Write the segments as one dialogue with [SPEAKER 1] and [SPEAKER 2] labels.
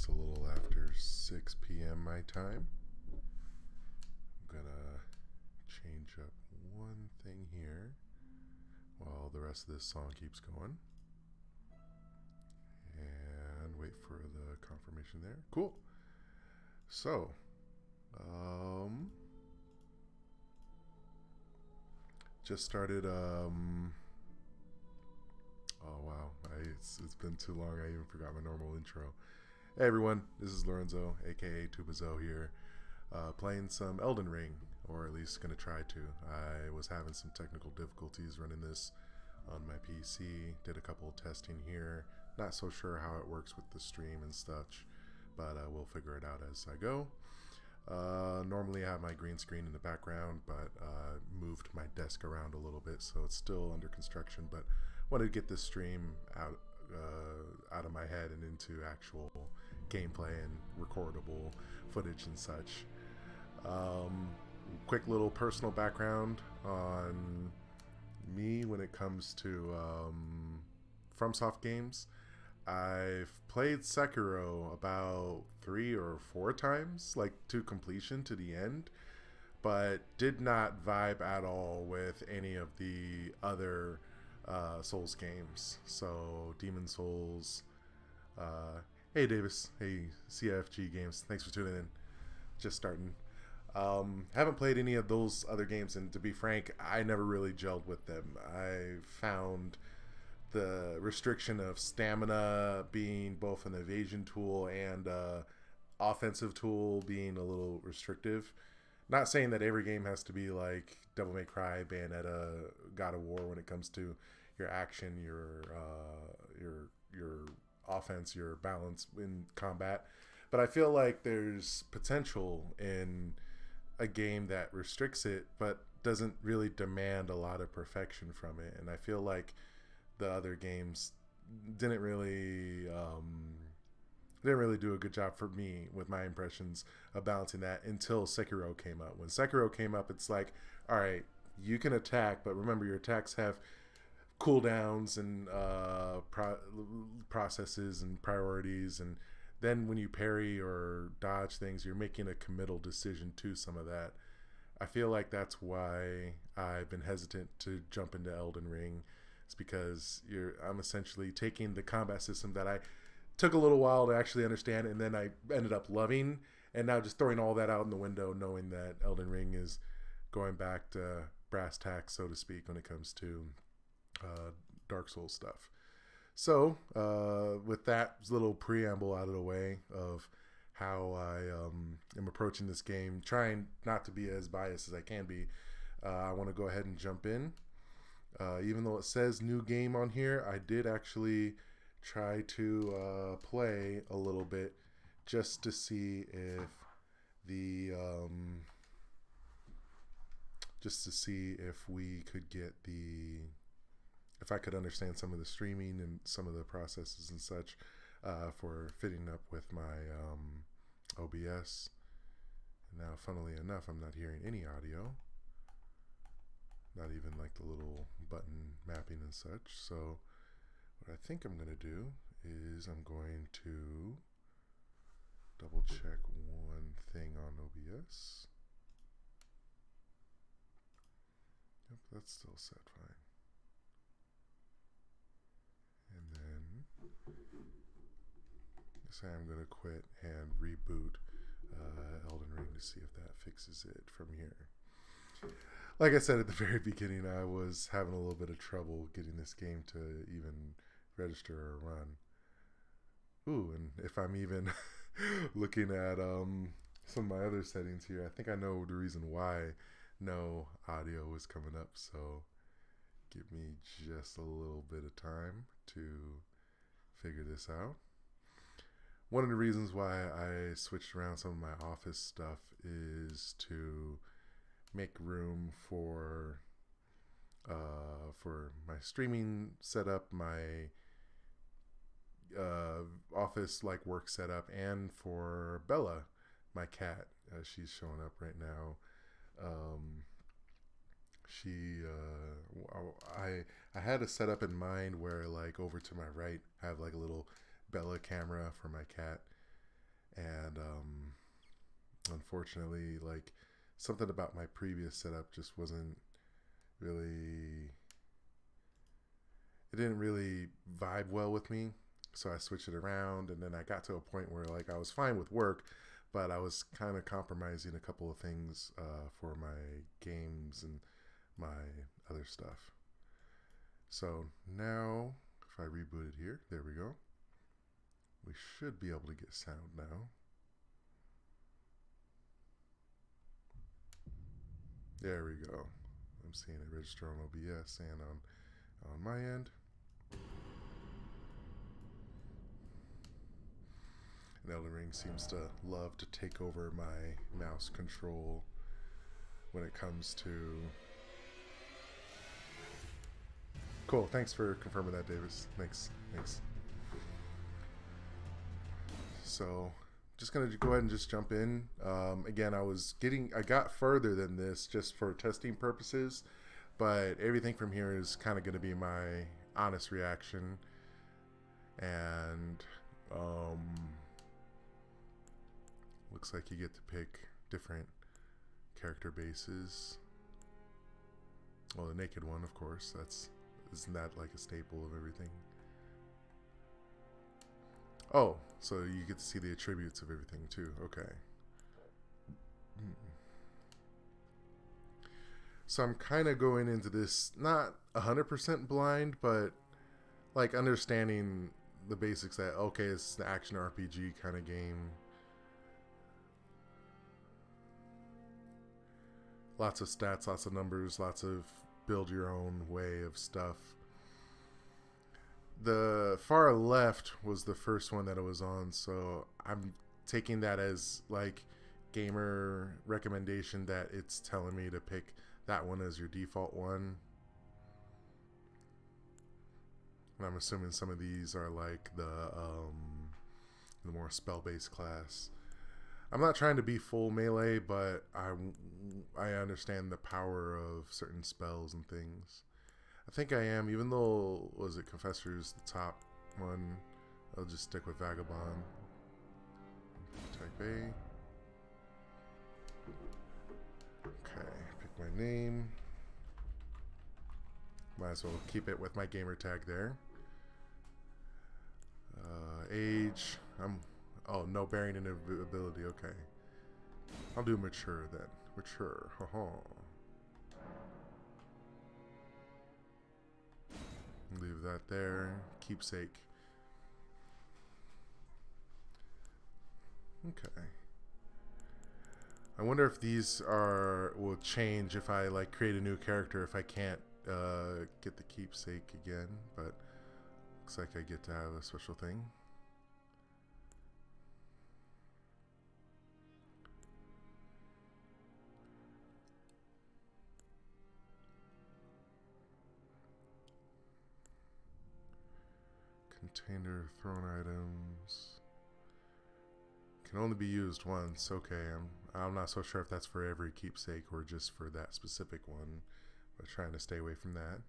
[SPEAKER 1] It's a little after 6 p.m. my time. I'm gonna change up one thing here while the rest of this song keeps going. And wait for the confirmation there. Cool. So, just started, oh wow, it's been too long, I even forgot my normal intro. Hey everyone, this is Lorenzo, aka Tubazo here, playing some Elden Ring, or at least gonna try to. I was having some technical difficulties running this on my PC, did a couple of testing here, not so sure how it works with the stream and such, but we'll figure it out as I go. Normally I have my green screen in the background, but moved my desk around a little bit, so it's still under construction, but wanted to get this stream out of my head and into actual gameplay and recordable footage and such. Quick little personal background on me when it comes to FromSoft games. I've played Sekiro about 3 or 4 times, like to completion, to the end, but did not vibe at all with any of the other Souls games. So Demon Souls, hey Davis, hey CFG Games, thanks for tuning in. Just starting. Haven't played any of those other games, and to be frank, I never really gelled with them. I found the restriction of stamina being both an evasion tool and offensive tool being a little restrictive. Not saying that every game has to be like Devil May Cry, Bayonetta, God of War when it comes to your action, your offense, your balance in combat. But I feel like there's potential in a game that restricts it, but doesn't really demand a lot of perfection from it. And I feel like the other games didn't really do a good job for me with my impressions of balancing that until Sekiro came up. When Sekiro came up, it's like, all right, you can attack, but remember your attacks have cooldowns and processes and priorities, and then when you parry or dodge things, you're making a committal decision to some of that. I feel like that's why I've been hesitant to jump into Elden Ring. It's because I'm essentially taking the combat system that I took a little while to actually understand, and then I ended up loving, and now just throwing all that out in the window, knowing that Elden Ring is going back to brass tacks, so to speak, when it comes to Dark Souls stuff. So, with that little preamble out of the way of how I am approaching this game, trying not to be as biased as I can be, I want to go ahead and jump in. Even though it says new game on here, I did actually try to play a little bit just to see if the we could get if I could understand some of the streaming and some of the processes and such for fitting up with my OBS. Now, funnily enough, I'm not hearing any audio. Not even like the little button mapping and such. So what I think I'm going to do is I'm going to double check one thing on OBS. Yep, that's still set fine. And then say I'm going to quit and reboot Elden Ring to see if that fixes it from here. Like I said at the very beginning, I was having a little bit of trouble getting this game to even register or run. Ooh, and if I'm even looking at some of my other settings here, I think I know the reason why no audio is coming up. So give me just a little bit of time to figure this out. One of the reasons why I switched around some of my office stuff is to make room for my streaming setup, my office like work setup, and for Bella, my cat. She's showing up right now. I had a setup in mind where like over to my right I have like a little Bella camera for my cat, And unfortunately, like, something about my previous setup just wasn't really, it didn't really vibe well with me. So I switched it around, and then I got to a point where like I was fine with work, but I was kind of compromising a couple of things for my games and my other stuff. So now, if I reboot it here, there we go. We should be able to get sound now. There we go. I'm seeing it register on OBS and on my end. And Elden Ring seems to love to take over my mouse control when it comes to... Cool, thanks for confirming that, Davis. Thanks. So, just gonna go ahead and just jump in. Again, I got further than this just for testing purposes, but everything from here is kind of gonna be my honest reaction. And looks like you get to pick different character bases. Well, the naked one, of course. Isn't that like a staple of everything? Oh, so you get to see the attributes of everything too. Okay. So I'm kind of going into this not 100% blind, but like understanding the basics that, okay, it's the action RPG kind of game. Lots of stats, lots of numbers, lots of build your own way of stuff. The far left was the first one that it was on, so I'm taking that as like gamer recommendation that it's telling me to pick that one as your default one. And I'm assuming some of these are like the more spell-based class. I'm not trying to be full melee, but I understand the power of certain spells and things. I think I am, even though, was it Confessor's the top one? I'll just stick with Vagabond. Type A. Okay, pick my name. Might as well keep it with my gamer tag there. Age, oh, no bearing and ability, okay. I'll do mature then. Mature, haha. Leave that there. Keepsake. Okay. I wonder if these will change if I like create a new character if I can't get the keepsake again, but looks like I get to have a special thing. Container, thrown items. Can only be used once. Okay, I'm not so sure if that's for every keepsake or just for that specific one, but trying to stay away from that.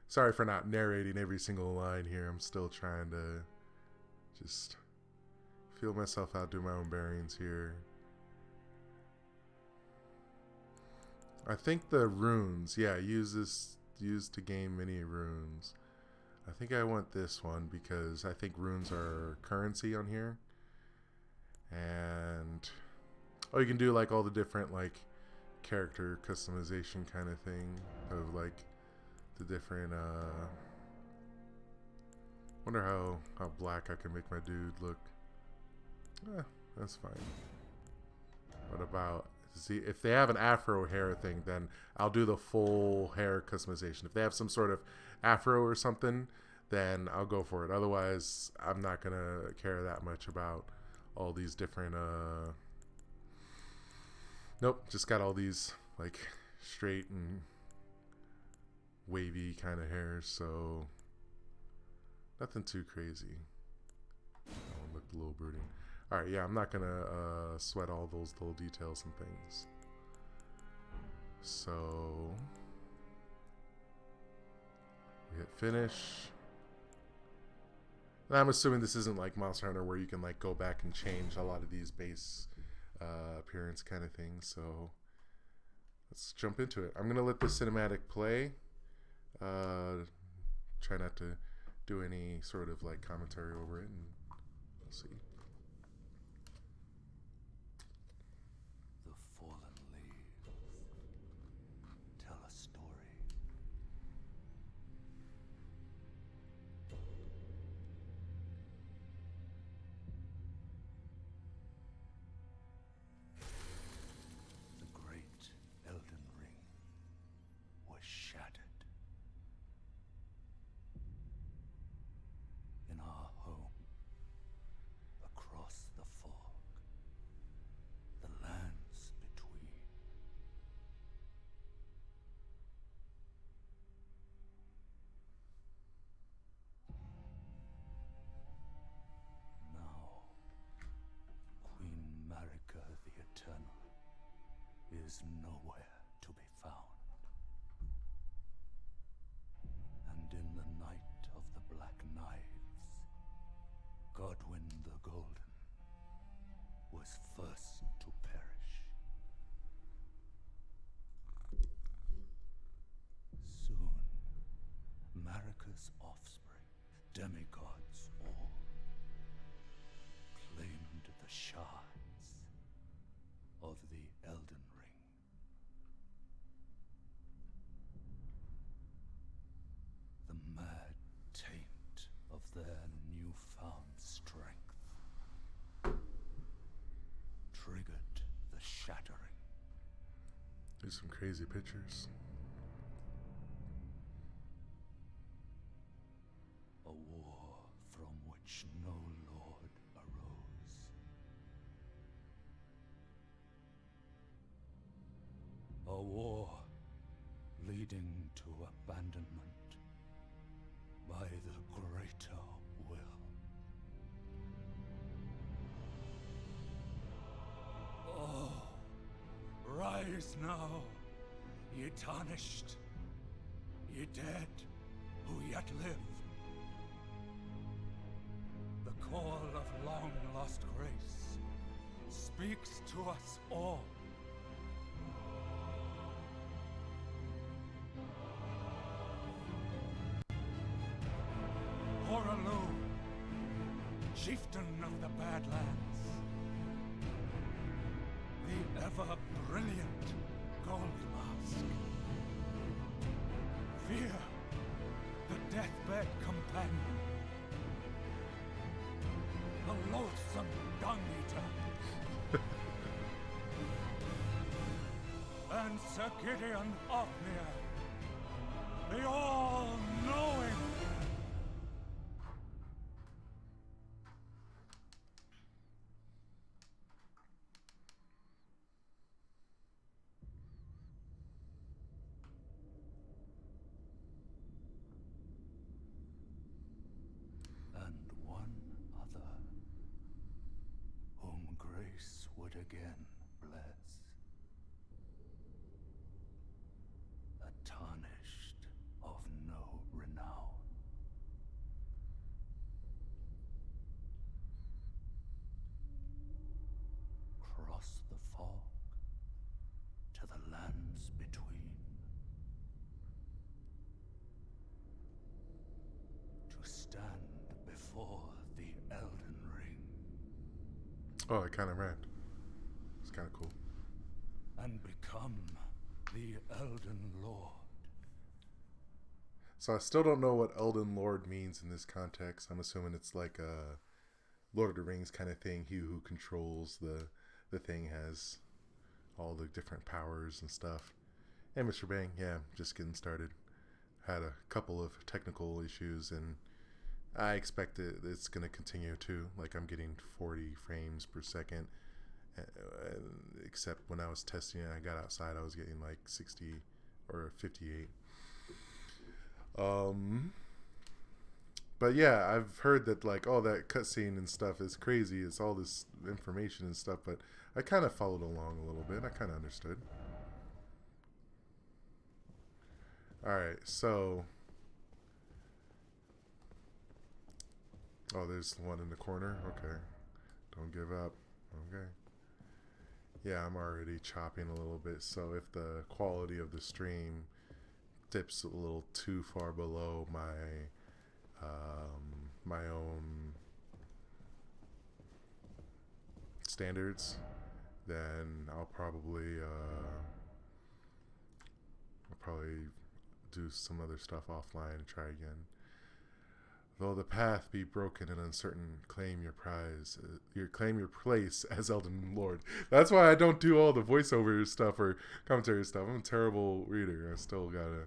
[SPEAKER 1] Sorry for not narrating every single line here. I'm still trying to just feel myself out, do my own bearings here. I think the runes, yeah, use to gain many runes. I think I want this one because I think runes are currency on here. And oh, you can do like all the different like character customization kind of thing of like the different wonder how black I can make my dude look. That's fine. What about, see, if they have an afro hair thing, then I'll do the full hair customization. If they have some sort of afro or something, then I'll go for it. Otherwise, I'm not gonna care that much about all these different nope, just got all these like straight and wavy kind of hairs, so nothing too crazy. That one looked a little brooding. Alright, yeah, I'm not gonna sweat all those little details and things. So we hit finish. And I'm assuming this isn't like Monster Hunter where you can like go back and change a lot of these base appearance kind of things. So let's jump into it. I'm gonna let the cinematic play. Try not to do any sort of like commentary over it, and we'll see.
[SPEAKER 2] The fallen leaves tell a story. The great Elden Ring was shattered. In our home, across the fog, the lands between. Now, Queen Marika the Eternal is nowhere to be found. And in the night of the Black Knives, Godwyn the Golden was first to perish. Soon, Marika's offspring, demigods all, claimed the shards of the Elden Ring. The mad taint of their newfound strength triggered the shattering.
[SPEAKER 1] There's some crazy pictures.
[SPEAKER 2] A war from which no lord arose. A war leading to abandonment by the greater will. Oh, rise now, ye tarnished, ye dead who yet live. The call of long-lost grace speaks to us all. Horalu, chieftain of the Badlands, the ever-brilliant Gold Mask. Fear, the deathbed companion, the loathsome dung-eater, and Sir Gideon Ofnir, the all-knowing. And one other, whom grace would again bless. A tarnished of no renown. Cross the fog to the lands between. To stand before the Elden Ring.
[SPEAKER 1] Oh, it kind of rhymed. It's kind of cool.
[SPEAKER 2] And become the Elden Lord.
[SPEAKER 1] So I still don't know what Elden Lord means in this context. I'm assuming it's like a Lord of the Rings kind of thing. He who controls the thing has all the different powers and stuff. Hey, Mr. Bang, yeah, just getting started. Had a couple of technical issues, and I expect it's going to continue too. Like, I'm getting 40 frames per second, except when I was testing it, I got outside, I was getting like 60 or 58. But yeah, I've heard that like, oh, that cutscene and stuff is crazy. It's all this information and stuff, but I kind of followed along a little bit. I kind of understood. All right, so Oh, there's one in the corner. Okay. Don't give up. Okay. Yeah, I'm already chopping a little bit, so if the quality of the stream dips a little too far below my own standards, then I'll probably do some other stuff offline and try again. Though the path be broken and uncertain, claim your prize. Claim your place as Elden Lord. That's why I don't do all the voiceover stuff or commentary stuff. I'm a terrible reader. I still gotta.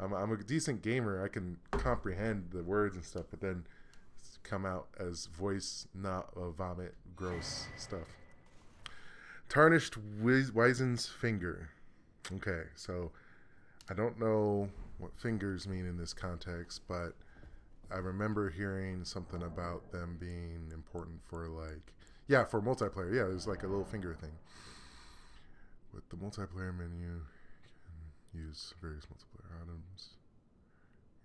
[SPEAKER 1] I'm a decent gamer. I can comprehend the words and stuff, but then come out as voice, not vomit, gross stuff. Tarnished Wizen's finger. Okay, so I don't know what fingers mean in this context, but I remember hearing something about them being important for for multiplayer. Yeah, there's like a little finger thing. With the multiplayer menu, you can use various multiplayer items.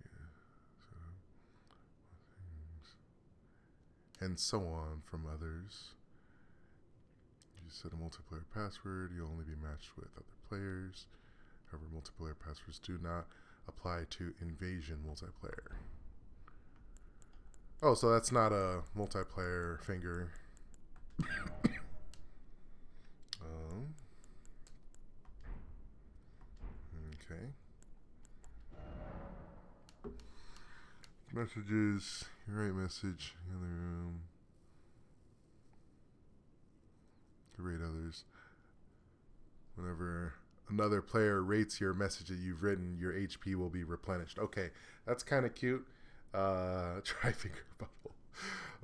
[SPEAKER 1] Yeah, so things, and so on from others. You set a multiplayer password, you'll only be matched with other players. However, multiplayer passwords do not apply to invasion multiplayer. Oh, so that's not a multiplayer finger. Okay. Messages. You write message in the room. To rate others. Whenever another player rates your message that you've written, your HP will be replenished. Okay, that's kind of cute. Try finger bubble.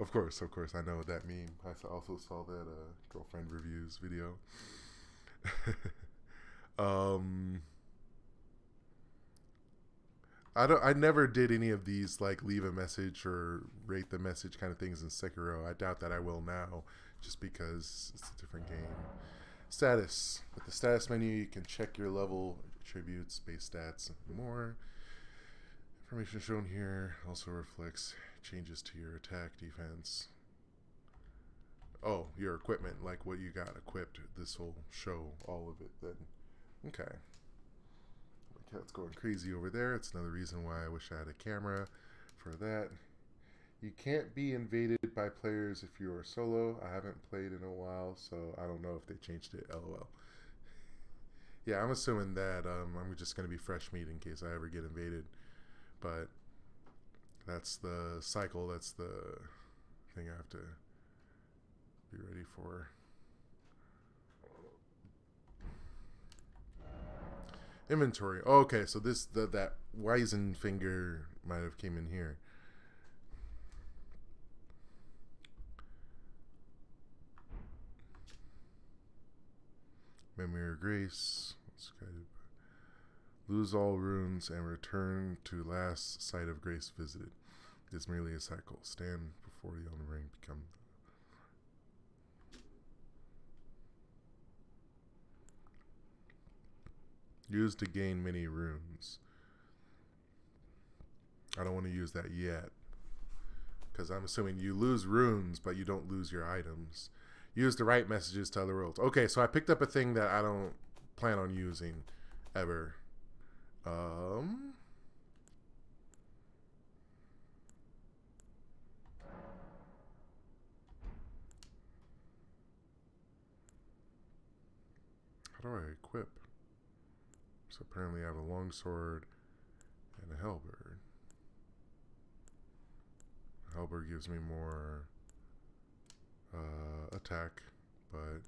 [SPEAKER 1] Of course, I know that meme. I also saw that girlfriend reviews video. I never did any of these like leave a message or rate the message kind of things in Sekiro. I doubt that I will now, just because it's a different game. Status. With the status menu, you can check your level, attributes, base stats, and more. Information shown here also reflects changes to your attack, defense. Oh, your equipment, like what you got equipped. This will show all of it then. Okay. My cat's going crazy over there. It's another reason why I wish I had a camera for that. You can't be invaded by players if you are solo. I haven't played in a while, so I don't know if they changed it. LOL. Yeah, I'm assuming that I'm just going to be fresh meat in case I ever get invaded. But that's the cycle. That's the thing I have to be ready for. Inventory. Oh, okay, so that Wizen finger might have came in here. Memory of Grace. Lose all runes and return to last site of grace visited. It's merely a cycle. Stand before the Elden Ring become. Used to gain many runes. I don't want to use that yet, because I'm assuming you lose runes, but you don't lose your items. Use the right messages to other worlds. Okay, so I picked up a thing that I don't plan on using ever. How do I equip? So apparently I have a longsword and a halberd. A halberd gives me more attack, but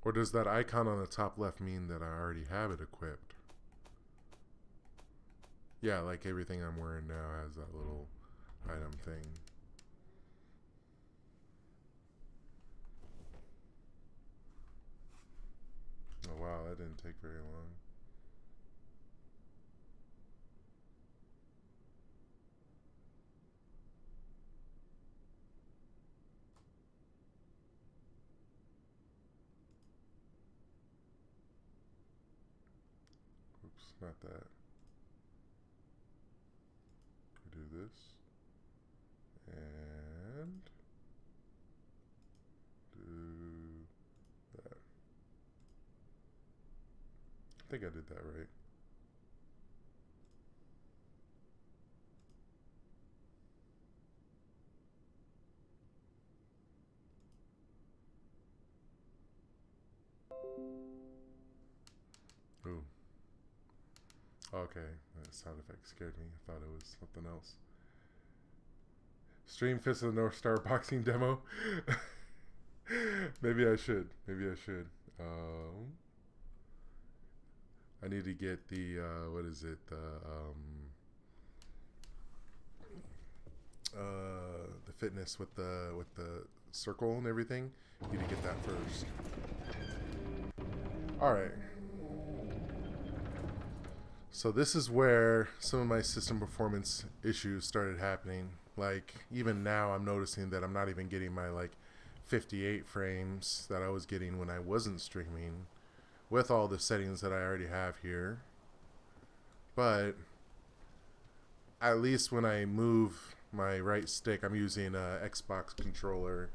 [SPEAKER 1] or does that icon on the top left mean that I already have it equipped? Yeah, like everything I'm wearing now has that little item thing. Oh wow, that didn't take very long. not that. We do this. And do that. I think I did that right. Ooh. Okay, that sound effect scared me. I thought it was something else. Stream Fist of the North Star boxing demo. Maybe I should. Maybe I should. I need to get the what is it? The fitness with the circle and everything. Need to get that first. All right. So this is where some of my system performance issues started happening. Like even now I'm noticing that I'm not even getting my like 58 frames that I was getting when I wasn't streaming with all the settings that I already have here. But at least when I move my right stick, I'm using a Xbox controller.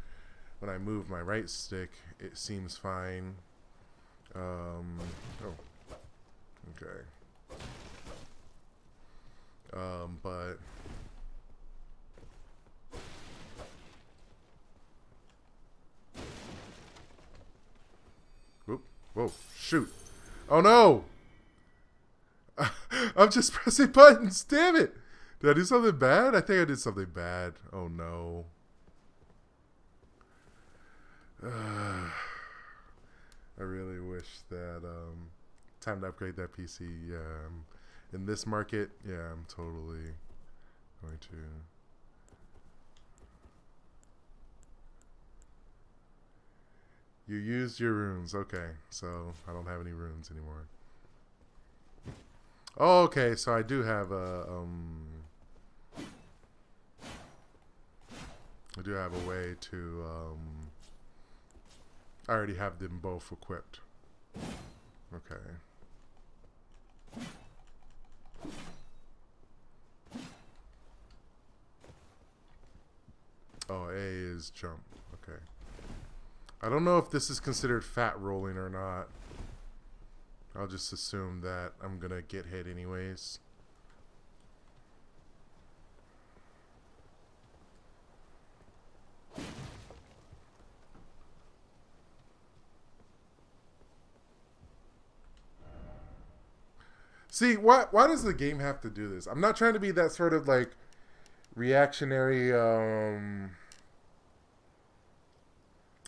[SPEAKER 1] When I move my right stick, it seems fine. Oh, okay. But whoop, whoa, shoot! Oh no! I'm just pressing buttons. Damn it! Did I do something bad? I think I did something bad. Oh no. I really wish that time to upgrade that PC. Yeah, in this market, yeah, I'm totally going to. You used your runes. Okay, so I don't have any runes anymore. Oh, okay, so I do have a I do have a way to I already have them both equipped. Okay. Oh, A is jump. Okay. I don't know if this is considered fat rolling or not. I'll just assume that I'm gonna get hit anyways. See, why does the game have to do this? I'm not trying to be that sort of like reactionary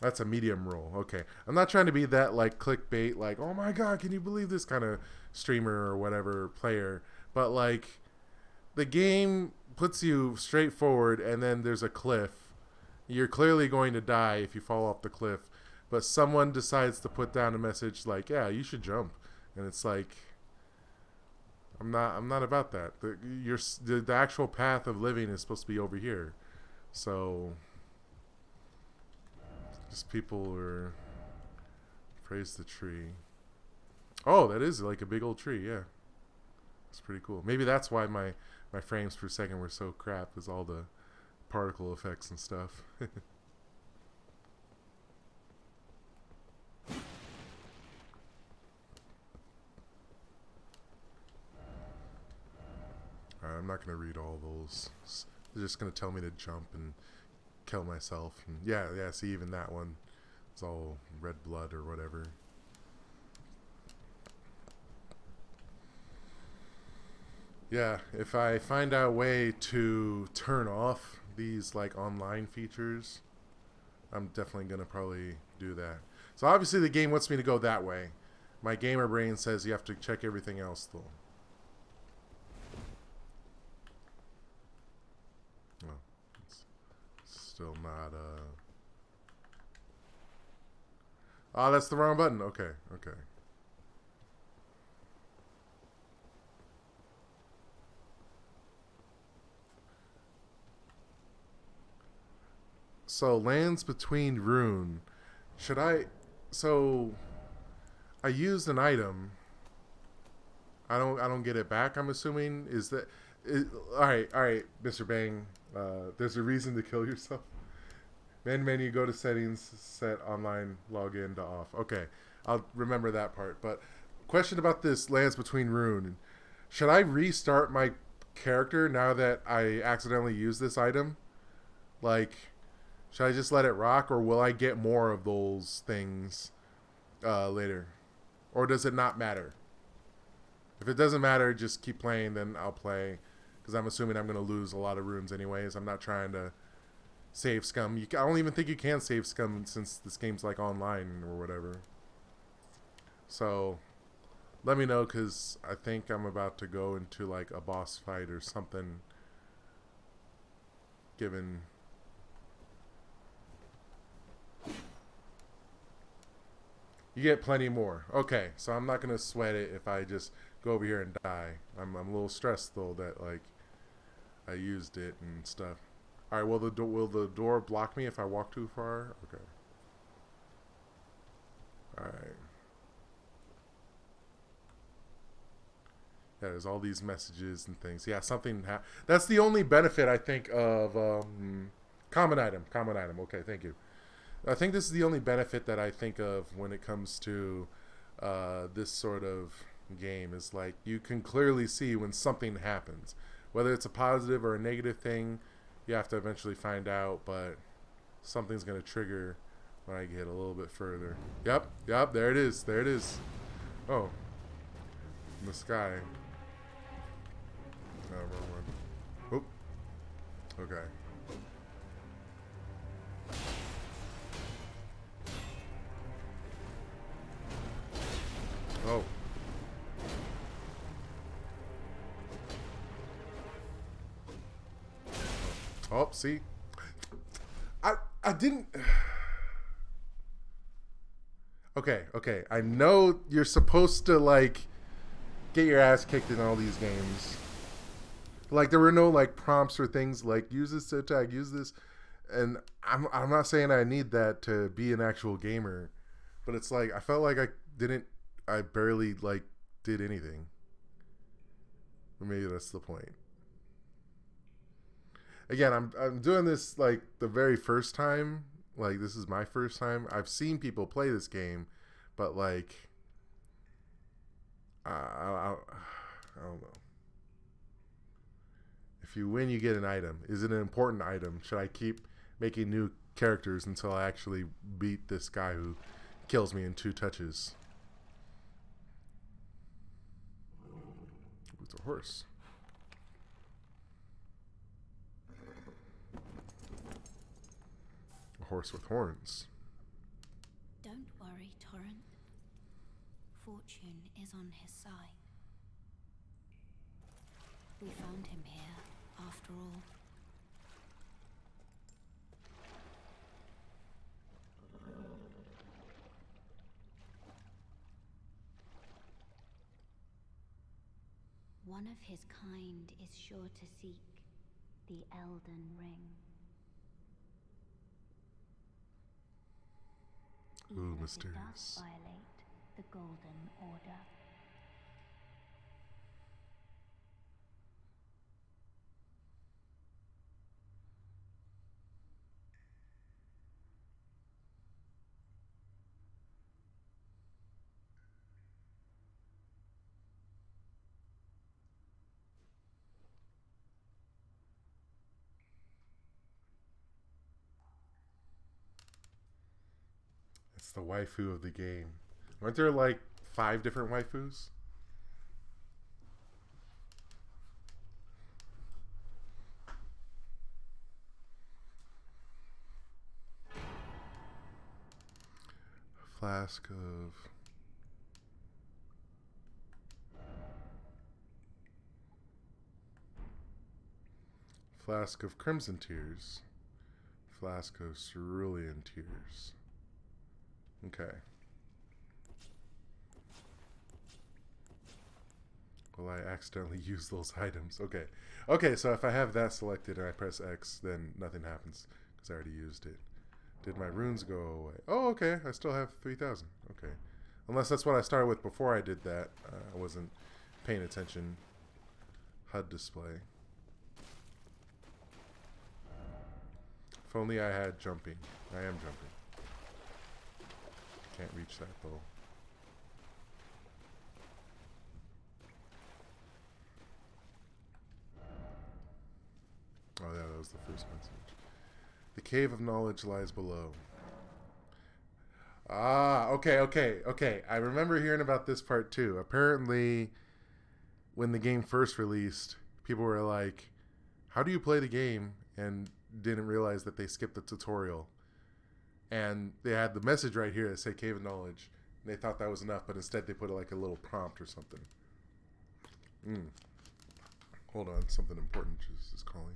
[SPEAKER 1] that's a medium roll. Okay. I'm not trying to be that like clickbait, like, oh my god, can you believe this kind of streamer or whatever player. But like the game puts you straight forward and then there's a cliff. You're clearly going to die if you fall off the cliff. But someone decides to put down a message like, yeah, you should jump. And it's like I'm not about that. The actual path of living is supposed to be over here. So just people are praise the tree. Oh, that is like a big old tree, yeah. It's pretty cool. Maybe that's why my frames per second were so crap, is all the particle effects and stuff. Alright, I'm not going to read all those. They're just going to tell me to jump and kill myself. And yeah, see, even that one is all red blood or whatever. Yeah, if I find out a way to turn off these like online features, I'm definitely going to probably do that. So obviously the game wants me to go that way. My gamer brain says you have to check everything else though. Oh, it's still not oh, that's the wrong button. Okay. So lands between rune. Should I? So I used an item. I don't get it back. I'm assuming is that. All right, Mr. Bang. There's a reason to kill yourself. Main menu, go to settings, set online login to off. Okay, I'll remember that part. But question about this lands between rune. Should I restart my character now that I accidentally used this item? Like, should I just let it rock, or will I get more of those things later? Or does it not matter? If it doesn't matter, just keep playing, then I'll play. Because I'm assuming I'm going to lose a lot of runes anyways. I'm not trying to save scum. I don't even think you can save scum since this game's like online or whatever. So let me know, because I think I'm about to go into like a boss fight or something. Given you get plenty more. Okay, so I'm not going to sweat it if I just go over here and die. I'm a little stressed though that like I used it and stuff. All right, will the door block me if I walk too far? Okay. All right. Yeah, there's all these messages and things. Yeah, that's the only benefit I think of common item. Common item. Okay, thank you. I think this is the only benefit that I think of when it comes to this sort of game is like you can clearly see when something happens, whether it's a positive or a negative thing. You have to eventually find out, but something's gonna trigger when I get a little bit further. Yep, there it is. There it is. Oh, in the sky. No, wrong one. Oop. Okay. Oh. Oh, see? I didn't. Okay. I know you're supposed to like get your ass kicked in all these games. Like there were no like prompts or things like use this to attack, use this, and I'm not saying I need that to be an actual gamer, but it's like I felt like I barely like did anything. Or maybe that's the point. Again, I'm doing this like the very first time. Like this is my first time. I've seen people play this game, but like I don't know. If you win, you get an item. Is it an important item? Should I keep making new characters until I actually beat this guy who kills me in 2 touches? It's a horse. A horse with horns.
[SPEAKER 3] Don't worry, Torrent. Fortune is on his side. We found him here, after all. One of his kind is sure to seek the Elden Ring.
[SPEAKER 1] Ooh,
[SPEAKER 3] Even if it
[SPEAKER 1] mysterious.
[SPEAKER 3] does violate the Golden Order.
[SPEAKER 1] It's the waifu of the game. Weren't there like 5 different waifus? Flask of crimson tears. Flask of cerulean tears. Okay. Well, I accidentally use those items. Okay. Okay, so if I have that selected and I press X, then nothing happens because I already used it. Did my runes go away? Oh, okay. I still have 3,000. Okay. Unless that's what I started with before I did that. I wasn't paying attention. HUD display. If only I had jumping. I am jumping. Can't reach that though. Oh yeah, that was the first message. The cave of knowledge lies below. Ah, okay. I remember hearing about this part too. Apparently, when the game first released, people were like, how do you play the game? And didn't realize that they skipped the tutorial. And they had the message right here that said Cave of Knowledge. And they thought that was enough, but instead they put like a little prompt or something. Hold on, something important is calling.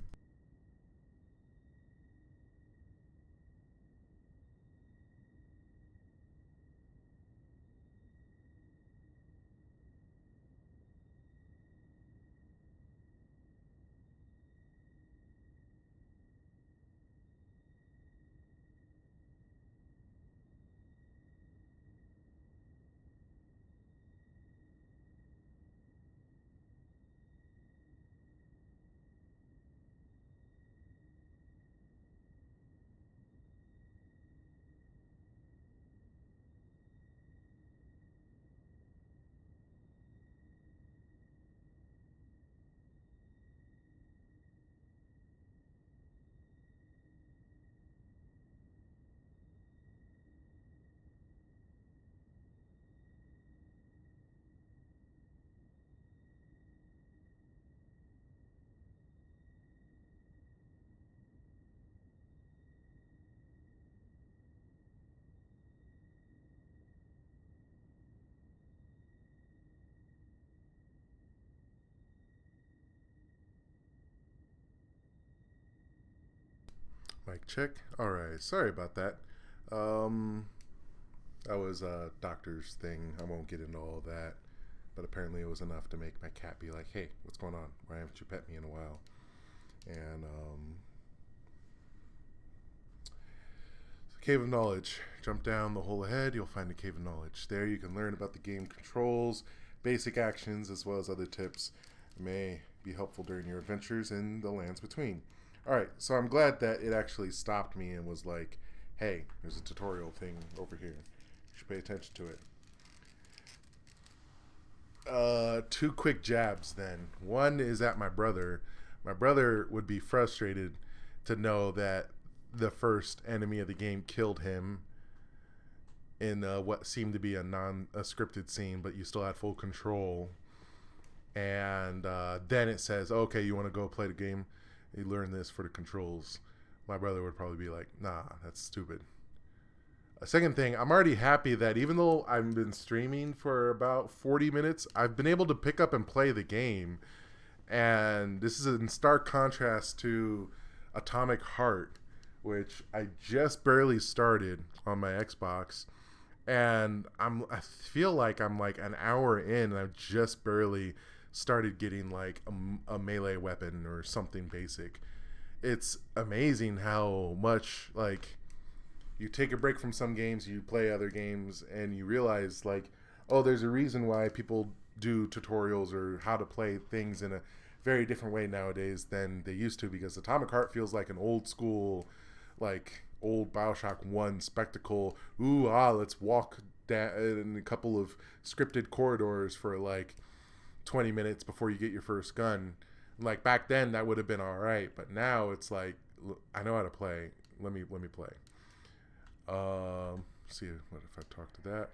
[SPEAKER 1] Mic check. Alright, sorry about that. That was a doctor's thing. I won't get into all that. But apparently it was enough to make my cat be like, hey, what's going on? Why haven't you pet me in a while? And, Cave of Knowledge. Jump down the hole ahead, you'll find the Cave of Knowledge. There you can learn about the game controls, basic actions, as well as other tips that may be helpful during your adventures in the lands between. Alright, so I'm glad that it actually stopped me and was like, hey, there's a tutorial thing over here. You should pay attention to it. Two quick jabs then. One is at my brother. My brother would be frustrated to know that the first enemy of the game killed him in what seemed to be a scripted scene, but you still had full control. And then it says, okay, you want to go play the game? You learn this for the controls. My brother would probably be like, nah, that's stupid. A second thing, I'm already happy that even though I've been streaming for about 40 minutes, I've been able to pick up and play the game. And this is in stark contrast to Atomic Heart, which I just barely started on my Xbox. And I feel like I'm like an hour in and I've just barely started getting like a melee weapon or something basic. It's amazing how much like you take a break from some games, you play other games, and you realize like, oh, there's a reason why people do tutorials or how to play things in a very different way nowadays than they used to, because Atomic Heart feels like an old school, like old Bioshock 1 spectacle. Let's walk down in a couple of scripted corridors for like 20 minutes before you get your first gun. Like back then that would have been all right, but now it's like, I know how to play. Let me play. See what if I talk to that.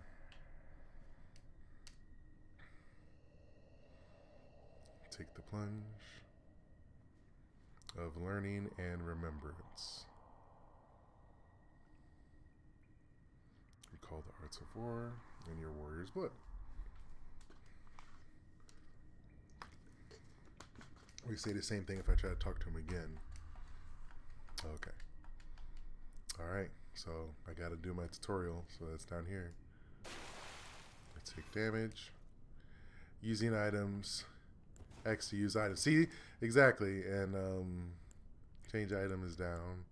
[SPEAKER 1] Take the plunge of learning and remembrance. Recall the arts of war and your warrior's blood. We say the same thing if I try to talk to him again. Okay. Alright, so I gotta do my tutorial, so that's down here. I take damage. Using items. X to use items. See? Exactly. And change item is down.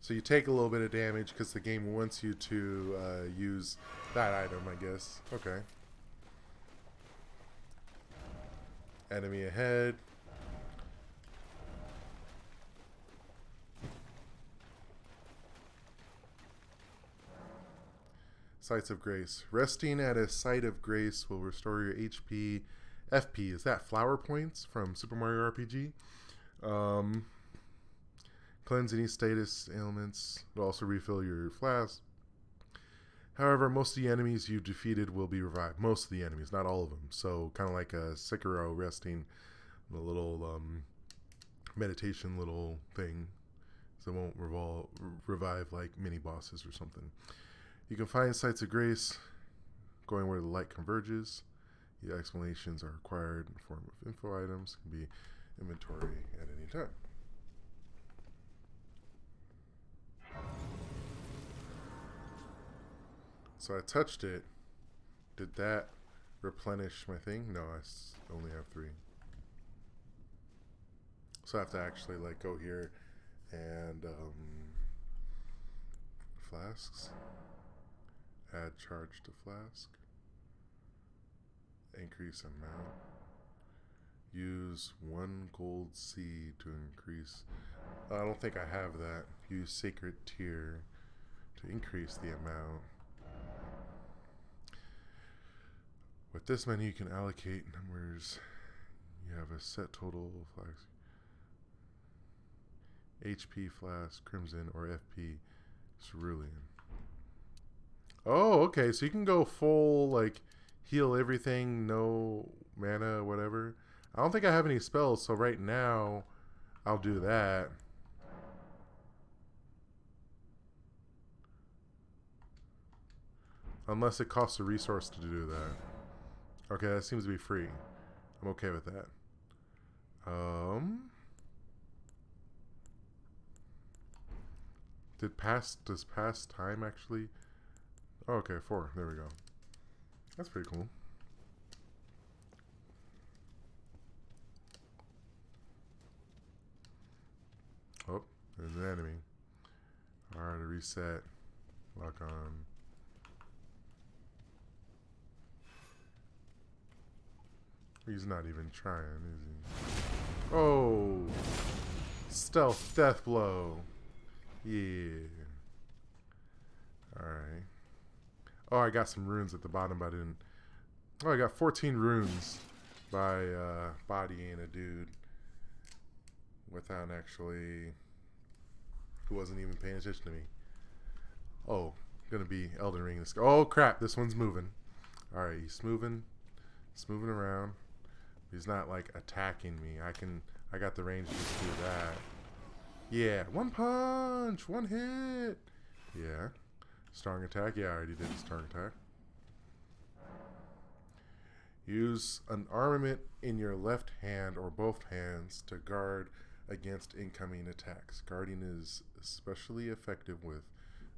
[SPEAKER 1] So you take a little bit of damage because the game wants you to use that item, I guess. Okay. Enemy ahead. Sites of Grace. Resting at a site of grace will restore your HP. FP. Is that flower points from Super Mario RPG? Cleanse any status ailments. It'll also refill your flask. However, most of the enemies you defeated will be revived. Most of the enemies, not all of them. So kind of like a Sekiro resting, the little meditation little thing. So it won't revive like mini bosses or something. You can find sites of grace going where the light converges. The explanations are required in the form of info items. Can be inventory at any time. So I touched it. Did that replenish my thing? No, I only have 3. So I have to actually like go here and flasks. Add charge to flask. Increase amount. Use 1 gold seed to increase. I don't think I have that. Use sacred tier to increase the amount. With this menu, you can allocate numbers. You have a set total of flasks. HP flask, crimson, or FP cerulean. Oh, okay. So you can go full, like, heal everything, no mana, whatever. I don't think I have any spells, so right now, I'll do that. Unless it costs a resource to do that. Okay, that seems to be free. I'm okay with that. Does past time actually? Oh, okay, 4. There we go. That's pretty cool. Oh, there's an enemy. Alright, to reset. Lock on. He's not even trying, is he? Oh! Stealth death blow. Yeah. Alright. Oh, I got some runes at the bottom, but I didn't. Oh, I got 14 runes by bodying a dude without actually. Who wasn't even paying attention to me. Oh, gonna be Elden Ring. Oh crap! This one's moving. All right, he's moving. He's moving around. He's not like attacking me. I got the range to just do that. Yeah, 1 punch, 1 hit. Yeah. Strong attack? Yeah, I already did a strong attack. Use an armament in your left hand or both hands to guard against incoming attacks. Guarding is especially effective with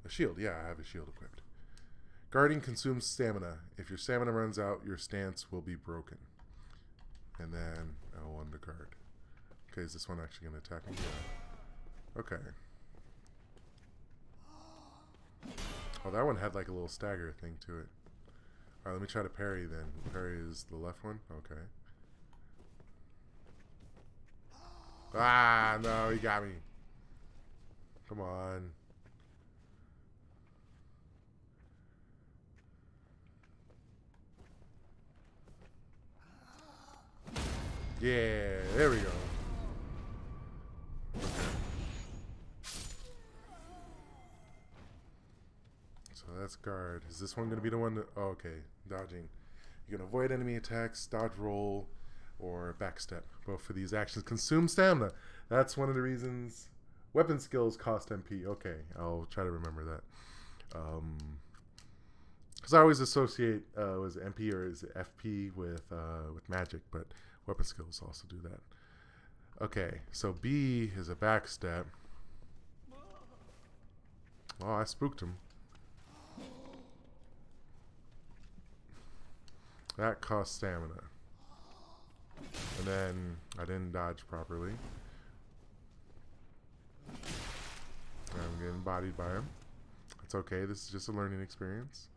[SPEAKER 1] a shield. Yeah, I have a shield equipped. Guarding consumes stamina. If your stamina runs out, your stance will be broken. And then L1 to guard. Okay, is this one actually going to attack me? Yeah. Okay. Oh, that one had like a little stagger thing to it. Alright, let me try to parry then. Parry is the left one? Okay. Ah, no, he got me. Come on. Yeah, there we go. Okay. So that's guard. Is this one going to be the one that... Oh, okay. Dodging. You can avoid enemy attacks, dodge roll, or backstep. Both for these actions consume stamina. That's one of the reasons. Weapon skills cost MP. Okay, I'll try to remember that. Because I always associate was it MP or is it FP with magic, but weapon skills also do that. Okay, so B is a backstep. Oh, I spooked him. That costs stamina. And then I didn't dodge properly. I'm getting bodied by him. It's okay. This is just a learning experience.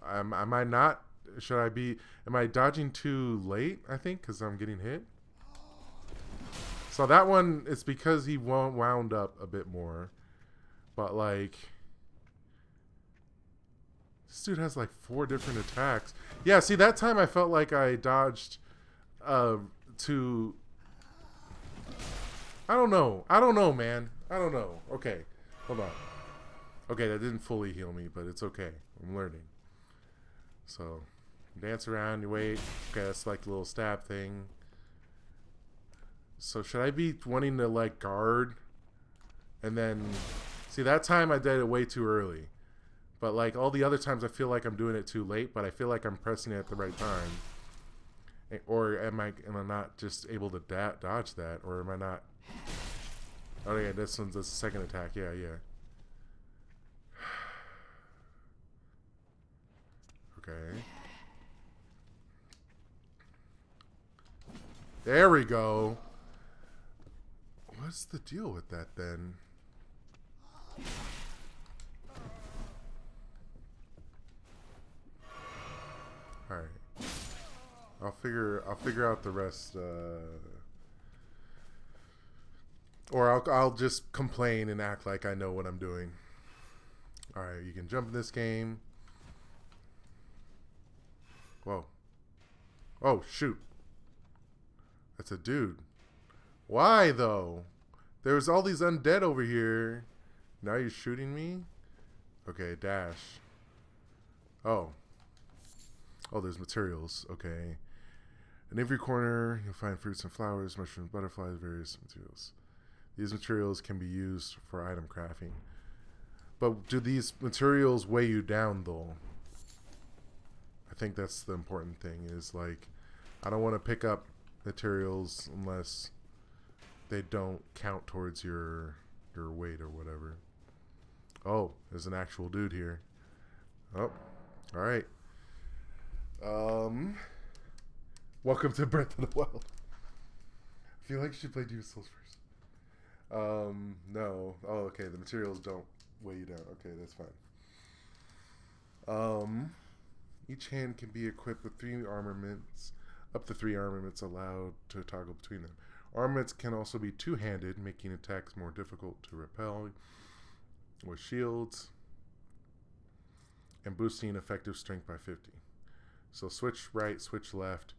[SPEAKER 1] I might not should I be? Am I dodging too late? I think because I'm getting hit. So that one, it's because he wound up a bit more, but like this dude has like 4 different attacks. Yeah, see that time I felt like I dodged to. I don't know, man. I don't know. Okay, hold on. Okay, that didn't fully heal me, but it's okay. I'm learning. So, dance around, you wait. Okay, that's like a little stab thing. So, should I be wanting to like guard? And then, see, that time I did it way too early. But like all the other times, I feel like I'm doing it too late, but I feel like I'm pressing it at the right time. Or am I not just able to dodge that? Or am I not? Oh yeah, this one's the second attack. Yeah. Okay. There we go. What's the deal with that then? All right. I'll figure out the rest. Or I'll just complain and act like I know what I'm doing. All right, you can jump in this game. Whoa. Oh, shoot. That's a dude. Why, though? There's all these undead over here. Now you're shooting me? Okay, dash. Oh. Oh, there's materials. Okay. In every corner, you'll find fruits and flowers, mushrooms, butterflies, various materials. These materials can be used for item crafting. But do these materials weigh you down, though? I think that's the important thing, is like, I don't want to pick up materials unless they don't count towards your weight or whatever. Oh, there's an actual dude here. Oh, all right. Welcome to Breath of the Wild. I feel like you should play Demon Souls first. No. Oh, okay. The materials don't weigh you down. Okay, that's fine. Each hand can be equipped with 3 armaments. Up to 3 armaments allowed to toggle between them. Armaments can also be 2-handed, making attacks more difficult to repel with shields and boosting effective strength by 50. So switch right, switch left,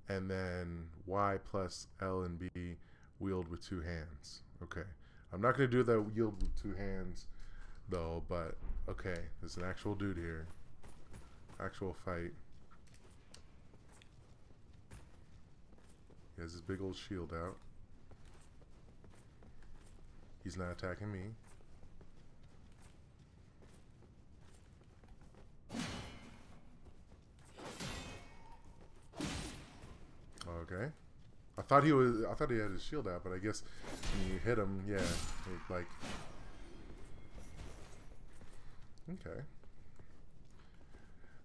[SPEAKER 1] and then Y plus L and B wield with 2 hands. Okay. I'm not going to do the wield with 2 hands, though, but okay. There's an actual dude here. Actual fight. He has his big old shield out. He's not attacking me. Okay. I thought he had his shield out, but I guess when you hit him, yeah, it, like. Okay.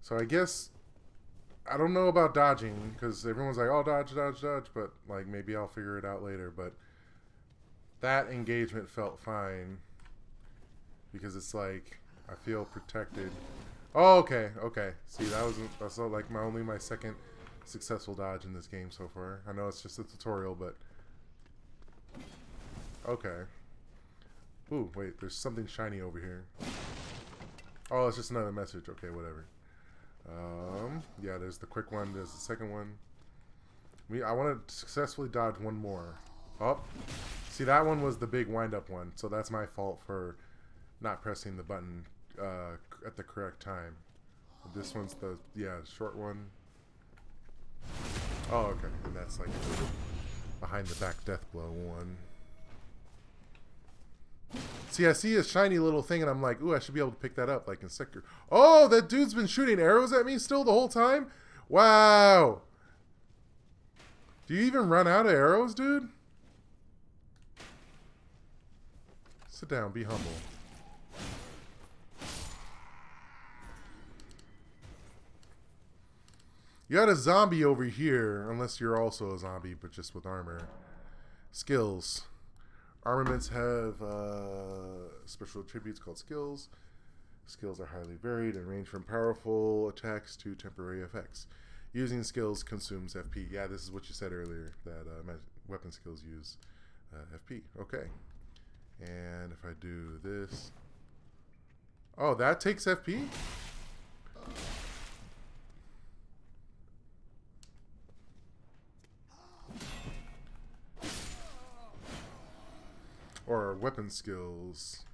[SPEAKER 1] So I guess I don't know about dodging, because everyone's like, "Oh, dodge, dodge, dodge," but like maybe I'll figure it out later. But that engagement felt fine because it's like I feel protected. Oh, okay. See, that's like my second successful dodge in this game so far. I know it's just a tutorial, but okay. Ooh, wait, there's something shiny over here. Oh, it's just another message. Okay, whatever. Yeah, there's the quick one. There's the second one. I want to successfully dodge one more. Oh, see, that one was the big wind-up one, so that's my fault for not pressing the button at the correct time. This one's the short one. Oh, okay, and that's like behind the back death blow one. See, I see a shiny little thing, and I'm like, ooh, I should be able to pick that up, like in Sector. Oh, that dude's been shooting arrows at me still the whole time? Wow. Do you even run out of arrows, dude? Sit down, be humble. You got a zombie over here, unless you're also a zombie, but just with armor. Skills. Armaments have special attributes called skills. Skills are highly varied and range from powerful attacks to temporary effects. Using skills consumes FP. Yeah, this is what you said earlier, that weapon skills use FP. Okay. And if I do this... Oh, that takes FP? Or weapon skills.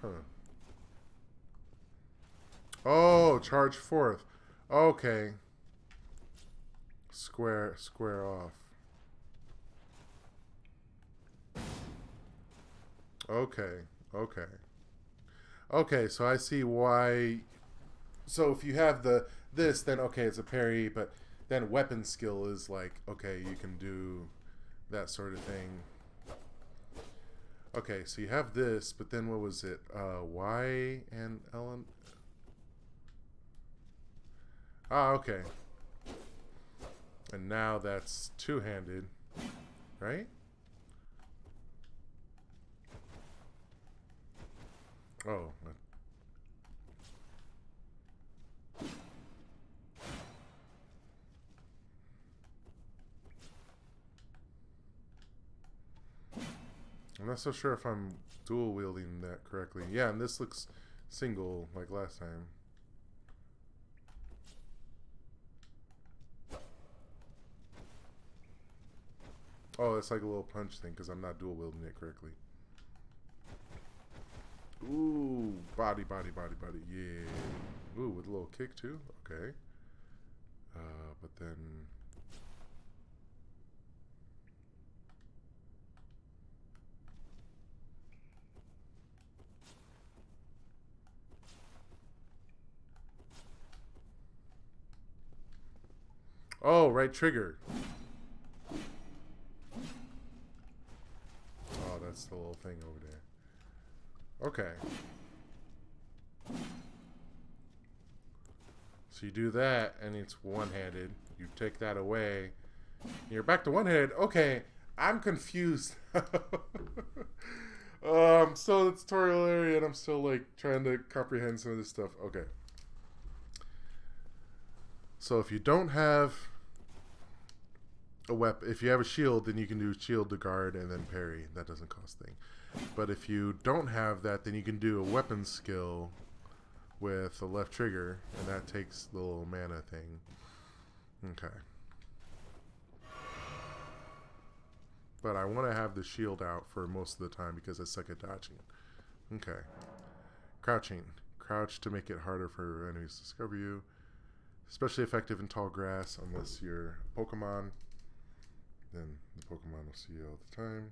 [SPEAKER 1] Huh. Oh, charge forth. Okay. Square off. Okay. Okay. Okay, so I see why. So if you have this, then okay, it's a parry, but then weapon skill is like, okay, you can do that sort of thing. Okay, so you have this, but then what was it? Y and Ellen? Ah, okay. And now that's two-handed, right? Oh. I'm not so sure if I'm dual wielding that correctly. Yeah, and this looks single like last time. Oh, it's like a little punch thing because I'm not dual wielding it correctly. Ooh, body. Yeah. Ooh, with a little kick too. Okay. But then... Oh, right trigger. Oh, that's the little thing over there. Okay. So you do that, and it's one-handed. You take that away. You're back to one-handed. Okay, I'm confused. I'm still in the tutorial area, and I'm still like trying to comprehend some of this stuff. Okay. So if you don't have a weapon, if you have a shield, then you can do shield to guard and then parry. That doesn't cost a thing. But if you don't have that, then you can do a weapon skill with the left trigger, and that takes the little mana thing. Okay. But I want to have the shield out for most of the time because I suck at dodging. Okay. Crouching. Crouch to make it harder for enemies to discover you. Especially effective in tall grass unless you're a Pokemon. Then the Pokemon will see you all the time.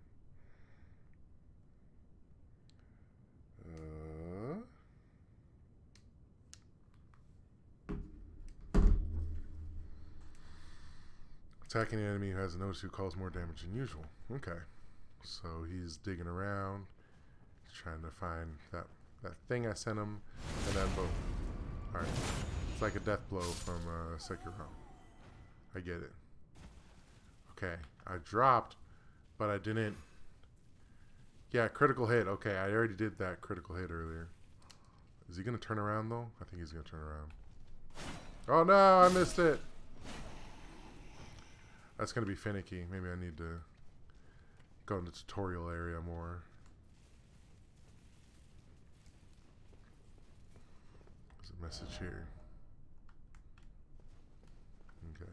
[SPEAKER 1] Attacking an enemy who has a nose who causes more damage than usual. Okay. So he's digging around, trying to find that thing I sent him, and then boom. Alright. It's like a death blow from Sekiro. I get it. Okay. I dropped, but I didn't. Yeah, critical hit. Okay, I already did that critical hit earlier. Is he going to turn around, though? I think he's going to turn around. Oh, no, I missed it. That's going to be finicky. Maybe I need to go in the tutorial area more. There's a message here. Okay.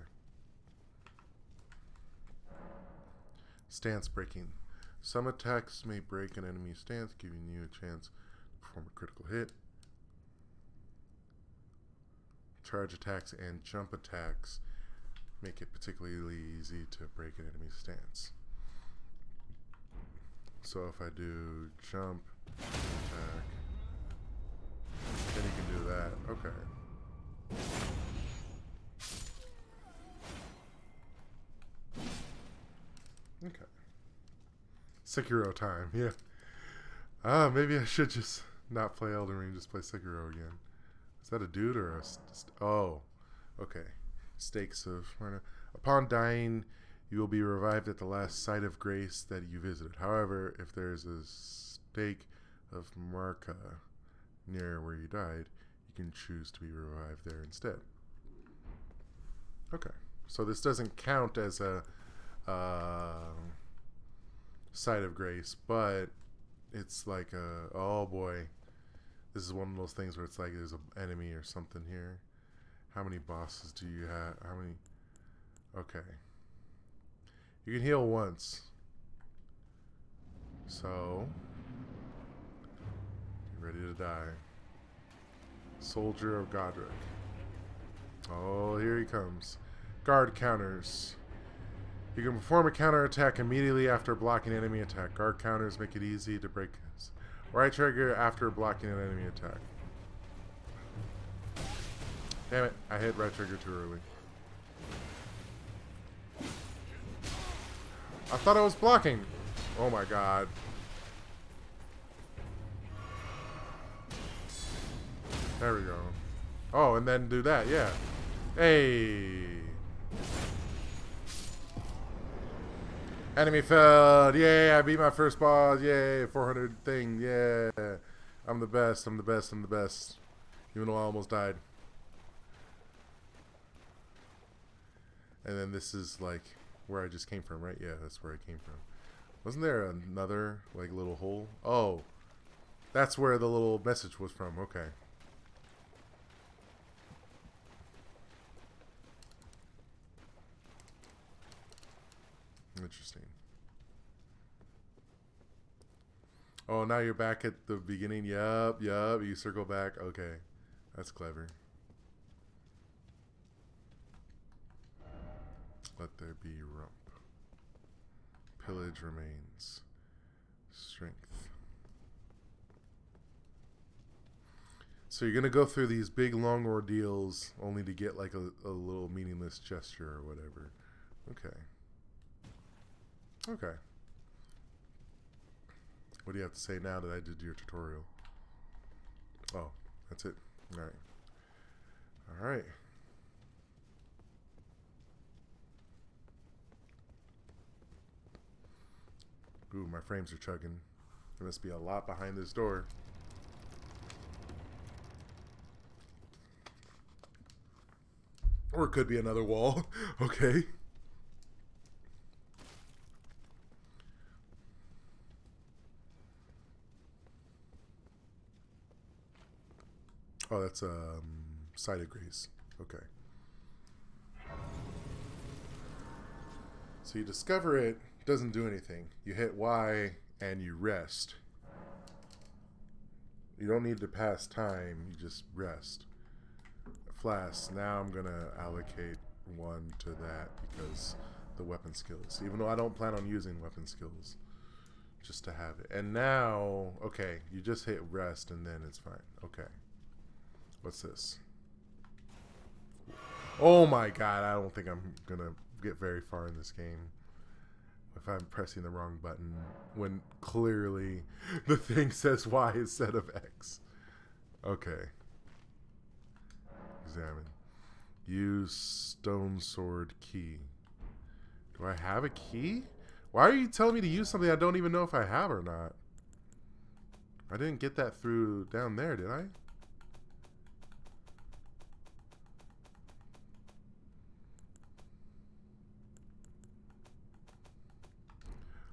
[SPEAKER 1] Stance breaking. Some attacks may break an enemy's stance, giving you a chance to perform a critical hit. Charge attacks and jump attacks make it particularly easy to break an enemy's stance. So if I do jump attack, then you can do that. Okay. Okay. Sekiro time, yeah. Maybe I should just not play Elden Ring, just play Sekiro again. Is that a dude or a... Oh, okay. Stakes of... Upon dying, You will be revived at the last site of grace that you visited. However, if there is a stake of Marca near where you died, you can choose to be revived there instead. Okay. So this doesn't count as a site of grace, but it's like a, oh boy. This is one of those things where it's like there's an enemy or something here. How many bosses do you have? How many? Okay. You can heal once. So, get ready to die. Soldier of Godric. Oh, here he comes. Guard counters. You can perform a counter attack immediately after blocking enemy attack. Guard counters make it easy to break. Right trigger after blocking an enemy attack. Damn it, I hit right trigger too early. I thought I was blocking. Oh my god. There we go. Oh, and then do that, yeah. Hey. Enemy felled. Yay, I beat my first boss. Yay, 400 thing. Yeah. I'm the best. I'm the best. I'm the best. Even though I almost died. And then this is like where I just came from, right? Yeah, that's where I came from. Wasn't there another like little hole? Oh. That's where the little message was from. Okay. Interesting. Oh, now you're back at the beginning. Yup. You circle back. Okay. That's clever. Let there be rump. Pillage remains. Strength. So you're going to go through these big long ordeals only to get like a little meaningless gesture or whatever. Okay. Okay. What do you have to say now that I did your tutorial? Oh, that's it. Alright. Alright. Ooh, my frames are chugging. There must be a lot behind this door. Or it could be another wall. Okay. Oh, that's site of grace. Okay. So you discover it, doesn't do anything. You hit Y and you rest. You don't need to pass time, you just rest. Flask, now I'm gonna allocate one to that because the weapon skills. Even though I don't plan on using weapon skills. Just to have it. And now, okay, you just hit rest and then it's fine. Okay. What's this? Oh my god, I don't think I'm gonna get very far in this game if I'm pressing the wrong button when clearly the thing says Y instead of X. Okay. Examine. Use stone sword key. Do I have a key? Why are you telling me to use something I don't even know if I have or not? I didn't get that through down there, did I?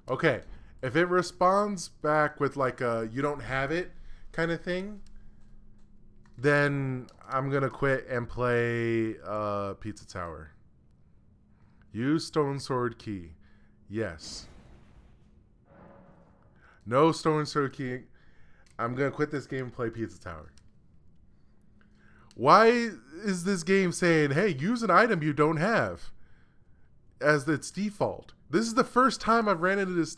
[SPEAKER 1] Okay, if it responds back with like a you don't have it kind of thing, then I'm going to quit and play Pizza Tower. Use Stone Sword Key. Yes. No Stone Sword Key. I'm going to quit this game and play Pizza Tower. Why is this game saying, hey, use an item you don't have as its default? This is the first time I've ran into this.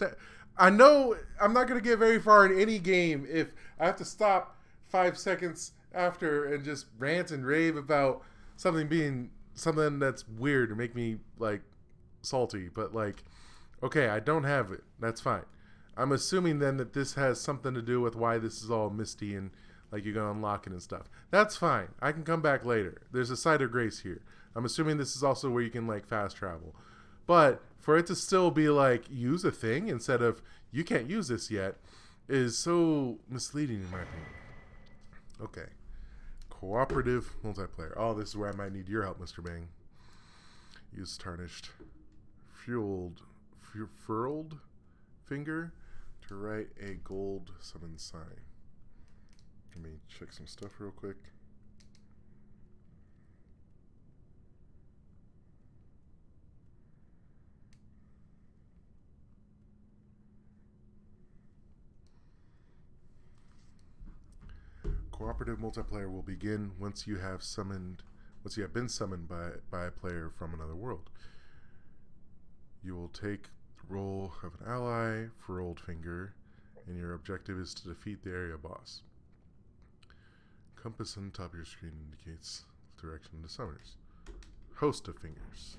[SPEAKER 1] I know I'm not going to get very far in any game if I have to stop 5 seconds after and just rant and rave about something being something that's weird or make me like salty. But like, okay, I don't have it. That's fine. I'm assuming then that this has something to do with why this is all misty and like you're going to unlock it and stuff. That's fine. I can come back later. There's a site of grace here. I'm assuming this is also where you can like fast travel. But for it to still be like use a thing instead of you can't use this yet is so misleading in my opinion. Okay. Cooperative multiplayer. Oh, this is where I might need your help, Mr. Bang. Use tarnished furled finger to write a gold summon sign. Let me check some stuff real quick. Cooperative multiplayer will begin once you have been summoned by a player from another world. You will take the role of an ally for Old Finger, and your objective is to defeat the area boss. Compass on the top of your screen indicates the direction of the summoners. Host of fingers.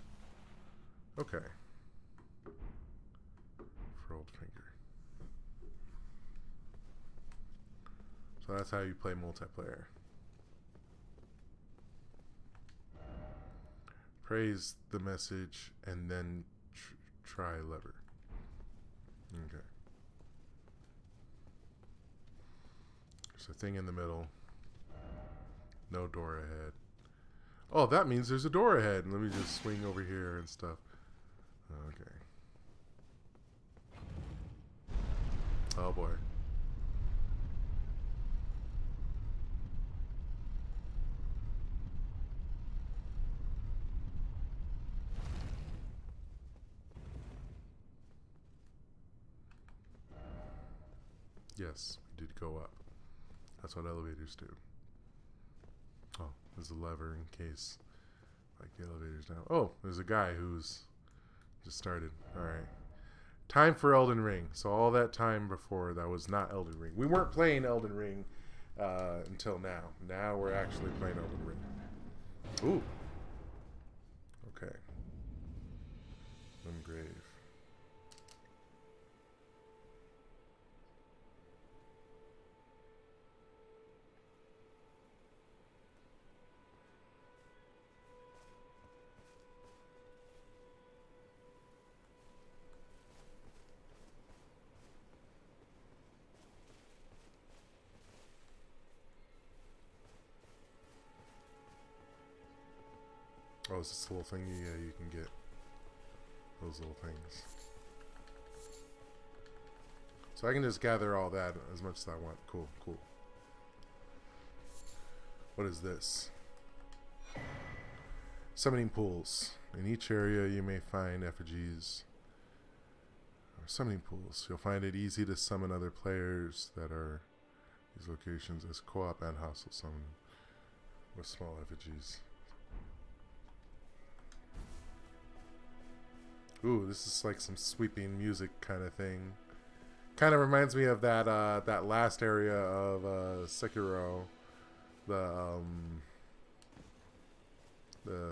[SPEAKER 1] Okay. For Old Finger. So that's how you play multiplayer. Praise the message and then try lever. Okay. There's a thing in the middle. No door ahead. Oh, that means there's a door ahead. Let me just swing over here and stuff. Okay. Oh boy. Yes, we did go up. That's what elevators do. Oh, there's a lever in case like the elevator's down. Oh, there's a guy who's just started. Alright. Time for Elden Ring. So all that time before that was not Elden Ring. We weren't playing Elden Ring until now. Now we're actually playing Elden Ring. Ooh. Okay. Engrave. Oh, is this little thingy? Yeah, you can get those little things. So I can just gather all that as much as I want. Cool, cool. What is this? Summoning pools. In each area you may find effigies or summoning pools. You'll find it easy to summon other players that are these locations as co-op and hostile summon with small effigies. Ooh, this is like some sweeping music kind of thing. Kind of reminds me of that that last area of Sekiro, the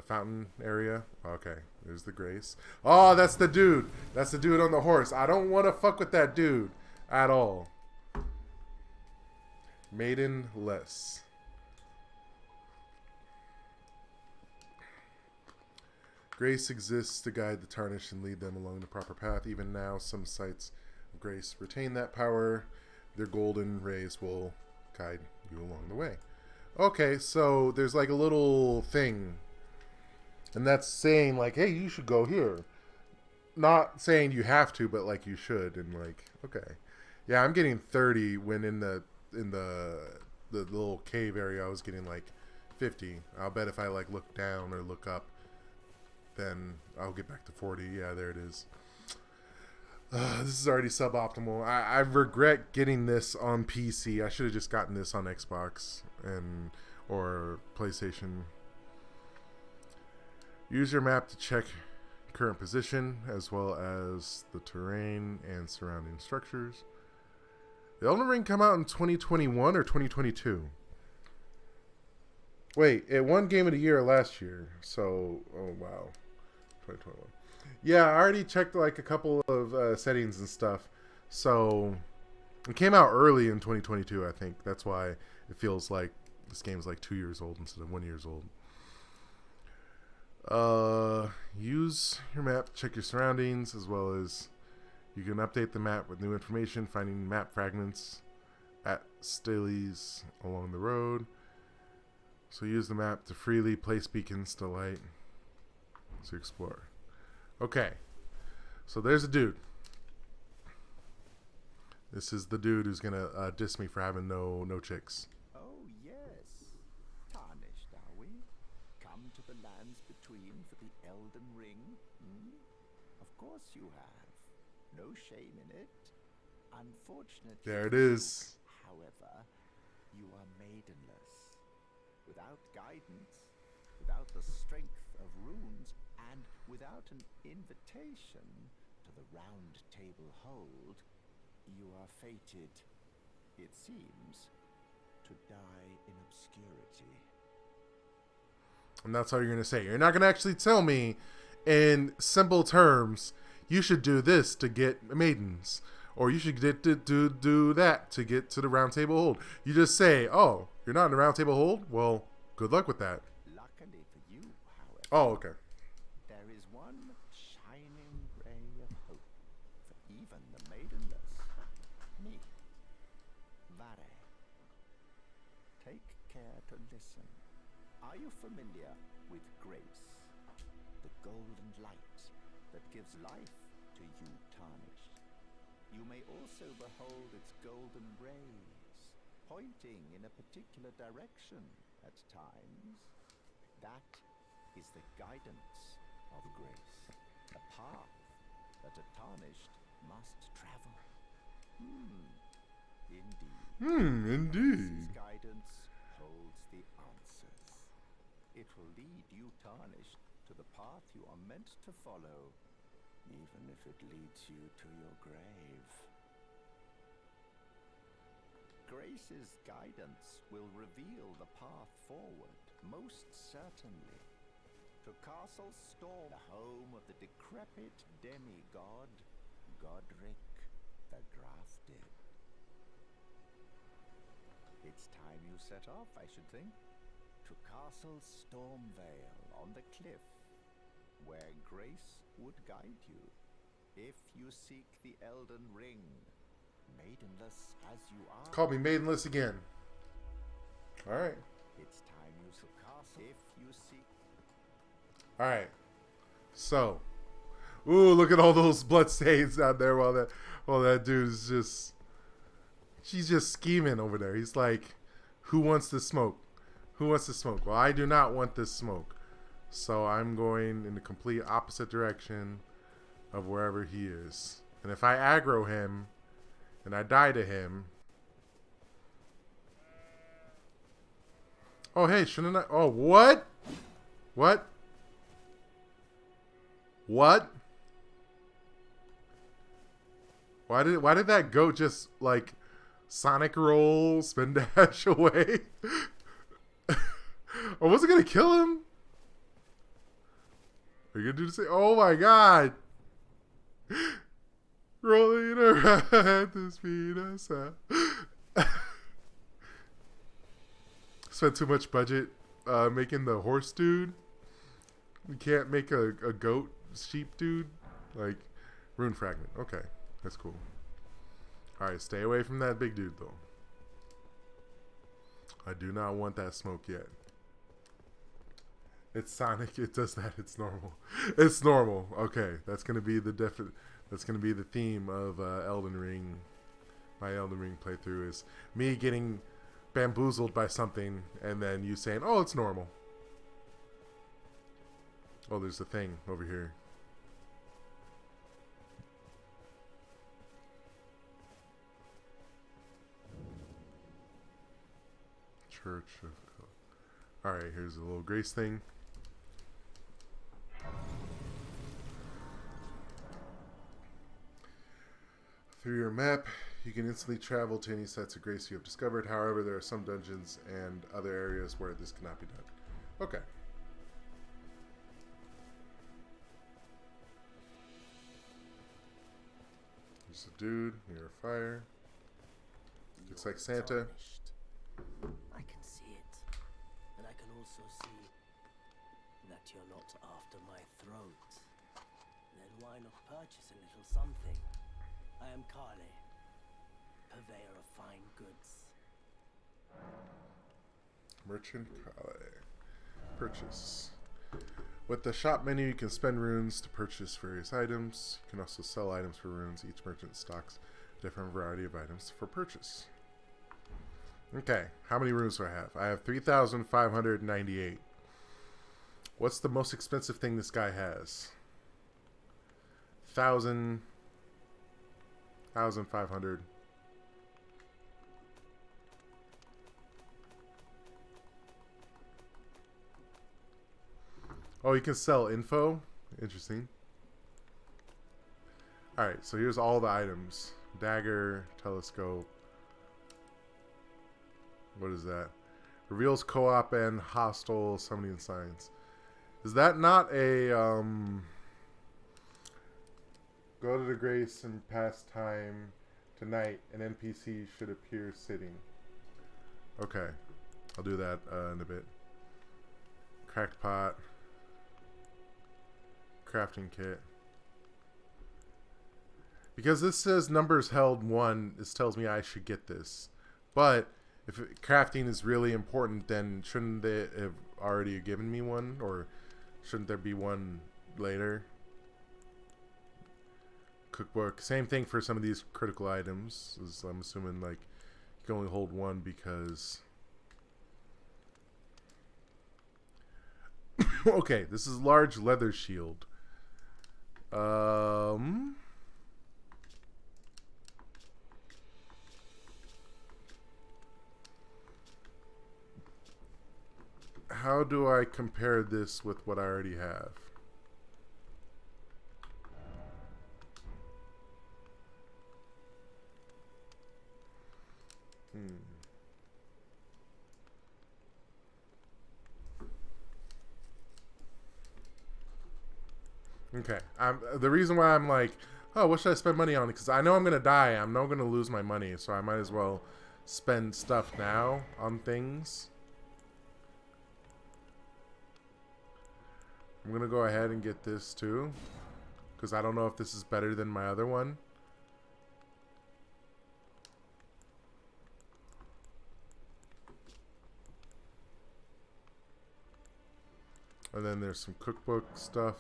[SPEAKER 1] fountain area. Okay, there's the Grace. Oh, that's the dude. That's the dude on the horse. I don't want to fuck with that dude at all. Maidenless. Grace exists to guide the tarnished and lead them along the proper path. Even now, some sites of grace retain that power. Their golden rays will guide you along the way. Okay, so there's like a little thing. And that's saying like, hey, you should go here. Not saying you have to, but like you should. And like, okay. Yeah, I'm getting 30 when in the little cave area I was getting like 50. I'll bet if I like look down or look up, then I'll get back to 40. Yeah, there it is. This is already suboptimal. I regret getting this on PC. I should have just gotten this on Xbox or PlayStation. Use your map to check current position as well as the terrain and surrounding structures. The Elden Ring come out in 2021 or 2022? Wait, it won Game of the Year last year. So, oh wow. 2021. Yeah, I already checked like a couple of settings and stuff. So, it came out early in 2022, I think. That's why it feels like this game's like 2 years old instead of 1 year old. Use your map to check your surroundings, as well as you can update the map with new information, finding map fragments at stelees along the road. So use the map to freely place beacons to light to explore. Okay, so there's a dude. This is the dude who's gonna diss me for having no chicks.
[SPEAKER 4] Oh yes, tarnished are we? Come to the lands between for the Elden Ring? Hmm? Of course you have. No shame in it. Unfortunately,
[SPEAKER 1] There it is.
[SPEAKER 4] however, you are maidenless, without guidance, without the strength of runes, and without an invitation to the round table hold. You are fated, it seems, to die in obscurity.
[SPEAKER 1] And that's all you're going to say. You're not going to actually tell me in simple terms, you should do this to get maidens. Or you should do that to get to the round table hold. You just say, oh, you're not in the round table hold? Well, good luck with that.
[SPEAKER 4] Luckily for you, however,
[SPEAKER 1] Oh, okay.
[SPEAKER 4] there is one shining ray of hope for even the maidenless. Me. Vare. Take care to listen. Are you familiar with grace? The golden light that gives life to you, tarnished. You may also behold its golden rays, pointing in a particular direction at times. That is the guidance of grace, a path that a tarnished must travel. Indeed.
[SPEAKER 1] Indeed.
[SPEAKER 4] Grace's guidance holds the answers. It will lead you, tarnished, to the path you are meant to follow, even if it leads you to your grave. Grace's guidance will reveal the path forward, most certainly. To Castle Storm, the home of the decrepit demigod, Godric the Grafted. It's time you set off, I should think, to Castle Stormvale on the cliff, where Grace would guide you, if you seek the Elden Ring, maidenless as you are.
[SPEAKER 1] Call me maidenless again. Alright.
[SPEAKER 4] It's time you to Castle if you seek.
[SPEAKER 1] Alright. So. Ooh, look at all those bloodstains out there while that dude is just. She's just scheming over there. He's like, who wants to smoke? Who wants to smoke? Well, I do not want this smoke. So I'm going in the complete opposite direction of wherever he is. And if I aggro him and I die to him. Oh, hey, shouldn't I? Oh, what? What? What? Why did that goat just like Sonic roll, spin dash away? Or was it gonna kill him? Are you gonna do the same? Oh my god! Rolling around at the speed of sound. Spent too much budget making the horse dude. We can't make a goat sheep dude. Like, rune fragment. Okay, that's cool. Alright, stay away from that big dude though. I do not want that smoke yet. It's Sonic. It does that. It's normal. It's normal. Okay, that's gonna be the That's gonna be the theme of Elden Ring. My Elden Ring playthrough is me getting bamboozled by something, and then you saying, "Oh, it's normal." Oh, there's a thing over here. Church of. All right, here's a little grace thing. Through your map, you can instantly travel to any sites of grace you have discovered. However, there are some dungeons and other areas where this cannot be done. Okay. There's a dude near a fire. Looks like Santa.
[SPEAKER 5] I can see it, and I can also see that you're not after my throat, then why not purchase a little something? I am Kale, purveyor of fine goods.
[SPEAKER 1] Merchant Kale. Purchase. With the shop menu, you can spend runes to purchase various items. You can also sell items for runes. Each merchant stocks a different variety of items for purchase. Okay, how many runes do I have? I have 3,598. What's the most expensive thing this guy has? 1,500. Oh, you can sell info? Interesting. Alright, so here's all the items. Dagger, telescope. What is that? Reveals co-op and hostile summoning signs. Is that not a, go to the grace and pass time tonight. An NPC should appear sitting. Okay. I'll do that in a bit. Cracked pot. Crafting kit. Because this says numbers held 1, this tells me I should get this. But if crafting is really important, then shouldn't they have already given me one? Or shouldn't there be one later? Cookbook. Same thing for some of these critical items. I'm assuming like you can only hold 1 because... Okay, this is large leather shield. How do I compare this with what I already have? Okay. The reason why I'm like, oh, what should I spend money on? Because I know I'm going to die. I'm not going to lose my money. So I might as well spend stuff now on things. I'm going to go ahead and get this too. Because I don't know if this is better than my other one. And then there's some cookbook stuff.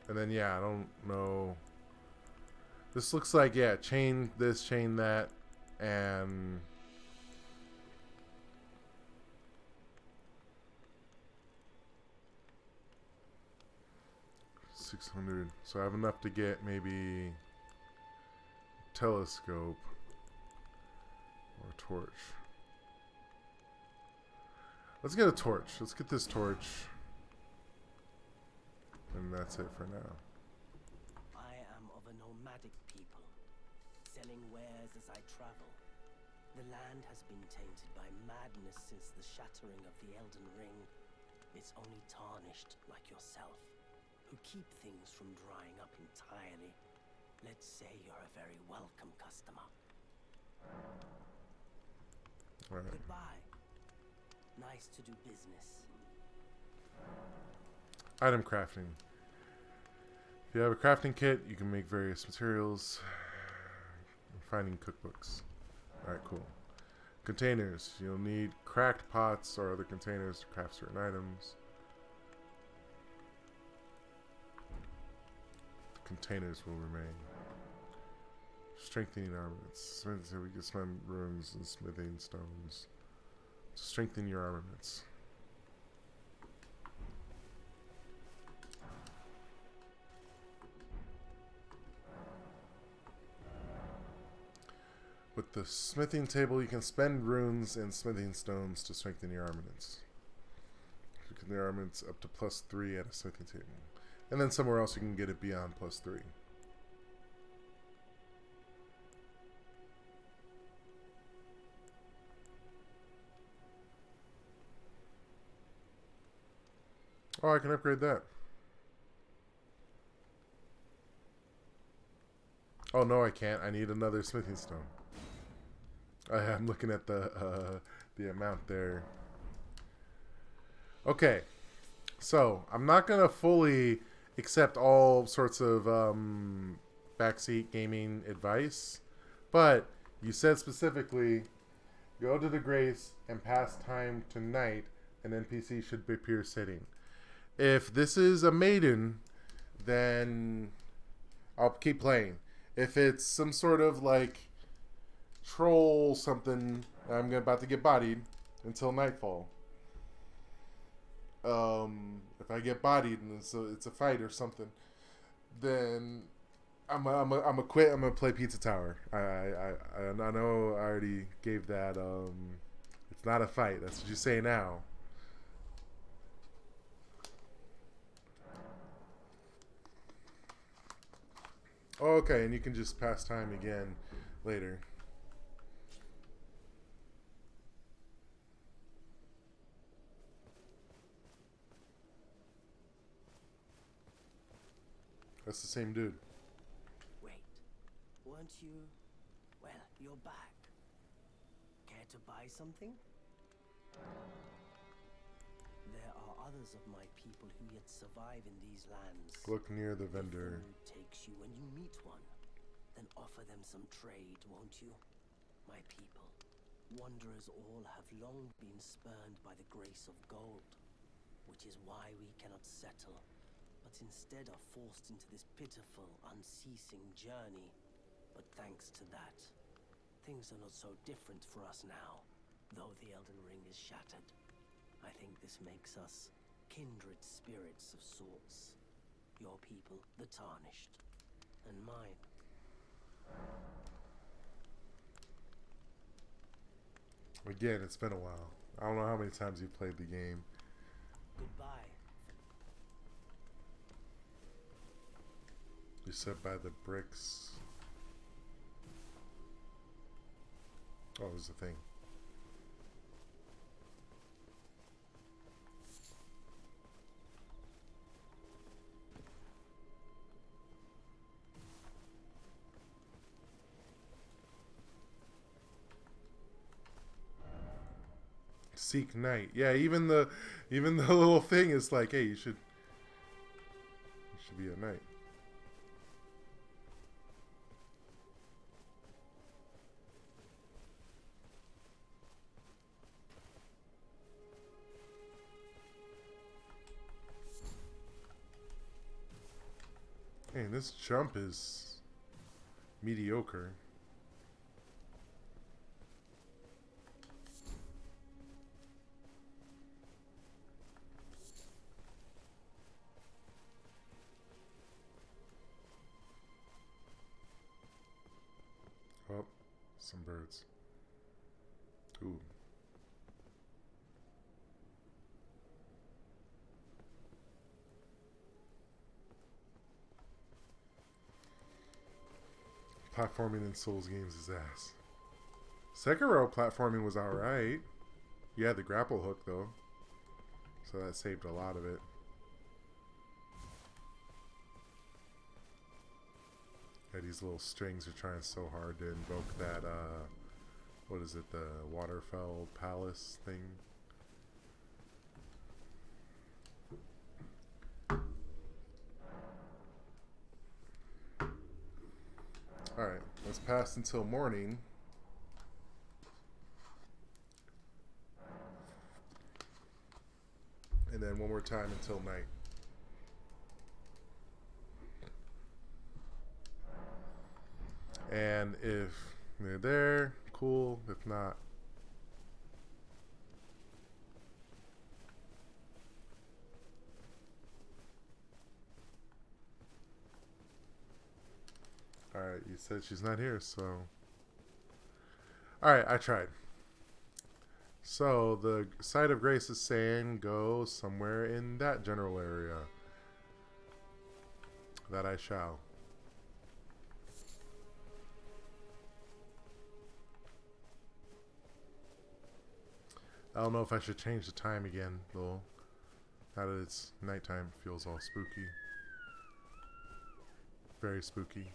[SPEAKER 1] And then, yeah, I don't know. This looks like, yeah, chain this, chain that, and... $600. So I have enough to get maybe telescope or a torch. Let's get a torch. Let's get this torch. And that's it for now.
[SPEAKER 5] I am of a nomadic people, selling wares as I travel. The land has been tainted by madness since the shattering of the Elden Ring. It's only tarnished like yourself, who keep things from drying up entirely. Let's say you're a very welcome customer.
[SPEAKER 1] All right.
[SPEAKER 5] Goodbye. Nice to do business.
[SPEAKER 1] Item crafting. If you have a crafting kit, you can make various materials. Finding cookbooks. Alright, cool. Containers. You'll need cracked pots or other containers to craft certain items. The containers will remain. Strengthening armaments. So we can spend runes and smithing stones to strengthen your armaments. With the smithing table, you can spend runes and smithing stones to strengthen your armaments. Strengthen your armaments up to +3 at a smithing table. And then somewhere else you can get it beyond +3. Oh, I can upgrade that. Oh, no, I can't. I need another smithing stone. I'm looking at the amount there. Okay, so I'm not gonna fully accept all sorts of backseat gaming advice, but you said specifically go to the Grace and pass time tonight. An NPC should appear sitting. If this is a maiden, then I'll keep playing. If it's some sort of like troll something, about to get bodied until nightfall. If I get bodied and it's a fight or something, then I'm a quit. I'm gonna play Pizza Tower. I know I already gave that. It's not a fight. That's what you say now. Oh, okay, and you can just pass time again later. That's the same dude.
[SPEAKER 5] Wait, weren't you? Well, you're back. Care to buy something? There are others of my people who yet survive in these lands.
[SPEAKER 1] Look near the vendor.
[SPEAKER 5] If the mood takes you when you meet one, then offer them some trade, won't you? My people, wanderers all have long been spurned by the grace of gold, which is why we cannot settle, but instead are forced into this pitiful, unceasing journey. But thanks to that, things are not so different for us now, though the Elden Ring is shattered. I think this makes us kindred spirits of sorts. Your people, the Tarnished, and mine.
[SPEAKER 1] Again, it's been a while. I don't know how many times you've played the game.
[SPEAKER 5] Goodbye.
[SPEAKER 1] You said by the bricks. Oh, it was the thing. Seek night. Yeah, even the little thing is like, hey, you should be at night. Man, this jump is mediocre. Oh, some birds. Ooh. Platforming in Souls games is ass. Sekiro platforming was alright. You had the grapple hook though, so that saved a lot of it. Yeah, these little strings are trying so hard to invoke that, what is it, the Waterfell Palace thing? Alright, let's pass until morning. And then one more time until night. And if they're there, cool. If not, alright, you said she's not here, so. Alright, I tried. So, the site of grace is saying go somewhere in that general area. That I shall. I don't know if I should change the time again, though. Now that it's nighttime, it feels all spooky. Very spooky.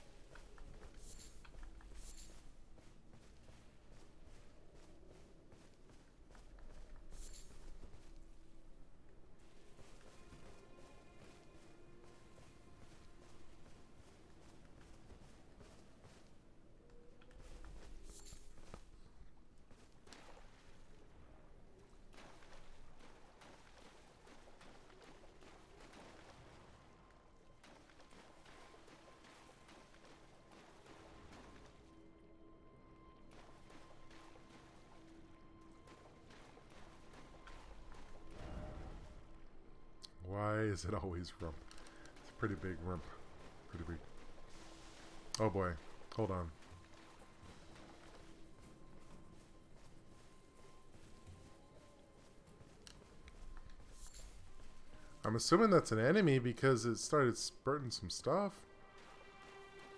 [SPEAKER 1] Why is it always rump? It's a pretty big rump. Pretty big. Oh boy. Hold on. I'm assuming that's an enemy because it started spurting some stuff.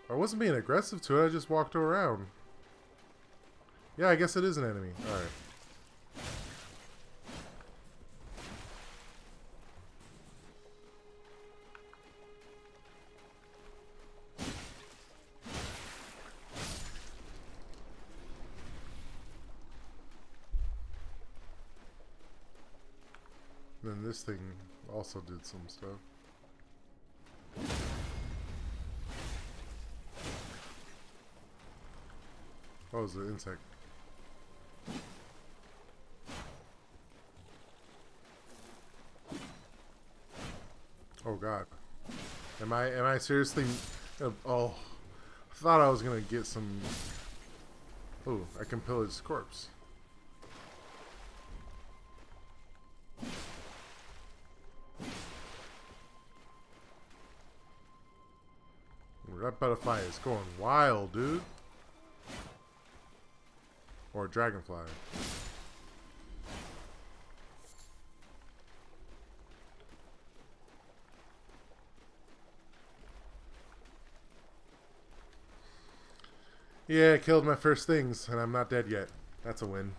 [SPEAKER 1] I wasn't being aggressive to it, I just walked around. Yeah, I guess it is an enemy. Alright. Then this thing also did some stuff. Oh, it's an insect. Oh god. Am I seriously oh, I thought I was gonna get some. Oh, I can pillage his corpse. That butterfly is going wild, dude. Or a dragonfly. Yeah, I killed my first things, and I'm not dead yet. That's a win.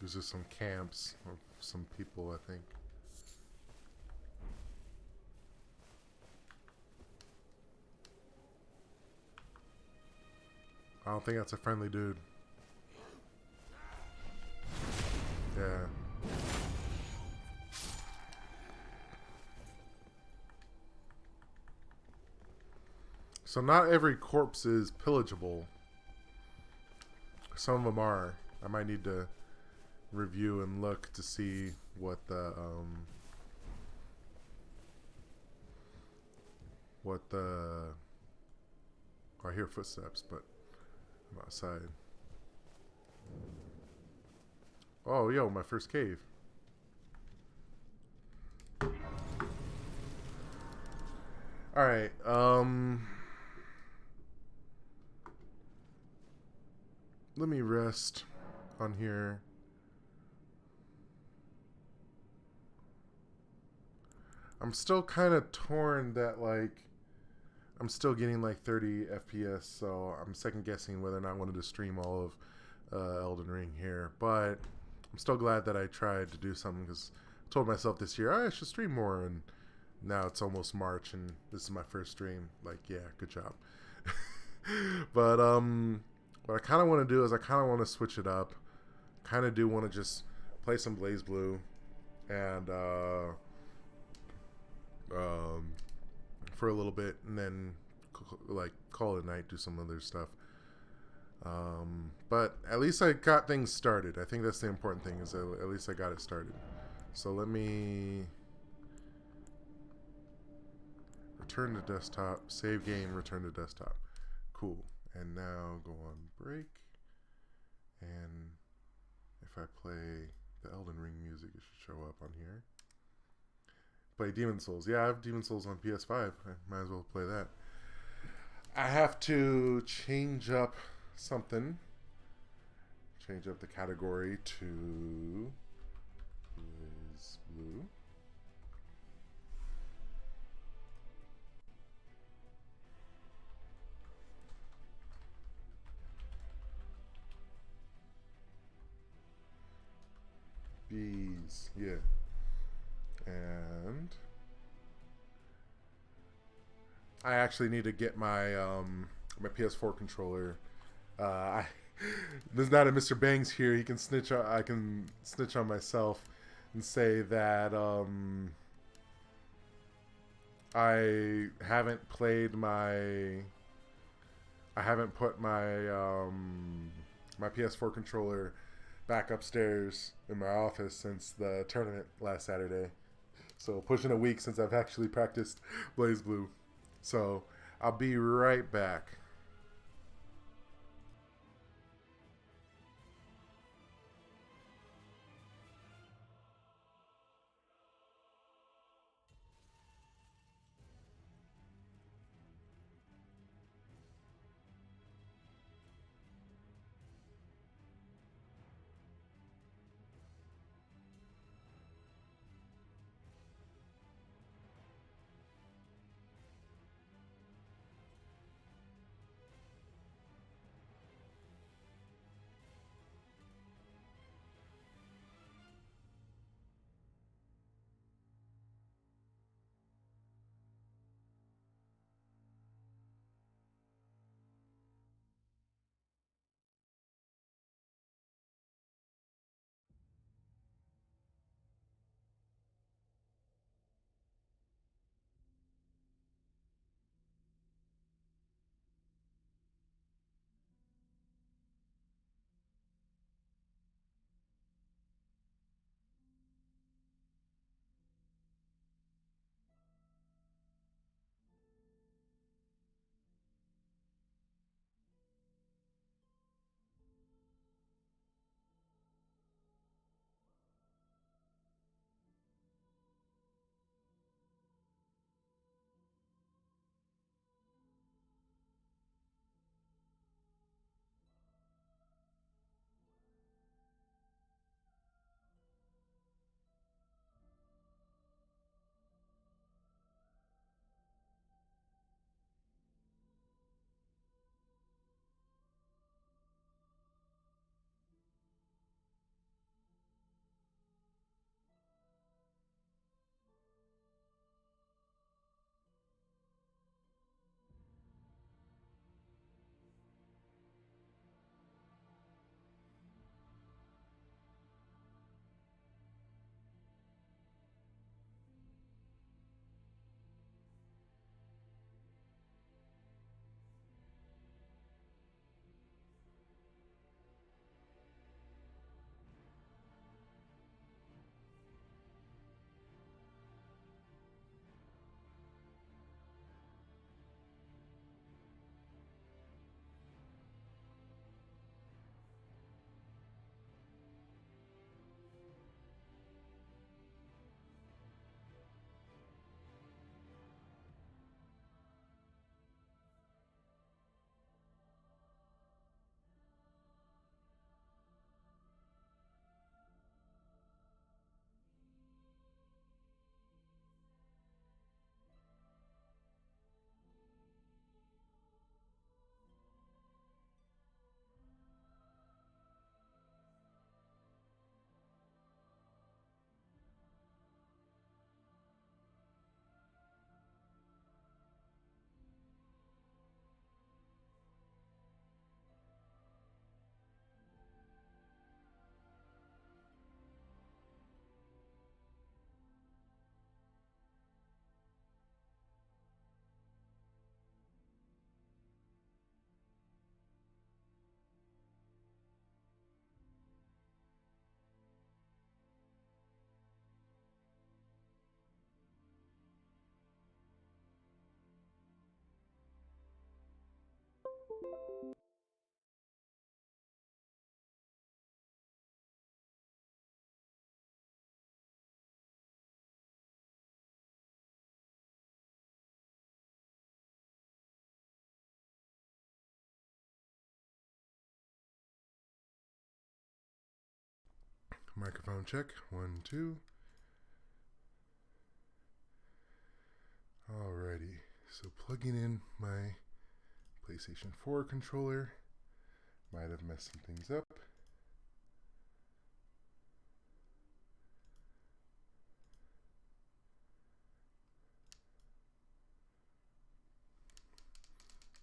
[SPEAKER 1] There's just some camps of some people, I think. I don't think that's a friendly dude. Yeah. So not every corpse is pillageable. Some of them are. I might need to review and look to see what the I hear footsteps, but I'm outside. Oh, yo, my first cave. Alright, let me rest on here. I'm still kind of torn that, like, I'm still getting like 30 FPS, so I'm second guessing whether or not I wanted to stream all of Elden Ring here. But I'm still glad that I tried to do something, because I told myself this year, I should stream more, and now it's almost March and this is my first stream. Like, yeah, good job. But what I kind of want to do is I kind of want to switch it up. Kind of do want to just play some Blaze Blue and for a little bit, and then like call it a night, do some other stuff. But at least I got things started. I think that's the important thing, is at least I got it started. So let me return to desktop, save game, return to desktop. Cool. And now go on break, and if I play the Elden Ring music, it should show up on here. Play Demon Souls. Yeah, I have Demon Souls on PS5. I might as well play that. I have to change up something. Change up the category to Blaze Blue. Bees, yeah. And I actually need to get my my PS4 controller. There's not a Mr. Bangs here. He can snitch. I can snitch on myself and say that I haven't played my. I haven't put my my PS4 controller back upstairs in my office since the tournament last Saturday. So pushing a week since I've actually practiced Blaze Blue. So I'll be right back. Microphone check. 1, 2. Alrighty. So plugging in my PlayStation 4 controller. Might have messed some things up.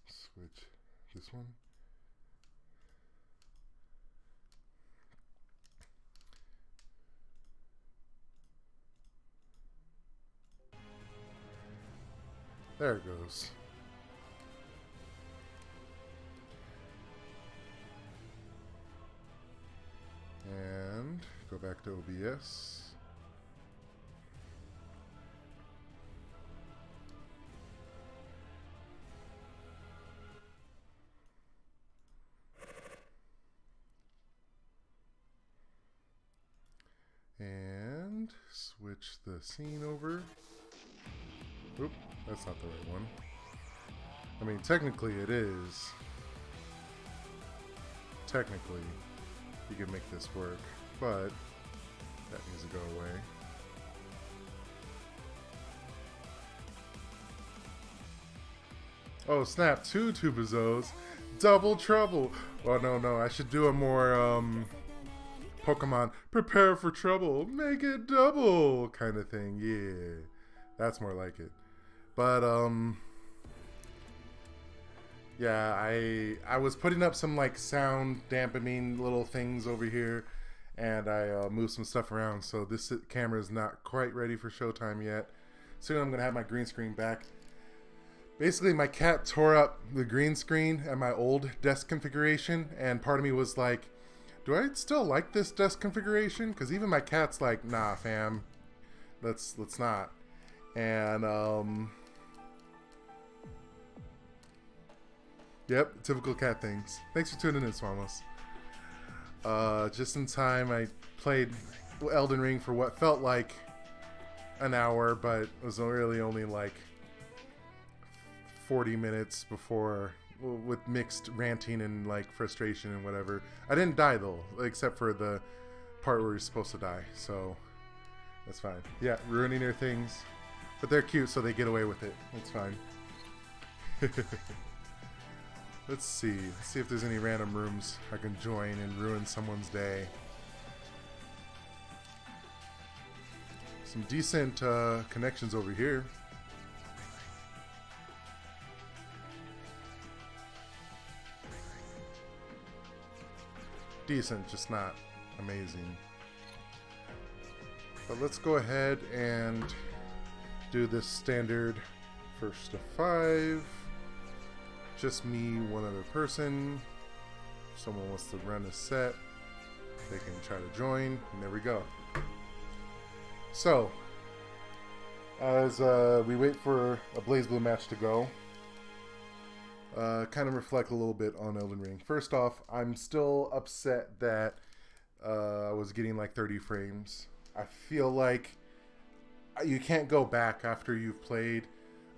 [SPEAKER 1] Switch this one. There it goes. Go back to OBS. And switch the scene over. Oop, that's not the right one. I mean, technically it is. Technically, you can make this work, but that needs to go away. Oh snap, 2 Tubazos. Double trouble. Well, no, I should do a more, Pokemon, prepare for trouble, make it double kind of thing. Yeah, that's more like it. But, yeah, I was putting up some, like, sound dampening little things over here, and I moved some stuff around, so this camera is not quite ready for showtime yet. Soon I'm going to have my green screen back. Basically, my cat tore up the green screen at my old desk configuration, and part of me was like, do I still like this desk configuration? Because even my cat's like, nah, fam, let's not. And yep, typical cat things. Thanks for tuning in, Swamos. Just in time, I played Elden Ring for what felt like an hour, but it was really only like 40 minutes before, with mixed ranting and like frustration and whatever. I didn't die though, except for the part where you're supposed to die, so that's fine. Yeah, ruining their things, but they're cute, so they get away with it. It's fine. Let's see if there's any random rooms I can join and ruin someone's day. Some decent connections over here. Decent, just not amazing. But let's go ahead and do this standard first to 5. Just me, one other person. If someone wants to run a set, they can try to join, and there we go. So, as we wait for a BlazBlue match to go, kind of reflect a little bit on Elden Ring. First off, I'm still upset that I was getting like 30 frames. I feel like you can't go back after you've played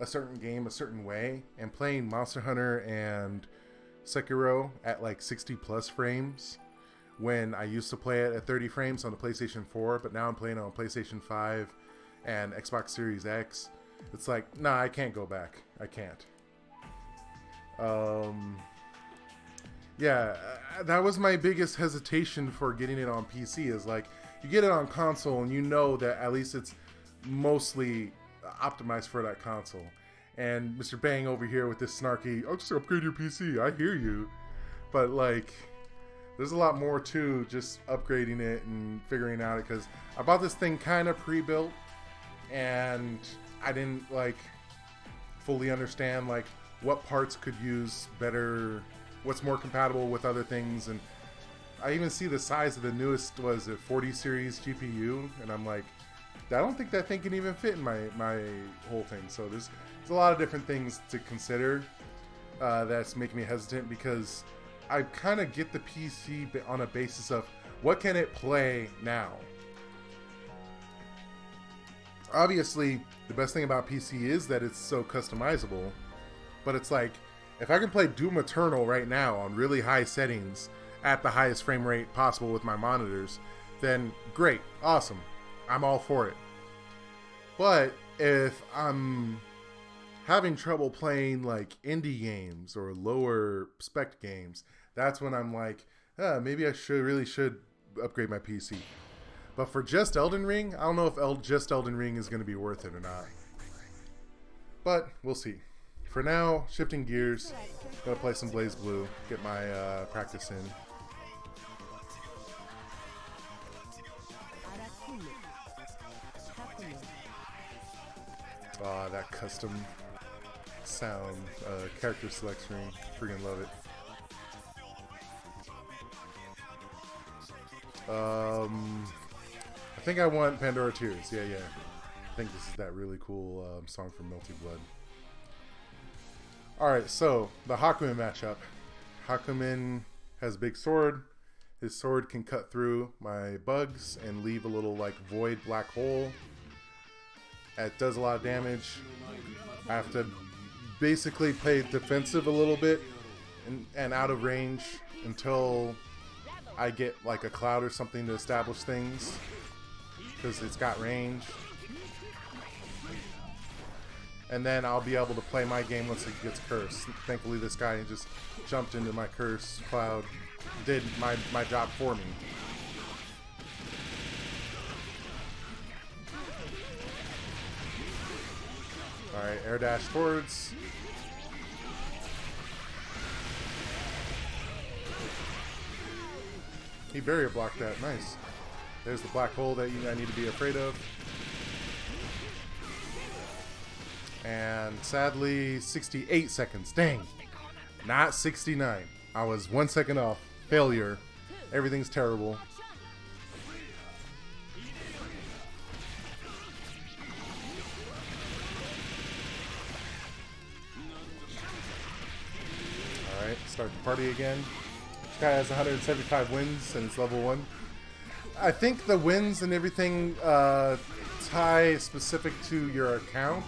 [SPEAKER 1] a certain game a certain way, and playing Monster Hunter and Sekiro at like 60 plus frames when I used to play it at 30 frames on the PlayStation 4, but now I'm playing on PlayStation 5 and Xbox Series X. It's like, nah, I can't go back. I can't. Yeah, that was my biggest hesitation for getting it on PC, is like, you get it on console and you know that at least it's mostly optimized for that console. And Mr. Bang over here with this snarky, I'll just upgrade your PC, I hear you. But like, there's a lot more to just upgrading it and figuring out it, because I bought this thing kind of pre-built and I didn't like fully understand like what parts could use better, what's more compatible with other things. And I even see the size of the newest, was it 40 series GPU, and I'm like, I don't think that thing can even fit in my whole thing. So there's a lot of different things to consider that's making me hesitant, because I kind of get the PC on a basis of what can it play now. Obviously, the best thing about PC is that it's so customizable, but it's like, if I can play Doom Eternal right now on really high settings at the highest frame rate possible with my monitors, then great, awesome, I'm all for it. But if I'm having trouble playing like indie games or lower spec games, that's when I'm like, maybe I really should upgrade my PC. But for just Elden Ring, I don't know if just Elden Ring is going to be worth it or not. But we'll see. For now, shifting gears, gonna play some BlazBlue, get my practice in. That custom sound, character select screen, freaking love it. think I want Pandora Tears. Yeah, yeah. I think this is that really cool song from Melty Blood. Alright, so the Hakumen matchup. Hakumen has a big sword. His sword can cut through my bugs and leave a little like void black hole. It does a lot of damage. I have to basically play defensive a little bit and out of range until I get like a cloud or something to establish things, because it's got range. And then I'll be able to play my game once it gets cursed. Thankfully this guy just jumped into my curse cloud, did my job for me. Alright, air dash towards. He barrier blocked that. Nice. There's the black hole that I need to be afraid of. And sadly, 68 seconds. Dang. Not 69. I was 1 second off. Failure. Everything's terrible. Alright, start the party again. This guy has 175 wins and it's level 1. I think the wins and everything tie specific to your account,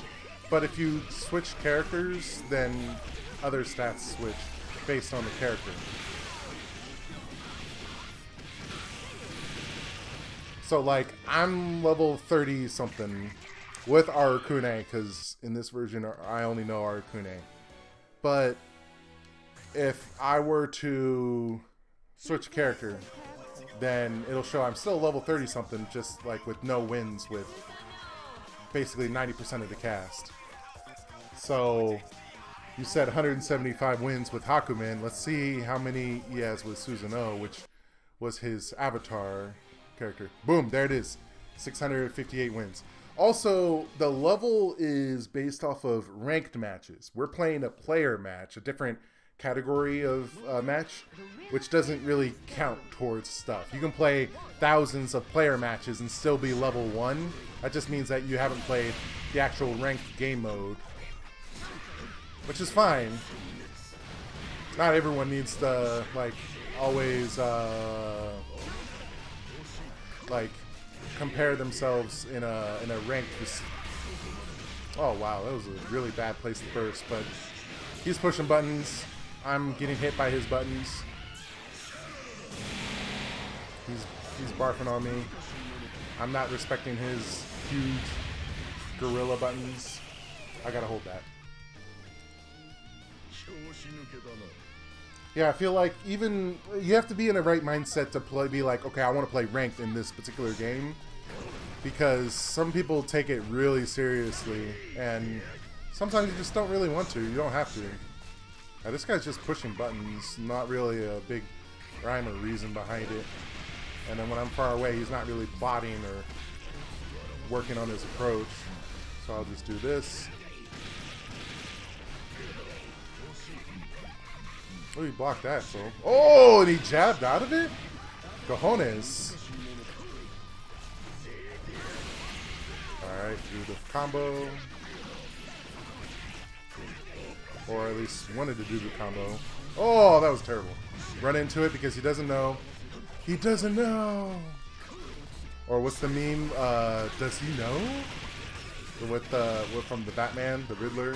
[SPEAKER 1] but if you switch characters, then other stats switch based on the character. So like, I'm level 30 something with Arakune, because in this version I only know Arakune. But if I were to switch character, then it'll show I'm still level 30 something, just like with no wins with basically 90% of the cast. So you said 175 wins with Hakumen. Let's see how many he has with Susanoo, which was his avatar character. Boom, there it is. 658 wins. Also, the level is based off of ranked matches. We're playing a player match, a different category of match, which doesn't really count towards stuff. You can play thousands of player matches and still be level 1. That just means that you haven't played the actual ranked game mode, which is fine. Not everyone needs to like always like compare themselves in a ranked. Oh wow, that was a really bad place to burst, but he's pushing buttons. I'm getting hit by his buttons. He's barfing on me. I'm not respecting his huge gorilla buttons. I gotta hold that. Yeah, I feel like even you have to be in the right mindset to play. Be like, okay, I want to play ranked in this particular game, because some people take it really seriously, and sometimes you just don't really want to. You don't have to. Now, this guy's just pushing buttons, not really a big rhyme or reason behind it. And then when I'm far away, he's not really plotting or working on his approach. So I'll just do this. Oh, he blocked that, so. Oh, and he jabbed out of it? Cojones. Alright, do the combo. Or at least wanted to do the combo. Oh, that was terrible. Run into it because he doesn't know. He doesn't know. Or what's the meme? Does he know? With from the Batman, the Riddler.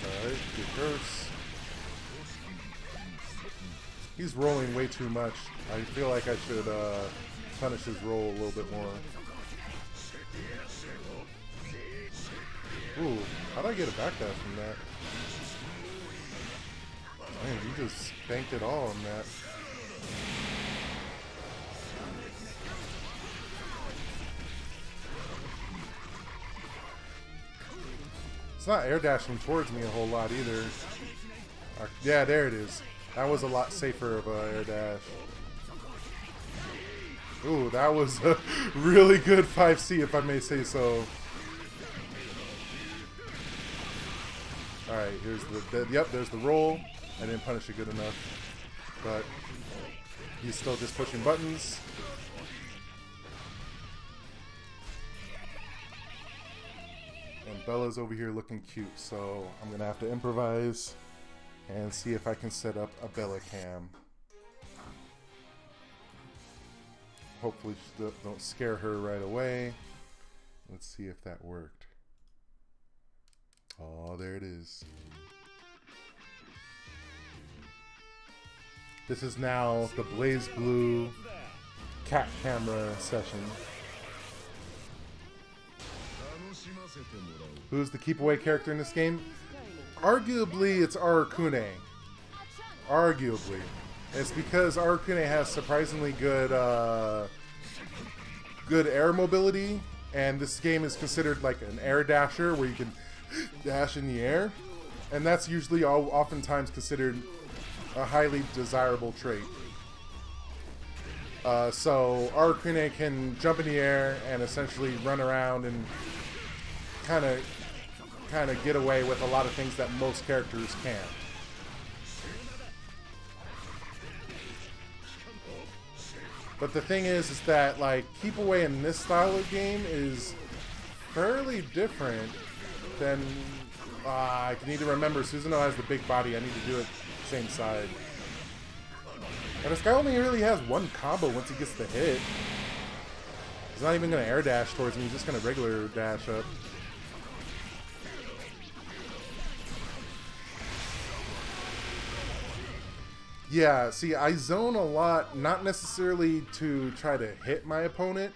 [SPEAKER 1] Alright, good curse. He's rolling way too much. I feel like I should punish his roll a little bit more. Ooh, how'd I get a backdash from that? Man, you just banked it all on that. It's not air dashing towards me a whole lot either. Yeah, there it is. That was a lot safer of a air dash. Ooh, that was a really good 5C, if I may say so. Alright, here's yep, there's the roll. I didn't punish it good enough. But he's still just pushing buttons. And Bella's over here looking cute, so I'm gonna have to improvise and see if I can set up a Bella cam. Hopefully don't scare her right away. Let's see if that worked. Oh, there it is. This is now the Blaze Blue cat camera session. Who's the keep away character in this game? Arguably, it's Arakune. Arguably. It's because Arakune has surprisingly good good air mobility, and this game is considered like an air dasher where you can dash in the air, and that's usually oftentimes considered a highly desirable trait. So Arakune can jump in the air and essentially run around and kind of get away with a lot of things that most characters can't. But the thing is that like keep away in this style of game is fairly different than I need to remember. Susanoo has the big body. I need to do it same side. And this guy only really has one combo once he gets the hit. He's not even going to air dash towards me. He's just going to regular dash up. Yeah, see, I zone a lot, not necessarily to try to hit my opponent,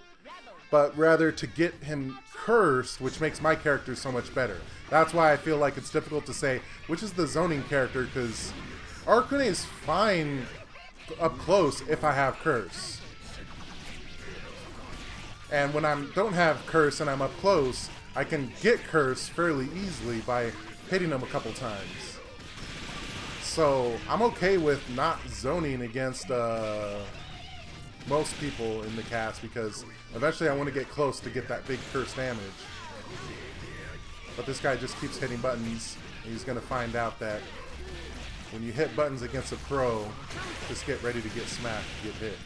[SPEAKER 1] but rather to get him cursed, which makes my character so much better. That's why I feel like it's difficult to say which is the zoning character, because Arakune is fine up close if I have curse. And when I don't have curse and I'm up close, I can get curse fairly easily by hitting him a couple times. So I'm okay with not zoning against most people in the cast, because eventually I want to get close to get that big curse damage. But this guy just keeps hitting buttons, and he's going to find out that when you hit buttons against a pro, just get ready to get smacked, get hit.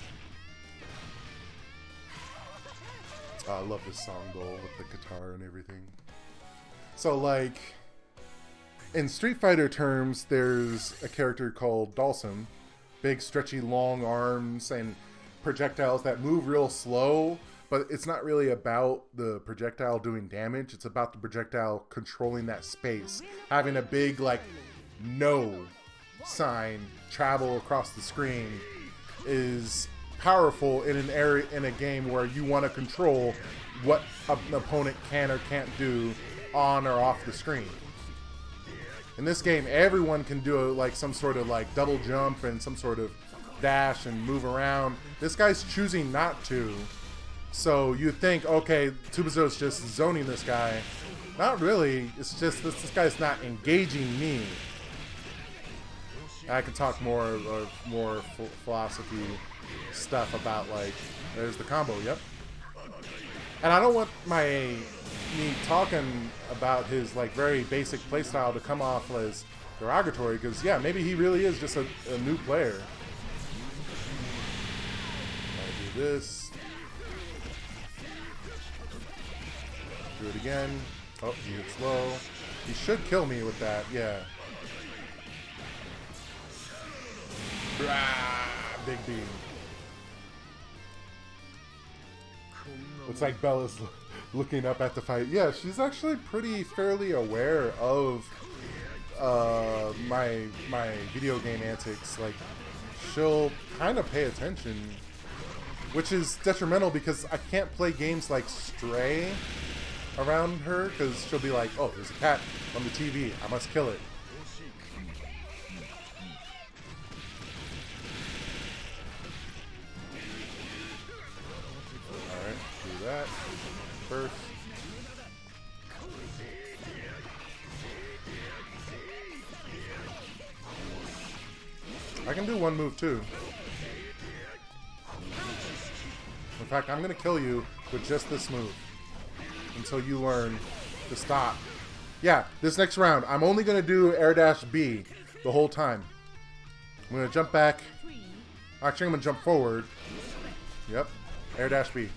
[SPEAKER 1] I love this song though, with the guitar and everything. So like, in Street Fighter terms, there's a character called Dhalsim. Big, stretchy, long arms and projectiles that move real slow, but it's not really about the projectile doing damage. It's about the projectile controlling that space. Having a big, like, no sign travel across the screen is powerful in an area, in a game where you want to control what an opponent can or can't do on or off the screen. In this game, everyone can do like some sort of like double jump and some sort of dash and move around. This guy's choosing not to. So you think, okay, Tubizo's just zoning this guy. Not really. It's just this guy's not engaging me. I can talk more philosophy stuff about like, there's the combo, yep. And I don't want me talking about his like very basic playstyle to come off as derogatory, because yeah, maybe he really is just a new player. I do this. Do it again. Oh, he hits low. He should kill me with that, yeah. Big beam. Looks like Bella's looking up at the fight. Yeah, she's actually fairly aware of my video game antics. Like, she'll kind of pay attention, which is detrimental because I can't play games like Stray around her, because she'll be like, oh, there's a cat on the TV, I must kill it. Alright, do that first. I can do one move too. In fact, I'm going to kill you with just this move until you learn to stop. Yeah, this next round, I'm only going to do air dash B the whole time. I'm going to jump back. Actually, I'm going to jump forward. Yep. Air dash B.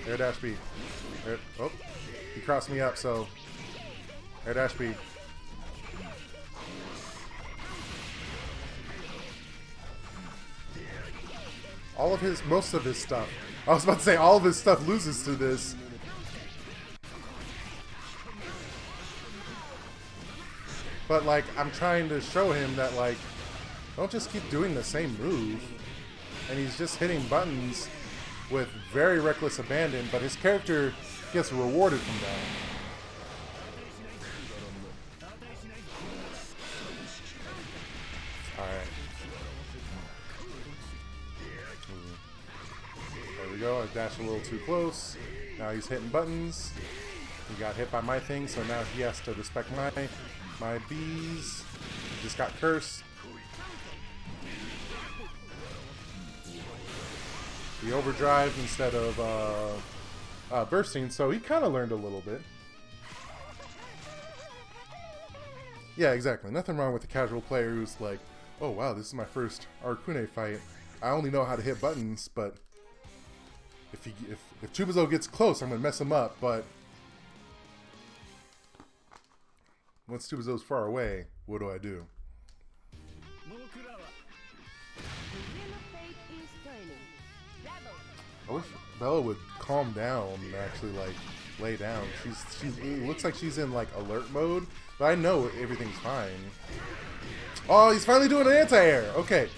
[SPEAKER 1] Air dash B. Oh, he crossed me up, so air dash B. Most of his stuff. I was about to say all of his stuff loses to this. But like, I'm trying to show him that like, don't just keep doing the same move. And he's just hitting buttons with very reckless abandon, but his character gets rewarded from that. Alright. There we go. I dashed a little too close. Now he's hitting buttons. He got hit by my thing, so now he has to respect my bees. He just got cursed. He overdrived instead of bursting, so he kind of learned a little bit. Yeah, exactly. Nothing wrong with the casual player who's like, oh wow, this is my first Arcune fight. I only know how to hit buttons, but if Chubizo gets close, I'm gonna mess him up. But once Chubizo's far away, what do I do? I wish Bella would calm down and actually like lay down. It looks like she's in like alert mode, but I know everything's fine. Oh, he's finally doing an anti-air. Okay.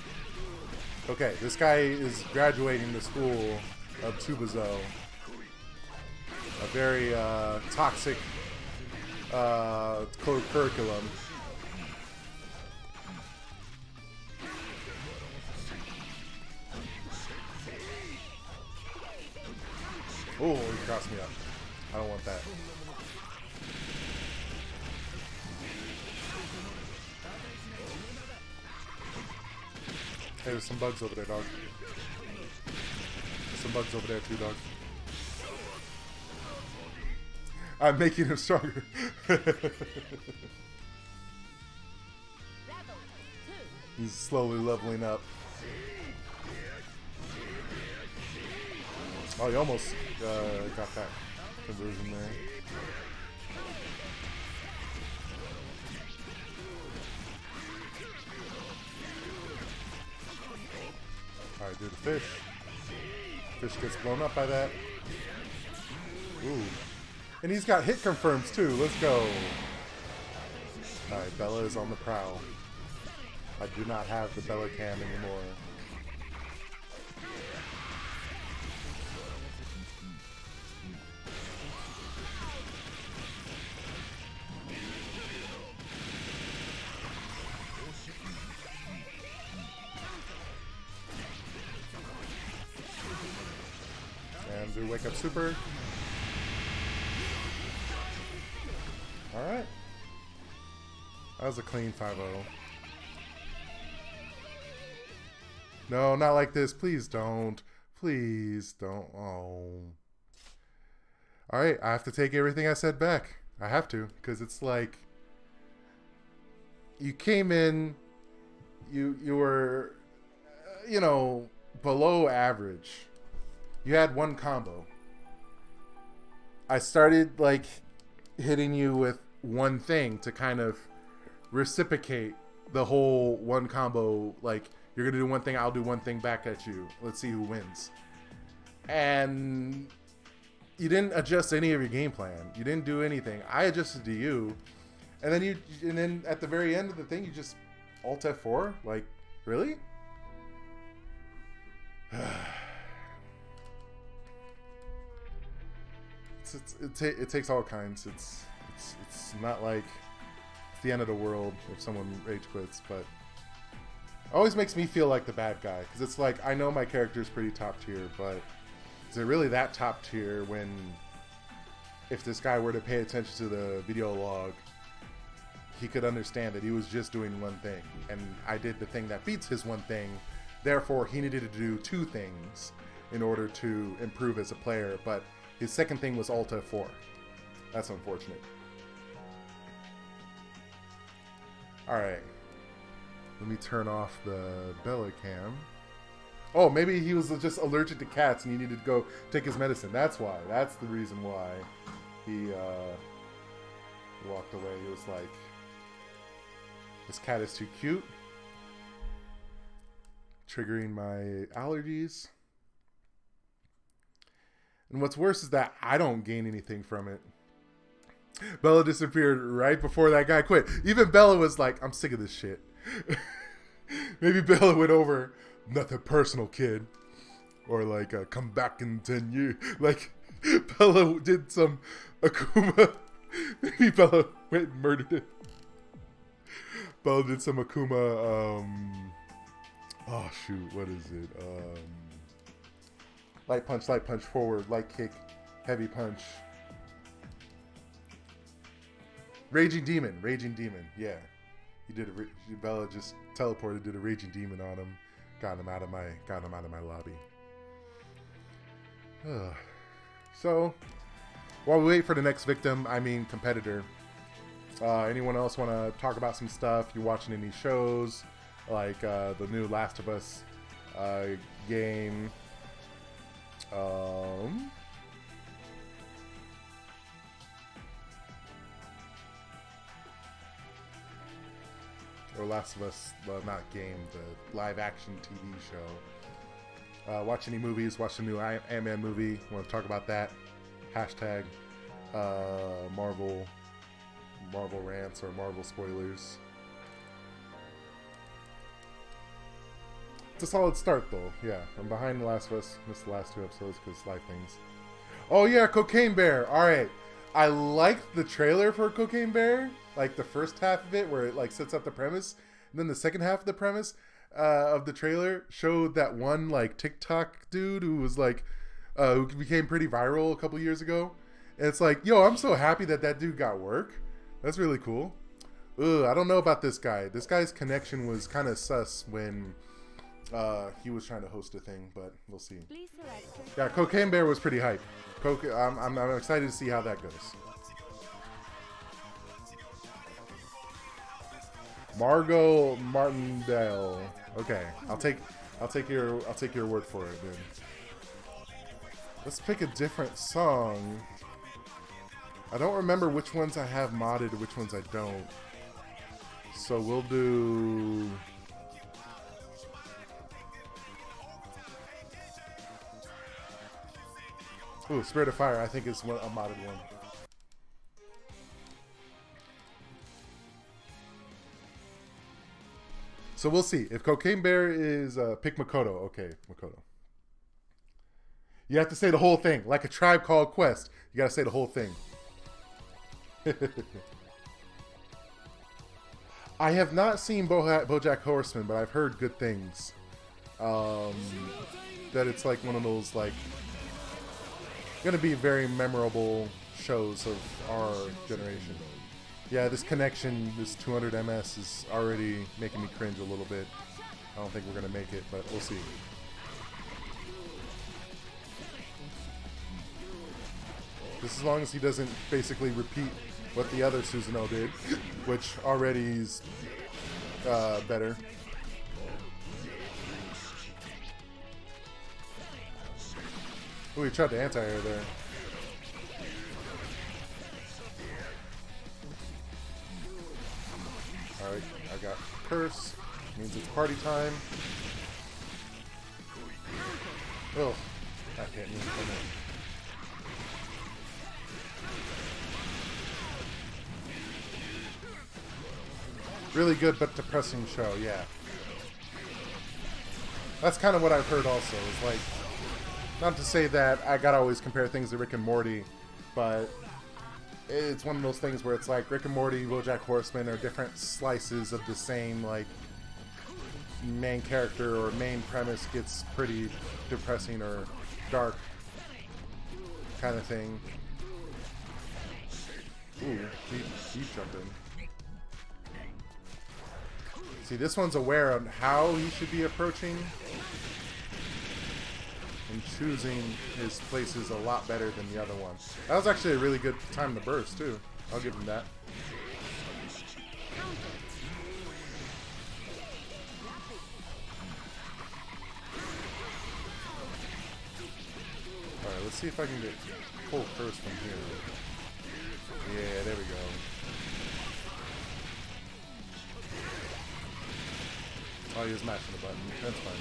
[SPEAKER 1] Okay, this guy is graduating the school of Chubizo. A very toxic curriculum. Oh, he crossed me up. I don't want that. Hey, there's some bugs over there, dog. There's some bugs over there too, dog. I'm making him stronger. He's slowly leveling up. Oh, you almost got that conversion there. Alright, do the fish. Fish gets blown up by that. Ooh. And he's got hit confirms too. Let's go. Alright, Bella is on the prowl. I do not have the Bella cam anymore. And do wake up super. Alright. That was a clean 5-0. No, not like this. Please don't. Please don't. Oh. Alright, I have to take everything I said back. I have to, because it's like you came in, you were, you know, below average. You had one combo. I started like hitting you with one thing to kind of reciprocate the whole one combo. Like, you're gonna do one thing, I'll do one thing back at you. Let's see who wins. And you didn't adjust any of your game plan. You didn't do anything. I adjusted to you, and then at the very end of the thing, you just Alt F4. Like, really? It takes all kinds. It's not like it's the end of the world if someone rage quits, but it always makes me feel like the bad guy, because it's like, I know my character is pretty top tier, but is it really that top tier when if this guy were to pay attention to the video log, he could understand that he was just doing one thing, and I did the thing that beats his one thing, therefore he needed to do two things, in order to improve as a player, but his second thing was Alt F4. That's unfortunate. Alright. Let me turn off the Bella cam. Oh, maybe he was just allergic to cats and he needed to go take his medicine. That's why. That's the reason why he walked away. He was like, this cat is too cute. Triggering my allergies. And what's worse is that I don't gain anything from it. Bella disappeared right before that guy quit. Even Bella was like, I'm sick of this shit. Maybe Bella went over, nothing personal, kid. Or like, come back in 10 years. Like, Bella did some Akuma. Maybe Bella went and murdered it. Bella did some Akuma, oh shoot, what is it? Light punch, forward, light kick, heavy punch. Raging Demon, yeah. He did Bella just teleported, did a Raging Demon on him, got him out of my lobby. So, while we wait for the next victim, competitor, anyone else want to talk about some stuff? You watching any shows? Like the new Last of Us game. Or Last of Us, well, not game, the live action TV show. Watch any movies, watch the new Ant-Man movie. Want to talk about that? Hashtag Marvel rants or Marvel spoilers. It's a solid start, though. Yeah, I'm behind The Last of Us. Missed the last 2 episodes because life things. Oh, yeah, Cocaine Bear. All right. I liked the trailer for Cocaine Bear. Like, the first half of it, where it, like, sets up the premise. And then the second half of the premise of the trailer showed that one, like, TikTok dude who was, like, who became pretty viral a couple years ago. And it's like, yo, I'm so happy that dude got work. That's really cool. Ugh, I don't know about this guy. This guy's connection was kind of sus when... he was trying to host a thing, but we'll see. Yeah, Cocaine Bear was pretty hype. I'm excited to see how that goes. Margot Martindale. Okay, I'll take your word for it, dude. Let's pick a different song. I don't remember which ones I have modded and which ones I don't. So we'll do... Ooh, Spirit of Fire, I think is a modded one. So we'll see. If Cocaine Bear is pick Makoto. Okay, Makoto. You have to say the whole thing. Like a Tribe Called Quest. You gotta say the whole thing. I have not seen BoJack Horseman, but I've heard good things. That it's like one of those, like, gonna be very memorable shows of our generation. Yeah, this connection, this 200 MS is already making me cringe a little bit. I don't think we're gonna make it, but we'll see. Just as long as he doesn't basically repeat what the other Susanoo did, which already is better. Oh, he tried to anti-air there. Alright, I got Curse. Means it's party time. Oh, that hit me. Really good but depressing show, yeah. That's kind of what I've heard also. Is like, not to say that I gotta always compare things to Rick and Morty, but it's one of those things where it's like Rick and Morty, BoJack Horseman are different slices of the same, like, main character or main premise gets pretty depressing or dark kind of thing. Ooh, deep jumping. See, this one's aware of how he should be approaching. and choosing his places a lot better than the other one. That was actually a really good time to burst too. I'll give him that. Alright, let's see if I can get full curse from here. Yeah, there we go. Oh, he was mashing the button. That's fine.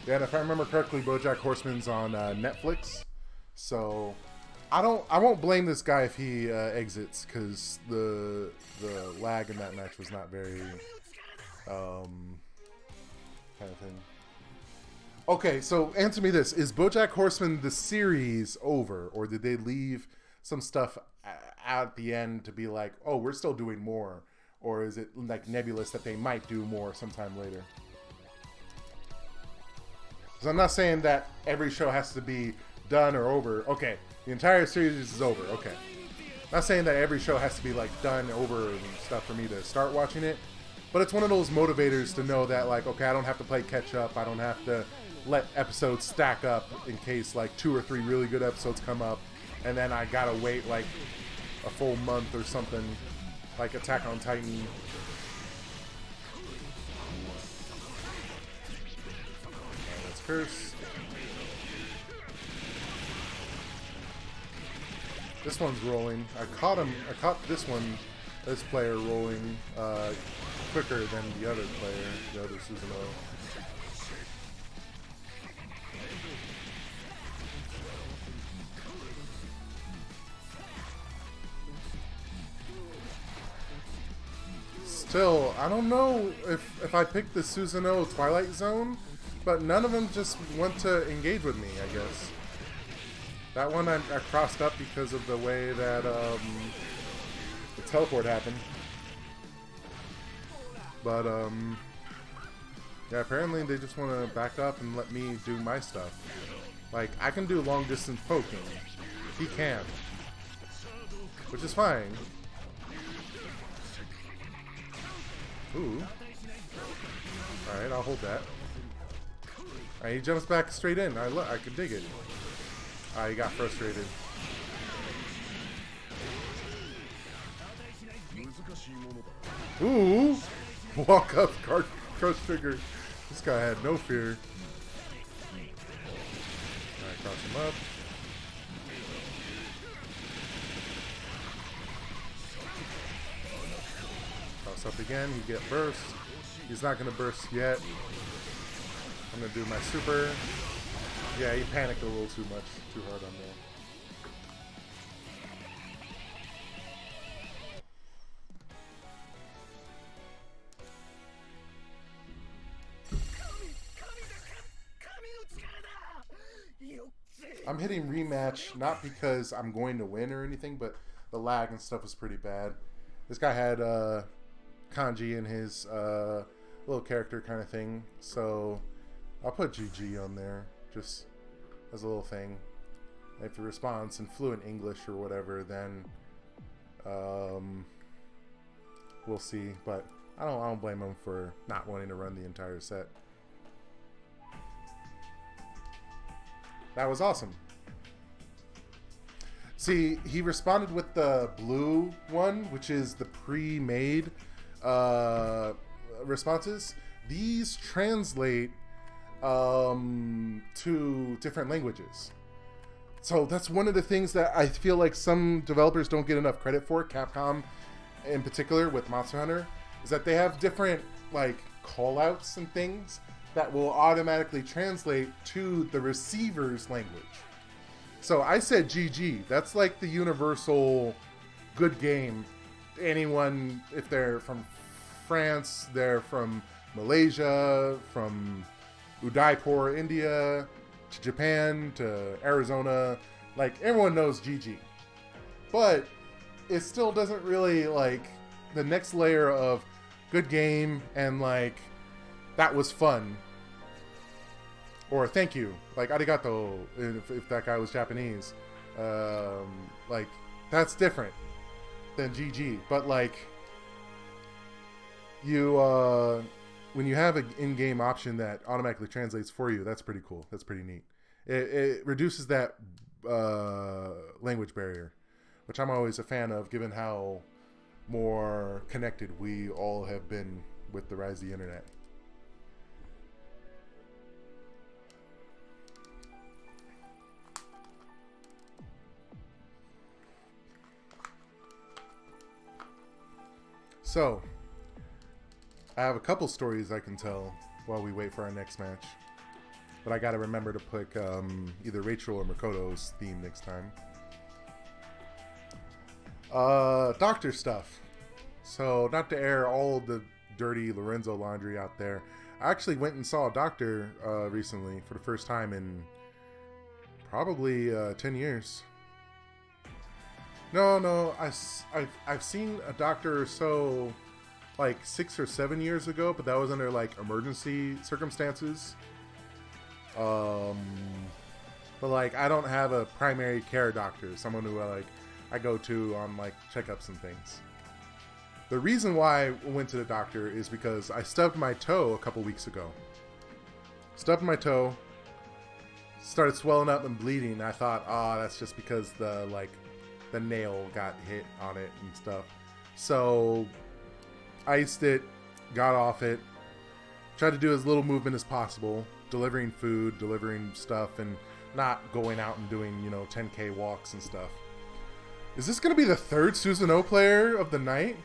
[SPEAKER 1] Yeah, and if I remember correctly, BoJack Horseman's on Netflix, so I won't blame this guy if he exits, because the lag in that match was not very kind of thing. Okay, so answer me this: is BoJack Horseman the series over, or did they leave some stuff at the end to be like, oh, we're still doing more, or is it like nebulous that they might do more sometime later? So I'm not saying that every show has to be done or over. Okay, the entire series is over. Okay. I'm not saying that every show has to be like done, over, and stuff for me to start watching it. But it's one of those motivators to know that, like, okay, I don't have to play catch up. I don't have to let episodes stack up in case like 2 or 3 really good episodes come up, and then I gotta wait like a full month or something, like Attack on Titan. Curse. This one's rolling. I caught this one, this player rolling quicker than the other player, the other Susanoo. Still, I don't know if I picked the Susanoo Twilight Zone, but none of them just want to engage with me, I guess. That one I crossed up because of the way that the teleport happened. But, yeah, apparently they just want to back up and let me do my stuff. Like, I can do long distance poking. He can't. Which is fine. Ooh. Alright, I'll hold that. He jumps back straight in. I could dig it. He got frustrated. Ooh! Walk up, crush trigger. This guy had no fear. Alright, cross him up. Cross up again. You get burst. He's not going to burst yet. I'm going to do my super. Yeah, he panicked a little too much. Too hard on there. I'm hitting rematch not because I'm going to win or anything, but the lag and stuff is pretty bad. This guy had kanji in his little character kind of thing, so I'll put GG on there just as a little thing. If he responds in fluent English or whatever, then we'll see. But I don't blame him for not wanting to run the entire set. That was awesome. See, he responded with the blue one, which is the pre-made responses. These translate to different languages. So that's one of the things that I feel like some developers don't get enough credit for, Capcom in particular with Monster Hunter, is that they have different like call-outs and things that will automatically translate to the receiver's language. So I said GG. That's like the universal good game. Anyone, if they're from France, they're from Malaysia, from Udaipur, India, to Japan, to Arizona, like everyone knows GG. But it still doesn't really like the next layer of good game and like that was fun. Or thank you, like arigato, if that guy was Japanese. Like, that's different than GG. But like, you when you have an in-game option that automatically translates for you, that's pretty cool. That's pretty neat. It reduces that language barrier, which I'm always a fan of, given how more connected we all have been with the rise of the internet. So, I have a couple stories I can tell while we wait for our next match. But I gotta remember to pick either Rachel or Makoto's theme next time. Doctor stuff. So, not to air all the dirty Lorenzo laundry out there, I actually went and saw a doctor recently for the first time in probably 10 years. No, I've seen a doctor or so like 6 or 7 years ago, but that was under like emergency circumstances. But like I don't have a primary care doctor, someone who I go to on like checkups and things. The reason why I went to the doctor is because I stubbed my toe a couple weeks ago. Stubbed my toe, started swelling up and bleeding. I thought, that's just because the nail got hit on it and stuff. So iced it, got off it, tried to do as little movement as possible, delivering food, delivering stuff, and not going out and doing 10K walks and stuff. Is this going to be the third Susanoo player of the night?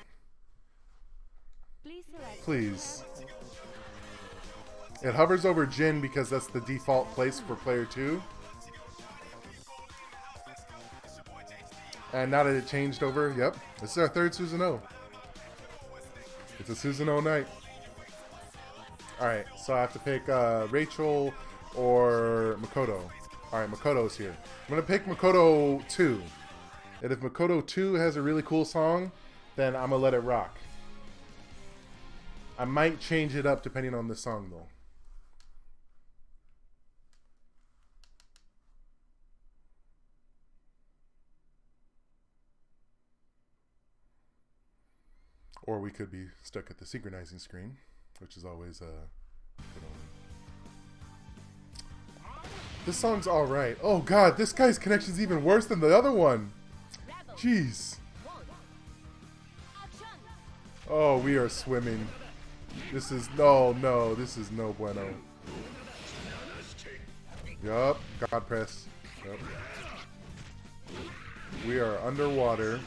[SPEAKER 1] Please. It hovers over Jin because that's the default place for player 2. And now that it changed over, yep, this is our third Susanoo. It's a Susanoo night. Alright, so I have to pick Rachel or Makoto. Alright, Makoto's here. I'm going to pick Makoto 2. And if Makoto 2 has a really cool song, then I'm going to let it rock. I might change it up depending on the song, though. Or we could be stuck at the synchronizing screen, which is always This song's alright. Oh god, this guy's connection's even worse than the other one. Jeez. Oh, we are swimming. This is this is no bueno. Yup, God press. Yup. We are underwater.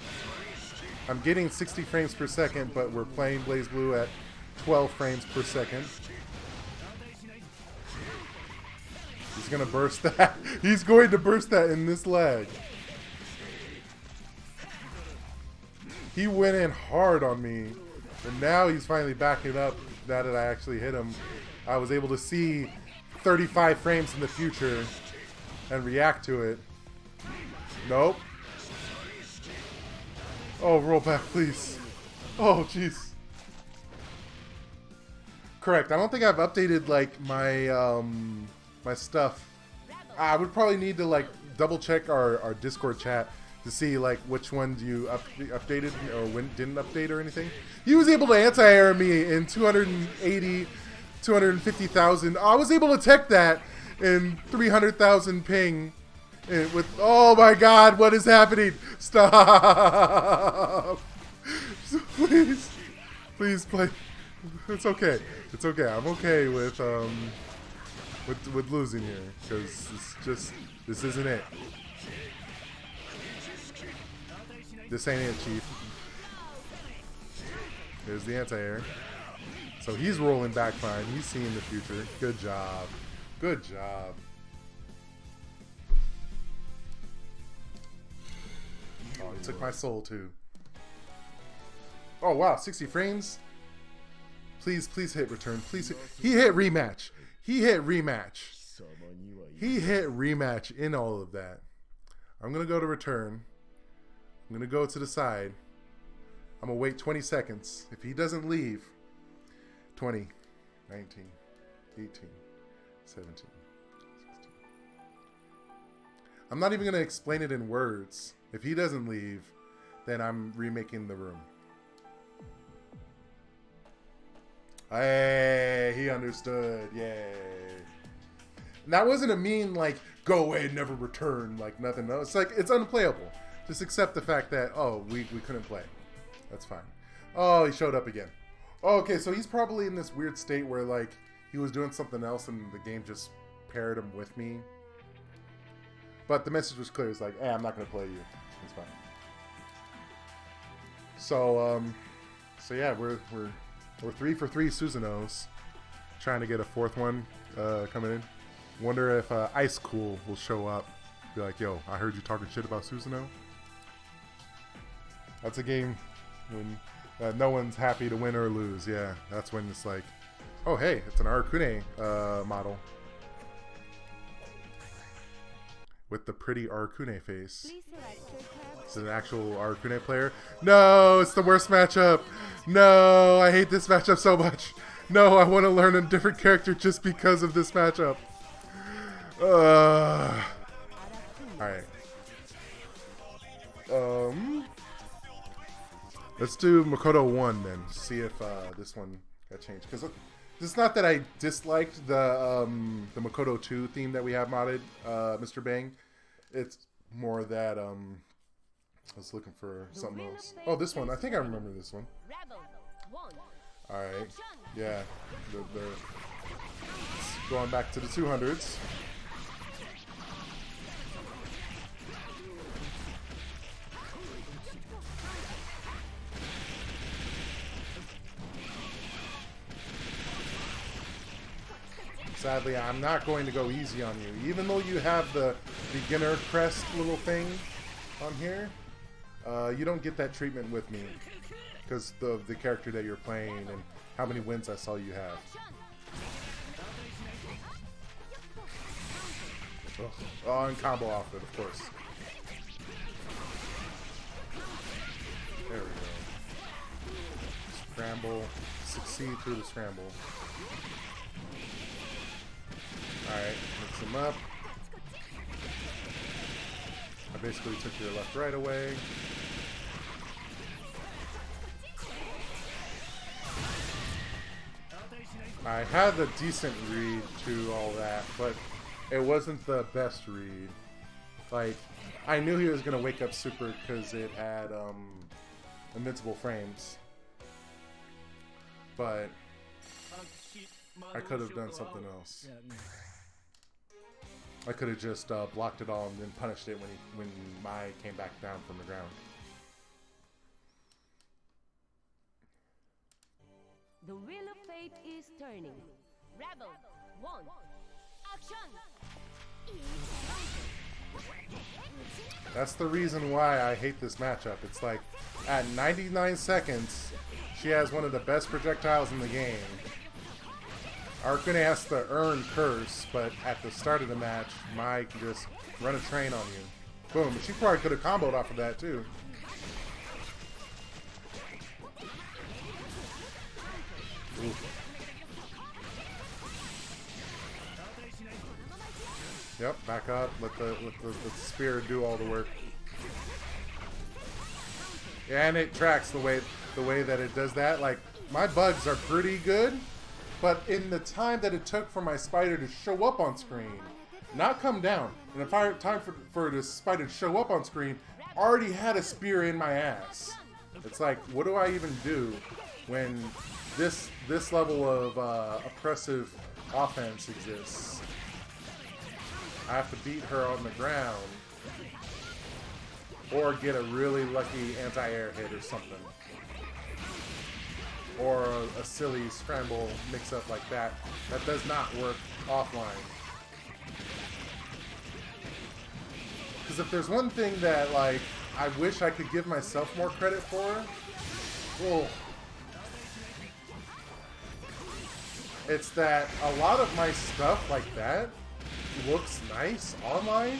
[SPEAKER 1] I'm getting 60 frames per second, but we're playing Blaze Blue at 12 frames per second. He's gonna burst that. He's going to burst that in this lag. He went in hard on me, and now he's finally backing up. Now that I actually hit him, I was able to see 35 frames in the future and react to it. Nope. Oh, roll back, please. Oh, jeez. Correct. I don't think I've updated like my my stuff. I would probably need to like double check our Discord chat to see like which ones you updated or when didn't update or anything. He was able to anti-air me in 280, 250,000. I was able to tech that in 300,000 ping. With oh my god, what is happening? Stop! Please play. It's okay. It's okay. I'm okay with losing here because it's just this isn't it. This ain't it, Chief. There's the anti-air. So he's rolling back fine. He's seeing the future. Good job. Good job. Oh, he took my soul too. Oh wow, 60 frames. Please hit return. Please hit. He hit rematch. He hit rematch. He hit rematch in all of that. I'm gonna go to return. I'm gonna go to the side. I'm gonna wait 20 seconds. If he doesn't leave, 20, 19, 18, 17, 16. I'm not even gonna explain it in words. If he doesn't leave, then I'm remaking the room. Hey, he understood. Yay. And that wasn't a mean, like, go away and never return, like nothing. No, it's like, it's unplayable. Just accept the fact that, oh, we couldn't play. That's fine. Oh, he showed up again. Oh, okay, so he's probably in this weird state where, like, he was doing something else and the game just paired him with me. But the message was clear. It's like, hey, I'm not going to play you. It's fine. So, so yeah, we're 3 for 3 Susanos. Trying to get a 4th one coming in. Wonder if Ice Cool will show up. Be like, yo, I heard you talking shit about Susano. That's a game when no one's happy to win or lose. Yeah, that's when it's like, oh, hey, it's an Arcune model. With the pretty Arcune face. Is it an actual Arcune player? No, it's the worst matchup. No, I hate this matchup so much. No, I want to learn a different character just because of this matchup. Alright. Let's do Makoto 1 then. See if this one got changed. Because it's not that I disliked the Makoto 2 theme that we have modded, Mr. Bang. It's more that I was looking for something else. Oh, this one. I think I remember this one. Alright. Yeah. They're going back to the 200s. Sadly, I'm not going to go easy on you. Even though you have the beginner crest little thing on here, you don't get that treatment with me because of the character that you're playing and how many wins I saw you have. Oh, and combo off it, of course. There we go. Scramble. Succeed through the scramble. Alright, mix them up. I basically took your left right away. I had a decent read to all that, but it wasn't the best read. Like, I knew he was going to wake up super because it had invincible frames. But I could have done something else. I could have just blocked it all and then punished it when Mai came back down from the ground.
[SPEAKER 6] The wheel of fate is turning. Rebel 1. Action!
[SPEAKER 1] That's the reason why I hate this matchup. It's like, at 99 seconds, she has one of the best projectiles in the game. Arcune has to earn Curse, but at the start of the match, Mai can just run a train on you. Boom. She probably could have comboed off of that, too. Ooh. Yep, back up. Let the spear do all the work. Yeah, and it tracks the way that it does that. Like, my bugs are pretty good. But in the time that it took for my spider to show up on screen, not come down, and the time for the spider to show up on screen, already had a spear in my ass. It's like, what do I even do when this level of oppressive offense exists? I have to beat her on the ground, or get a really lucky anti-air hit or something. Or a silly scramble mix-up like that. That does not work offline. Because if there's one thing that, like, I wish I could give myself more credit for, well, it's that a lot of my stuff like that looks nice online.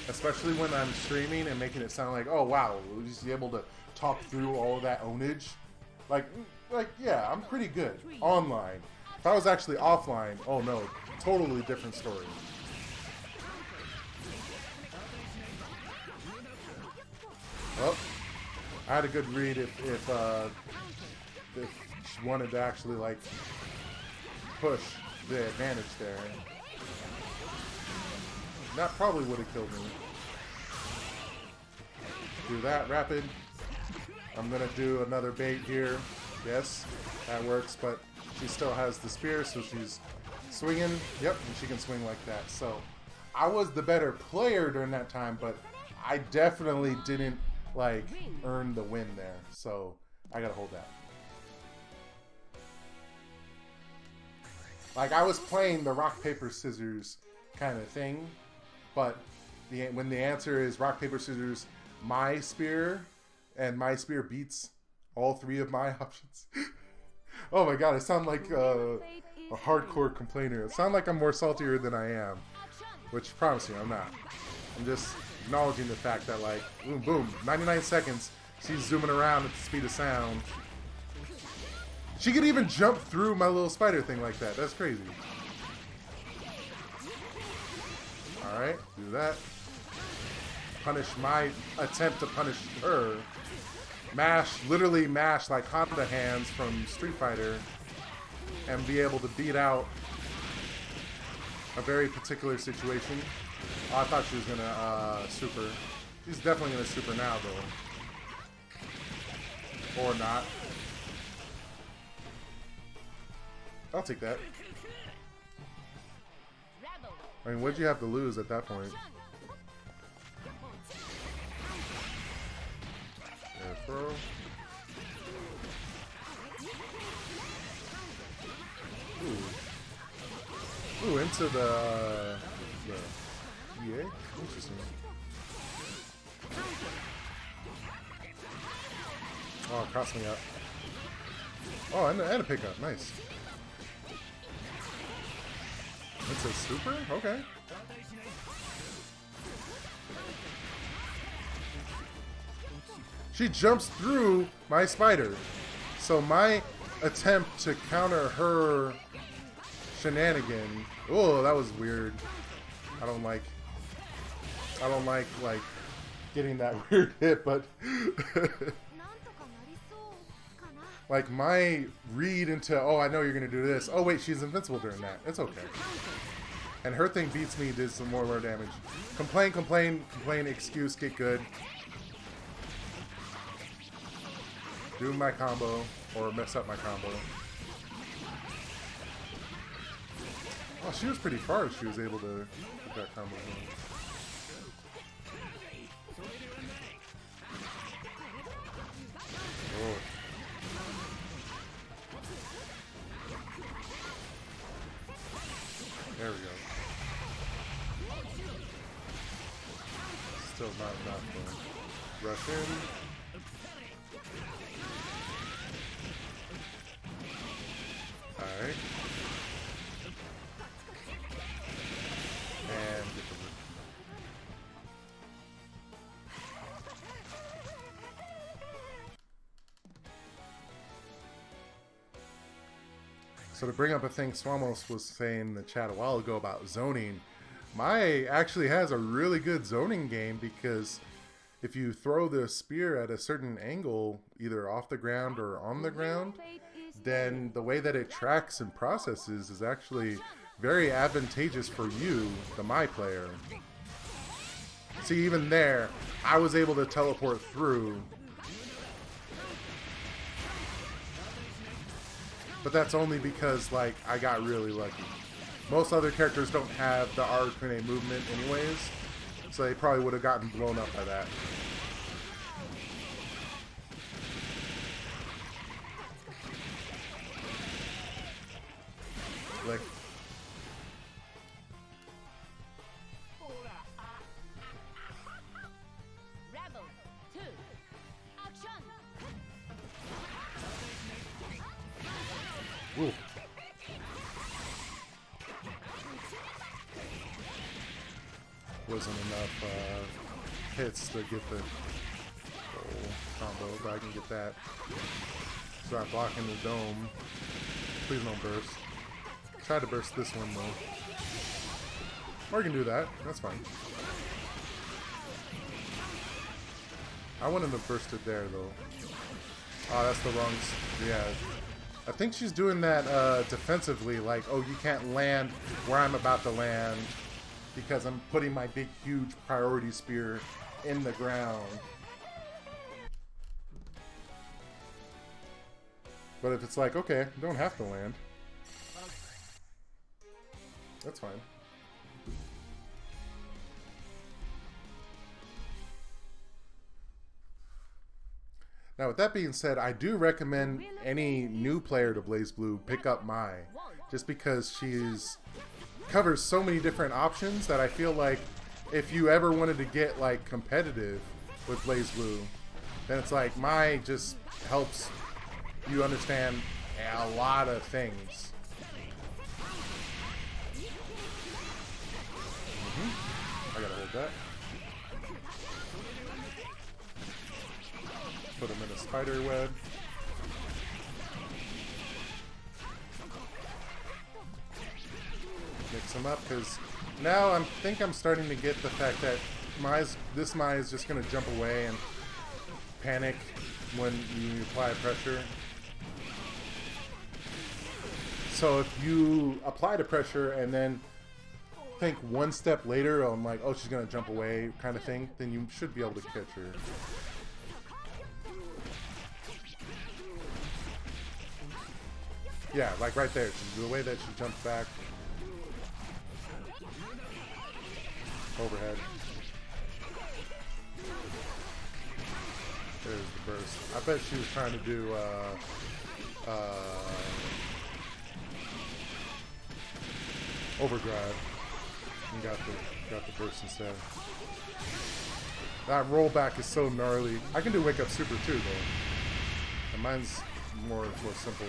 [SPEAKER 1] Especially when I'm streaming and making it sound like, oh wow, we'll just be able to talk through all of that ownage. Like, yeah, I'm pretty good online. If I was actually offline, oh no, totally different story. Well, I had a good read if wanted to actually like push the advantage there. That probably would have killed me. Do that rapid. I'm gonna do another bait here. Yes, that works, but she still has the spear, so she's swinging. Yep, and she can swing like that. So I was the better player during that time, but I definitely didn't like earn the win there. So I gotta hold that. Like I was playing the rock paper scissors kind of thing, but when the answer is rock paper scissors, my spear, and my spear beats all three of my options. Oh my god, I sound like a hardcore complainer. I sound like I'm more saltier than I am, which promise you I'm not. I'm just acknowledging the fact that like, boom, boom, 99 seconds, she's zooming around at the speed of sound. She could even jump through my little spider thing like that. That's crazy. Alright, do that. Punish my attempt to punish her. Mash, literally mash like Honda hands from Street Fighter and be able to beat out a very particular situation. Oh, I thought she was gonna super. She's definitely gonna super now though. Or not. I'll take that. I mean, what'd you have to lose at that point? Yeah, throw. Ooh, into the EA? Interesting. Oh, it cost me up. Oh, and a pickup. Nice. It's a super? Okay. She jumps through my spider. So my attempt to counter her shenanigan. Oh, that was weird. I don't like getting that weird hit, but like my read into, oh, I know you're gonna do this. Oh wait, she's invincible during that. It's okay. And her thing beats me, did some more damage. Complain, complain, complain, excuse, get good. Do my combo, or mess up my combo. Oh, she was pretty far if she was able to get that combo going. Oh. There we go. Still not enough though. Rush in. Alright. And get the root. So to bring up a thing Swamos was saying in the chat a while ago about zoning, Mai actually has a really good zoning game because if you throw the spear at a certain angle, either off the ground or on the ground, then the way that it tracks and processes is actually very advantageous for you, the Mai player. See, even there, I was able to teleport through. But that's only because, like, I got really lucky. Most other characters don't have the R-Kune movement anyways, so they probably would have gotten blown up by that. Like,
[SPEAKER 6] Rebel 2, action!
[SPEAKER 1] woo. Wasn't enough hits to get the whole combo, but I can get that. So I'm blocking the dome. Please don't burst. Try to burst this one though. Or you can do that. That's fine. I wouldn't have bursted there though. Oh, that's the wrong. Yeah. I think she's doing that defensively, like, oh, you can't land where I'm about to land because I'm putting my big, huge priority spear in the ground. But if it's like, okay, don't have to land, that's fine. Now, with that being said, I do recommend any new player to BlazBlue pick up Mai, just because she's covers so many different options that I feel like if you ever wanted to get like competitive with BlazBlue, then it's like Mai just helps you understand a lot of things. I gotta hold that. Put him in a spider web. Mix them up, because now I think I'm starting to get the fact that this Mai is just going to jump away and panic when you apply pressure. So if you apply the pressure and then think one step later on like, oh, she's going to jump away kind of thing, then you should be able to catch her. Yeah, like right there. The way that she jumped back. Overhead. There's the burst. I bet she was trying to do overdrive and got the burst instead. That rollback is so gnarly. I can do wake up super too though. And mine's more simple.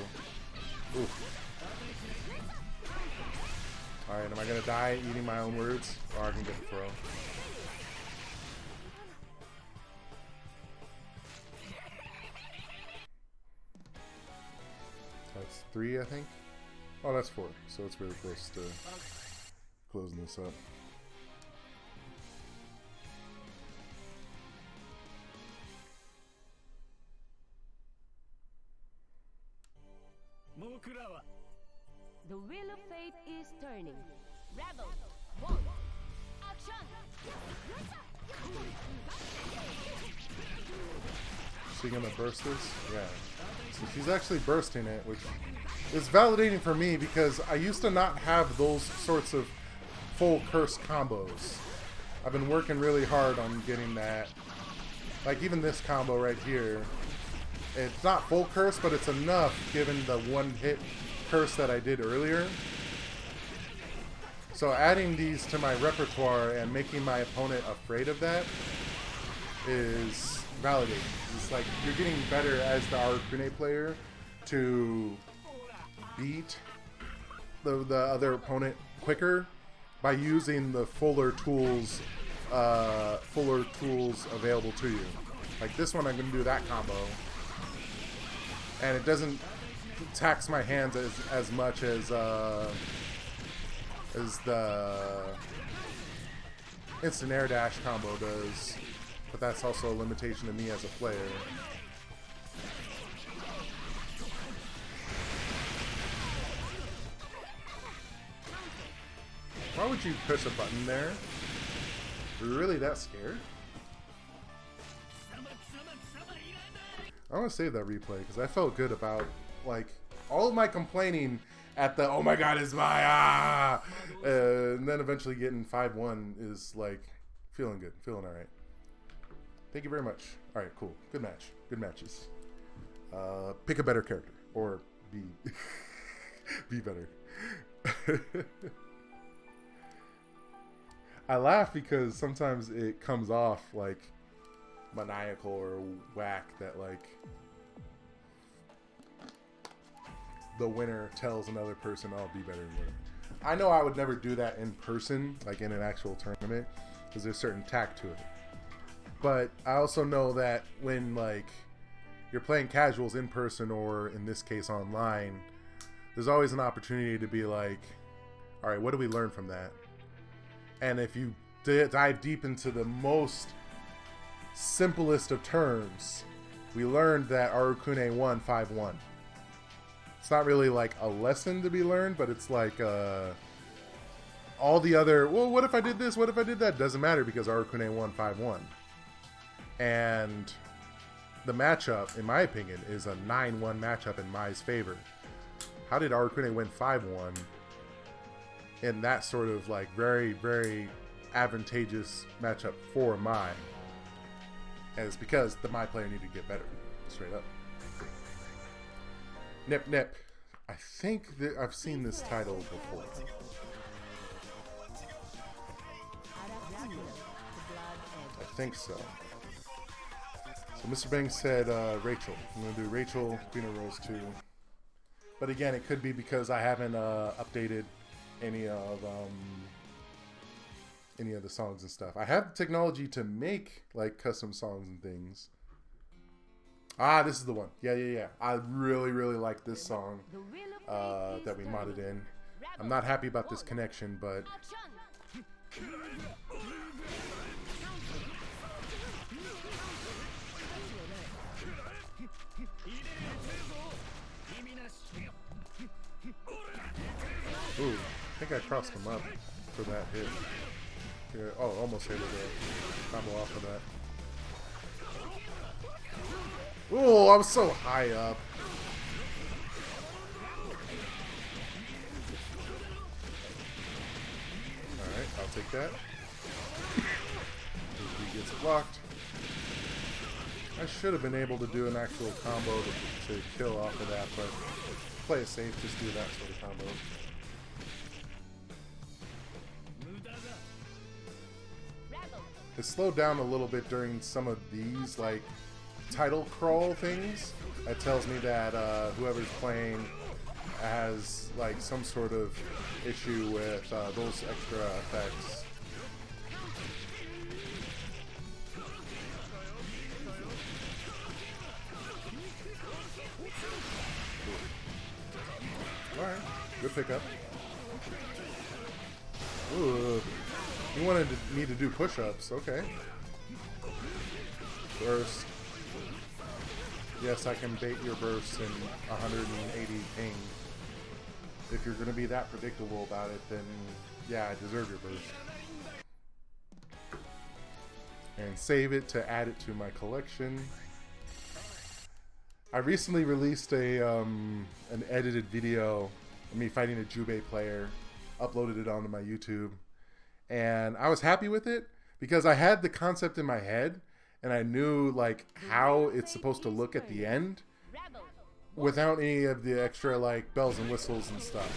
[SPEAKER 1] Ooh. Alright, am I gonna die eating my own words? Or I can get the throw. That's 3, I think. Oh, that's 4. So it's really close to closing this up.
[SPEAKER 6] The wheel of fate is turning. Rebel, 1, action!
[SPEAKER 1] Is she gonna burst this? Yeah. So she's actually bursting it, which is validating for me because I used to not have those sorts of full curse combos. I've been working really hard on getting that. Like even this combo right here. It's not full curse, but it's enough given the one hit curse that I did earlier. So adding these to my repertoire and making my opponent afraid of that is validating. It's like you're getting better as the Arukune player to beat the other opponent quicker by using the fuller tools available to you. Like this one, I'm going to do that combo. And it doesn't tax my hands as much as the instant air dash combo does, but that's also a limitation to me as a player. Why would you push a button there? Are you really that scared? I want to save that replay because I felt good about like all of my complaining at the oh my god is my and then eventually getting 5-1 is like feeling good, feeling all right. Thank you very much. All right, cool, good match, good matches. Pick a better character or be better. I laugh because sometimes it comes off like maniacal or whack that like the winner tells another person I'll be better than you. I know I would never do that in person, like in an actual tournament, because there's certain tact to it. But I also know that when like you're playing casuals in person or in this case online, there's always an opportunity to be like, all right, what do we learn from that? And if you dive deep into the most simplest of terms, we learned that Arukune won 5-1. It's not really like a lesson to be learned, but it's like all the other, well, what if I did this? What if I did that? Doesn't matter because Arukune won 5-1. And the matchup, in my opinion, is a 9-1 matchup in Mai's favor. How did Arukune win 5-1 in that sort of like very, very advantageous matchup for Mai? And it's because the Mai player needed to get better, straight up. Nip Nip. I think that I've seen this title before. I think so. So Mr. Bang said Rachel. I'm going to do Rachel, Queen of Rose 2. But again, it could be because I haven't updated any of the songs and stuff. I have technology to make like custom songs and things. Ah, this is the one. Yeah. I really like this song that we modded in. I'm not happy about this connection, but ooh, I think I crossed him up for that hit. Yeah, oh, almost able to combo off of that. Oh, I was so high up. Alright, I'll take that. He gets blocked. I should have been able to do an actual combo to kill off of that, but play it safe, just do that sort of combo. It slowed down a little bit during some of these, like, title crawl things. That tells me that whoever's playing has like some sort of issue with those extra effects. Alright, good pickup. Ooh, you wanted me to do push-ups, okay. Burst. Yes, I can bait your bursts in 180 ping. If you're going to be that predictable about it, then yeah, I deserve your burst. And save it to add it to my collection. I recently released an edited video of me fighting a Jubei player, uploaded it onto my YouTube, and I was happy with it because I had the concept in my head. And I knew like how it's supposed to look at the end without any of the extra like bells and whistles and stuff.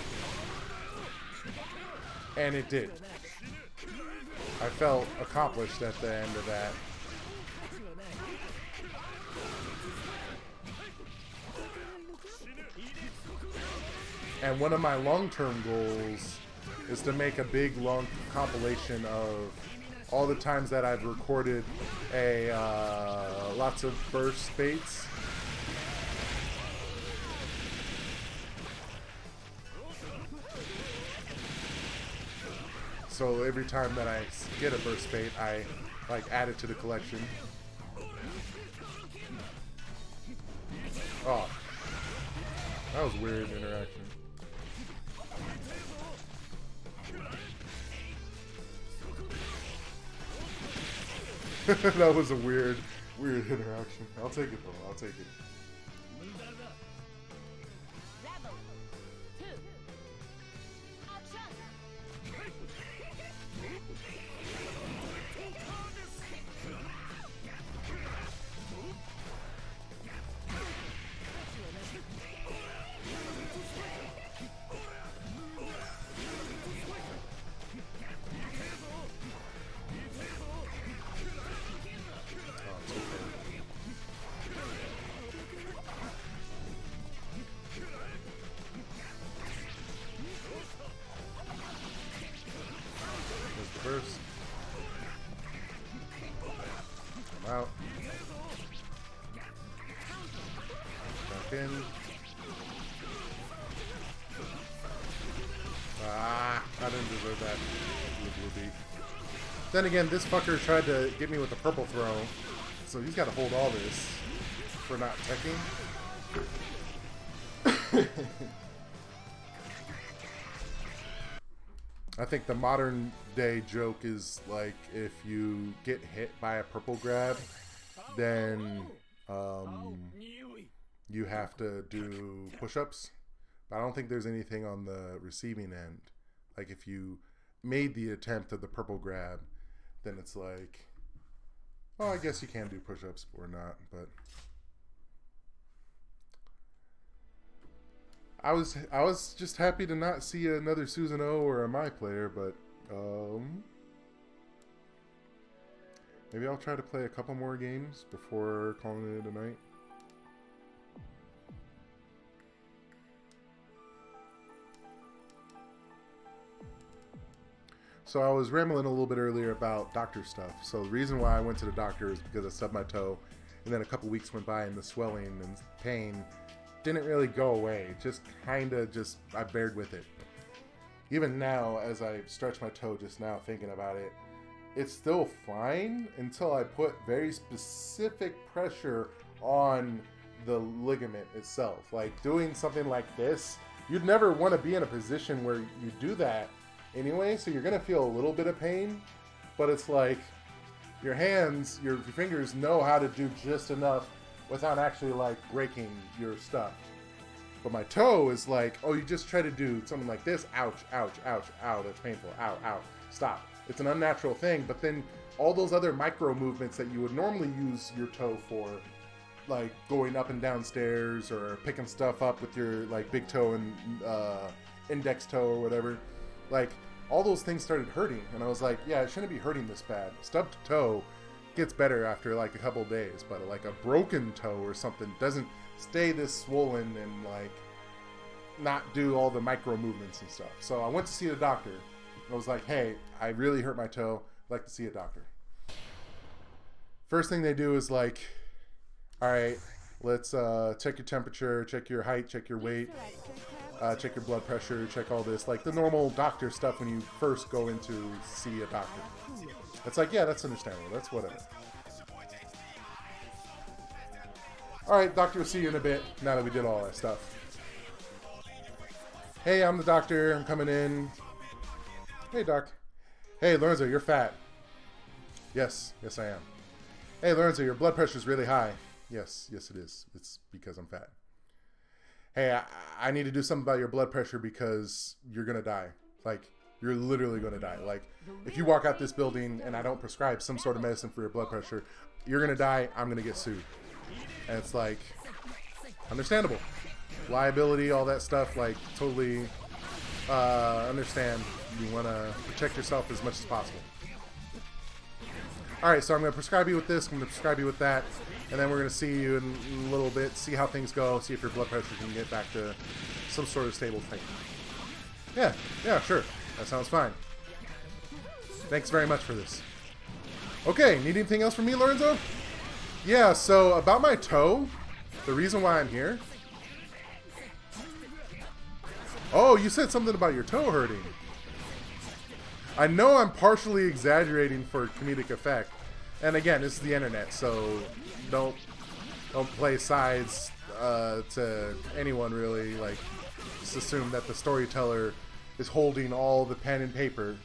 [SPEAKER 1] And it did. I felt accomplished at the end of that. And one of my long-term goals is to make a big long compilation of all the times that I've recorded lots of burst baits. So every time that I get a burst bait, I like add it to the collection. Oh, that was weird interaction. That was a weird interaction. I'll take it though. I'll take it. First. I'm out. Back in. Ah, I didn't deserve that. Then again, this fucker tried to get me with the purple throw, so he's got to hold all this for not teching. I think the modern day joke is like if you get hit by a purple grab, then you have to do push-ups. But I don't think there's anything on the receiving end. Like if you made the attempt of the purple grab, then it's like, oh, I guess you can do push-ups or not. But I was just happy to not see another Susan O or a My player, but maybe I'll try to play a couple more games before calling it a night. So I was rambling a little bit earlier about doctor stuff. So the reason why I went to the doctor is because I stubbed my toe, and then a couple weeks went by and the swelling and pain didn't really go away. Just kind of I bared with it. Even now, as I stretch my toe just now thinking about it, it's still fine until I put very specific pressure on the ligament itself. Like doing something like this, you'd never want to be in a position where you do that anyway, so you're going to feel a little bit of pain, but it's like your hands, your fingers know how to do just enough without actually like breaking your stuff. But my toe is like, oh, you just try to do something like this, ouch, ouch, ouch, ow, that's painful, ow, ow, stop. It's an unnatural thing, but then all those other micro movements that you would normally use your toe for, like going up and down stairs or picking stuff up with your like big toe and index toe or whatever, like all those things started hurting, and I was like, yeah, it shouldn't be hurting this bad. Stubbed toe gets better after like a couple days, but like a broken toe or something doesn't stay this swollen and like not do all the micro movements and stuff. So I went to see the doctor. I was like, hey, I really hurt my toe. I'd like to see a doctor. First thing they do is like, all right, let's check your temperature, check your height, check your weight, check your blood pressure, check all this, like the normal doctor stuff when you first go in to see a doctor. It's like, yeah, that's understandable. That's whatever. All right, doctor, will see you in a bit now that we did all that stuff. Hey, I'm the doctor. I'm coming in. Hey, doc. Hey, Lorenzo, you're fat. Yes, yes, I am. Hey, Lorenzo, your blood pressure is really high. Yes, yes, it is. It's because I'm fat. Hey, I need to do something about your blood pressure because you're going to die. Like, you're literally going to die. Like, if you walk out this building and I don't prescribe some sort of medicine for your blood pressure, you're going to die. I'm going to get sued. And it's like, understandable. Liability, all that stuff, like, totally understand. You want to protect yourself as much as possible. All right, so I'm going to prescribe you with this. I'm going to prescribe you with that. And then we're going to see you in a little bit, see how things go, see if your blood pressure can get back to some sort of stable thing. Yeah, sure. That sounds fine. Thanks very much for this. Okay, need anything else from me, Lorenzo? Yeah, so about my toe, the reason why I'm here. Oh, you said something about your toe hurting. I know I'm partially exaggerating for comedic effect. And again, this is the internet, so don't play sides to anyone really. Like, just assume that the storyteller is holding all the pen and paper,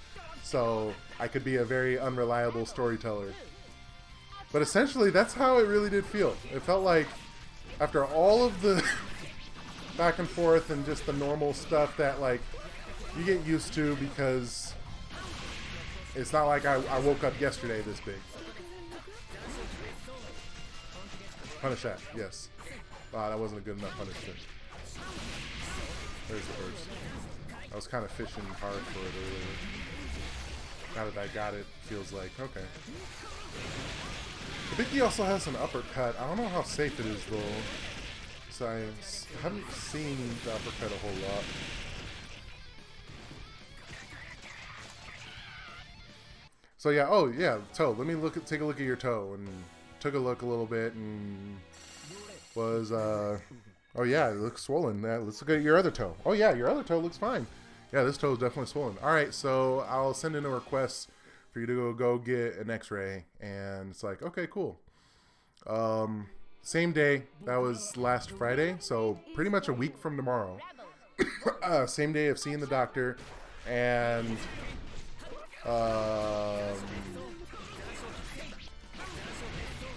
[SPEAKER 1] so I could be a very unreliable storyteller. But essentially, that's how it really did feel. It felt like after all of the back and forth and just the normal stuff that like you get used to, because it's not like I woke up yesterday this big. Punish that, yes. Wow, that wasn't a good enough punishment. There's the burst. I was kind of fishing hard for it earlier. Now that I got it, feels like, okay. The Biggie also has an uppercut. I don't know how safe it is, though. So I haven't seen the uppercut a whole lot. So yeah, oh yeah, toe. Let me take a look at your toe, and took a look a little bit, and was oh yeah, it looks swollen. Let's look at your other toe. Oh yeah, your other toe looks fine. Yeah, this toe is definitely swollen. All right, so I'll send in a request for you to go get an X-ray, and it's like, okay, cool. same day. That was last Friday, so pretty much a week from tomorrow. Same day of seeing the doctor, and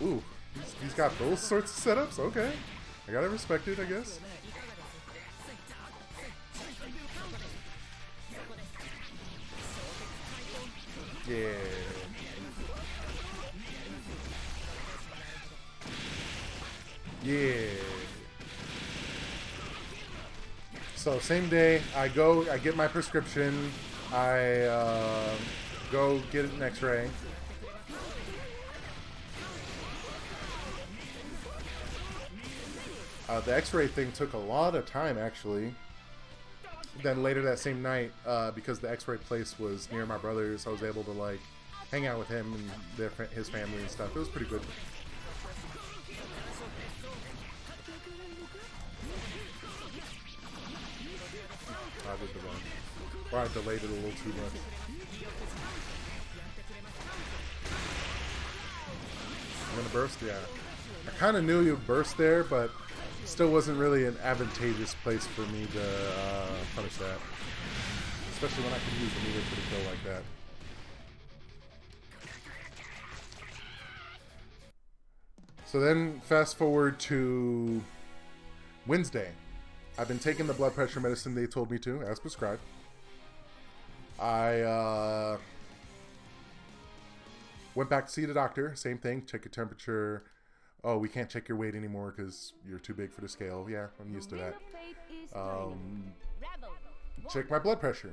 [SPEAKER 1] ooh, he's got those sorts of setups. Okay, I gotta respect it, I guess. Yeah. Yeah. So same day, I get my prescription, I go get an X-ray. The X-ray thing took a lot of time, actually. Then later that same night, because the X-ray place was near my brother's, I was able to like hang out with him and his family and stuff. It was pretty good. I did the wrong. Or I delayed it a little too much. I'm gonna burst? Yeah. I kind of knew you'd burst there, but still wasn't really an advantageous place for me to punish that. Especially when I can use the meter for the kill like that. So then, fast forward to Wednesday. I've been taking the blood pressure medicine they told me to, as prescribed. I went back to see the doctor. Same thing, check your temperature. Oh, we can't check your weight anymore because you're too big for the scale. Yeah, I'm used to that. Check my blood pressure.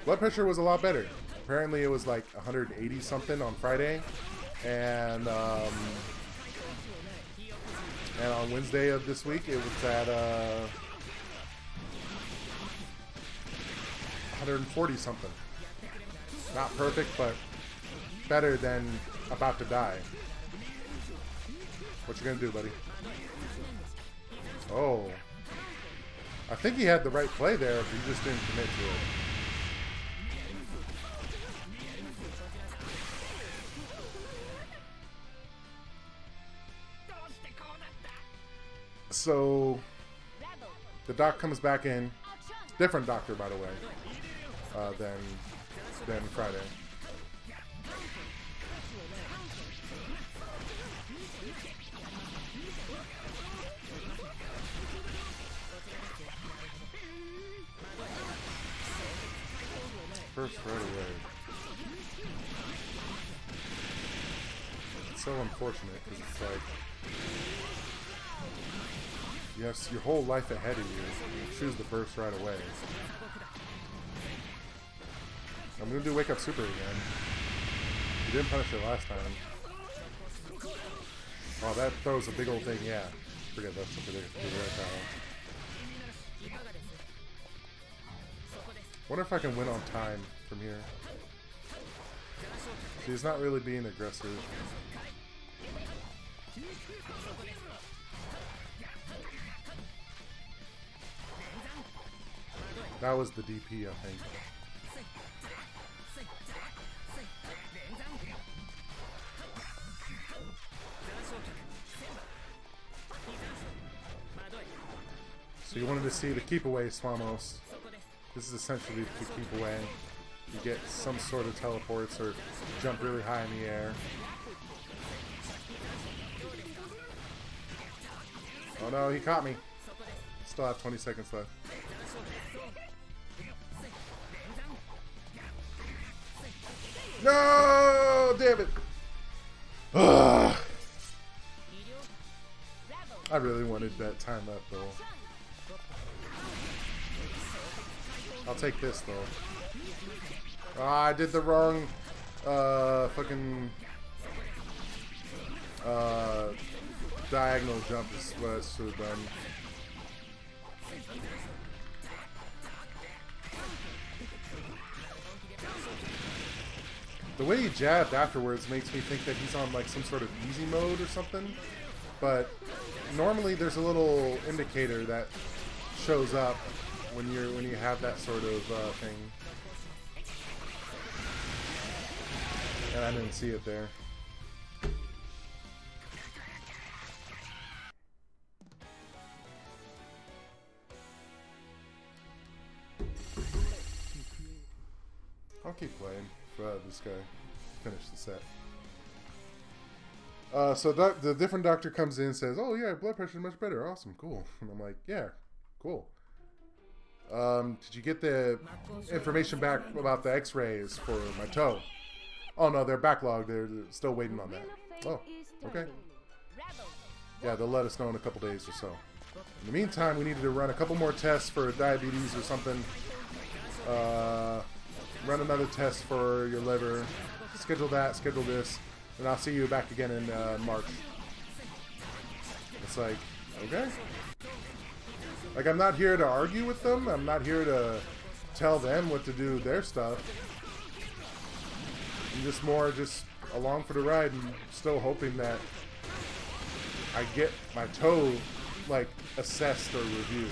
[SPEAKER 1] Blood pressure was a lot better. Apparently it was like 180 something on Friday. And on Wednesday of this week, it was at 140 something. Not perfect, but better than about to die. What you gonna do, buddy? Oh. I think he had the right play there, but he just didn't commit to it. So the doc comes back in, different doctor by the way, than Friday. First right away. It's so unfortunate because it's like, yes, your whole life ahead of you. You choose the burst right away. I'm gonna do Wake Up Super again. You didn't punish it last time. Oh, that throws a big old thing. Yeah, forget that's a big power. Wonder if I can win on time from here. See, he's not really being aggressive. That was the DP, I think. So you wanted to see the keep away, Swamos. This is essentially the keep away. You get some sort of teleports or jump really high in the air. Oh no, he caught me. Still have 20 seconds left. No! Damn it! Ugh. I really wanted that time up though. I'll take this though. I did the wrong fucking diagonal jump is what I should have done. The way he jabbed afterwards makes me think that he's on like some sort of easy mode or something. But normally there's a little indicator that shows up when you have that sort of thing. And I didn't see it there. keep playing for this guy. Finish the set. So the different doctor comes in and says, "Oh yeah, blood pressure is much better. Awesome, cool." And I'm like, "Yeah, cool." Did you get the information back about the X-rays for my toe? Oh no, they're backlogged. They're still waiting on that. Oh, okay. Yeah, they'll let us know in a couple days or so. In the meantime, we needed to run a couple more tests for diabetes or something. Run another test for your liver. Schedule that. Schedule this. And I'll see you back again in March. It's like, okay. Like, I'm not here to argue with them. I'm not here to tell them what to do with their stuff. I'm just more just along for the ride and still hoping that I get my toe, like, assessed or reviewed.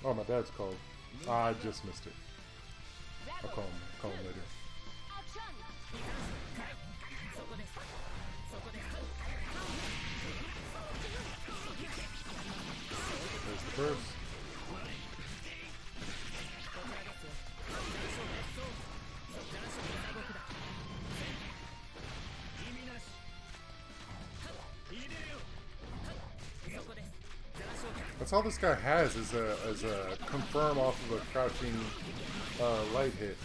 [SPEAKER 1] Oh, my dad's called. I just missed it. I'll call him later. There's the first. That's all this guy has is a confirm off of a crouching light hit.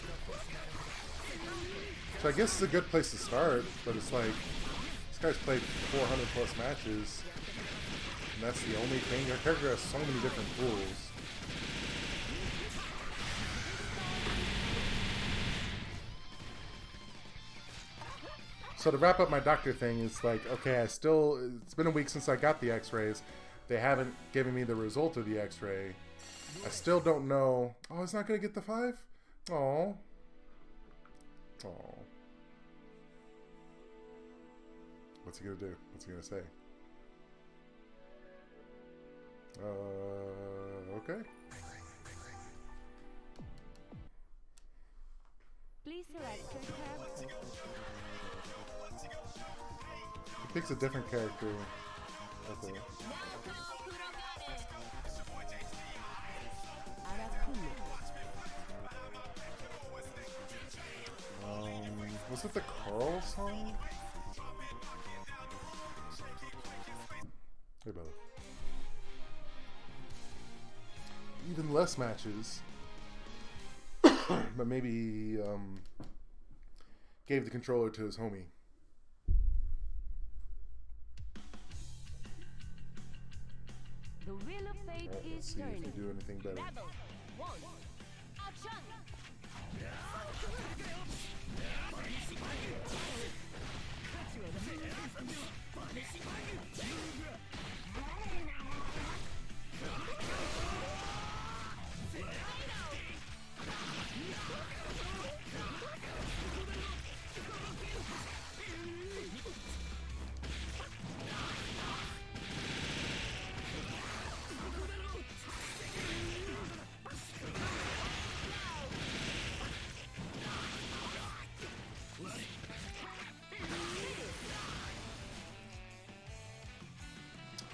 [SPEAKER 1] So I guess it's a good place to start, but it's like, this guy's played 400 plus matches, and that's the only thing. Your character has so many different tools. So to wrap up my doctor thing, it's like, okay, it's been a week since I got the x-rays. They haven't given me the result of the x-ray. I still don't know. Oh, it's not going to get the 5? Oh. Oh. What's he going to do? What's he going to say? Okay.
[SPEAKER 6] Please select your character.
[SPEAKER 1] He picks a different character. Okay. Was it the Carl song? Hey, brother. Even less matches. But maybe gave the controller to his homie.
[SPEAKER 6] The wheel of fate
[SPEAKER 1] Right, let's
[SPEAKER 6] is
[SPEAKER 1] see
[SPEAKER 6] turning.
[SPEAKER 1] if we do anything better.
[SPEAKER 6] Rebel, one, action!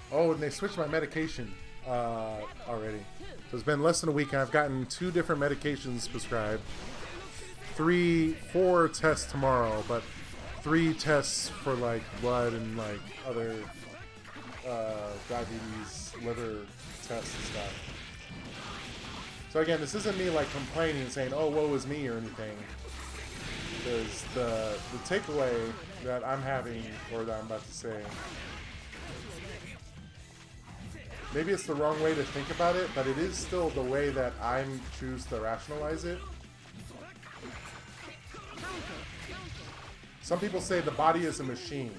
[SPEAKER 1] Oh, and they switched my medication already. So it's been less than a week, and I've gotten 2 different medications prescribed. 4 tests tomorrow, but 3 tests for like blood and like other diabetes, liver tests and stuff. So again, this isn't me like complaining and saying, "Oh, woe is me" or anything. Because the takeaway that I'm having, or that I'm about to say, maybe it's the wrong way to think about it, but it is still the way that I choose to rationalize it. Some people say the body is a machine.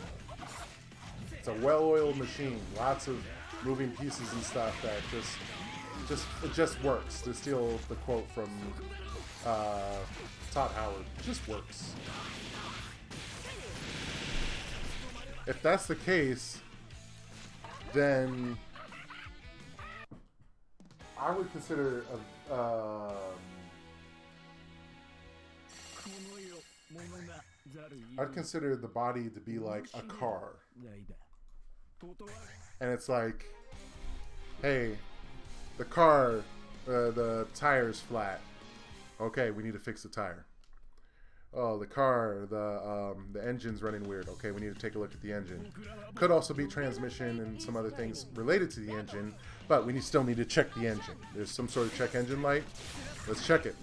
[SPEAKER 1] It's a well-oiled machine. Lots of moving pieces and stuff that it just works. To steal the quote from Todd Howard, it just works. If that's the case, then I would consider I'd consider the body to be like a car. And it's like, hey, the car, the tire's flat. Okay, we need to fix the tire. Oh, the car, the engine's running weird. Okay, we need to take a look at the engine. Could also be transmission and some other things related to the engine, but we still need to check the engine. There's some sort of check engine light. Let's check it.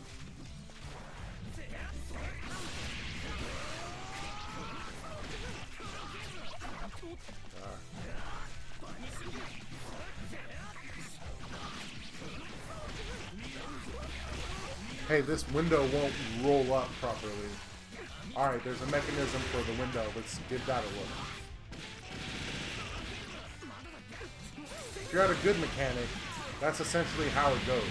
[SPEAKER 1] Hey, this window won't roll up properly. Alright, there's a mechanism for the window. Let's give that a look. If you're at a good mechanic, that's essentially how it goes.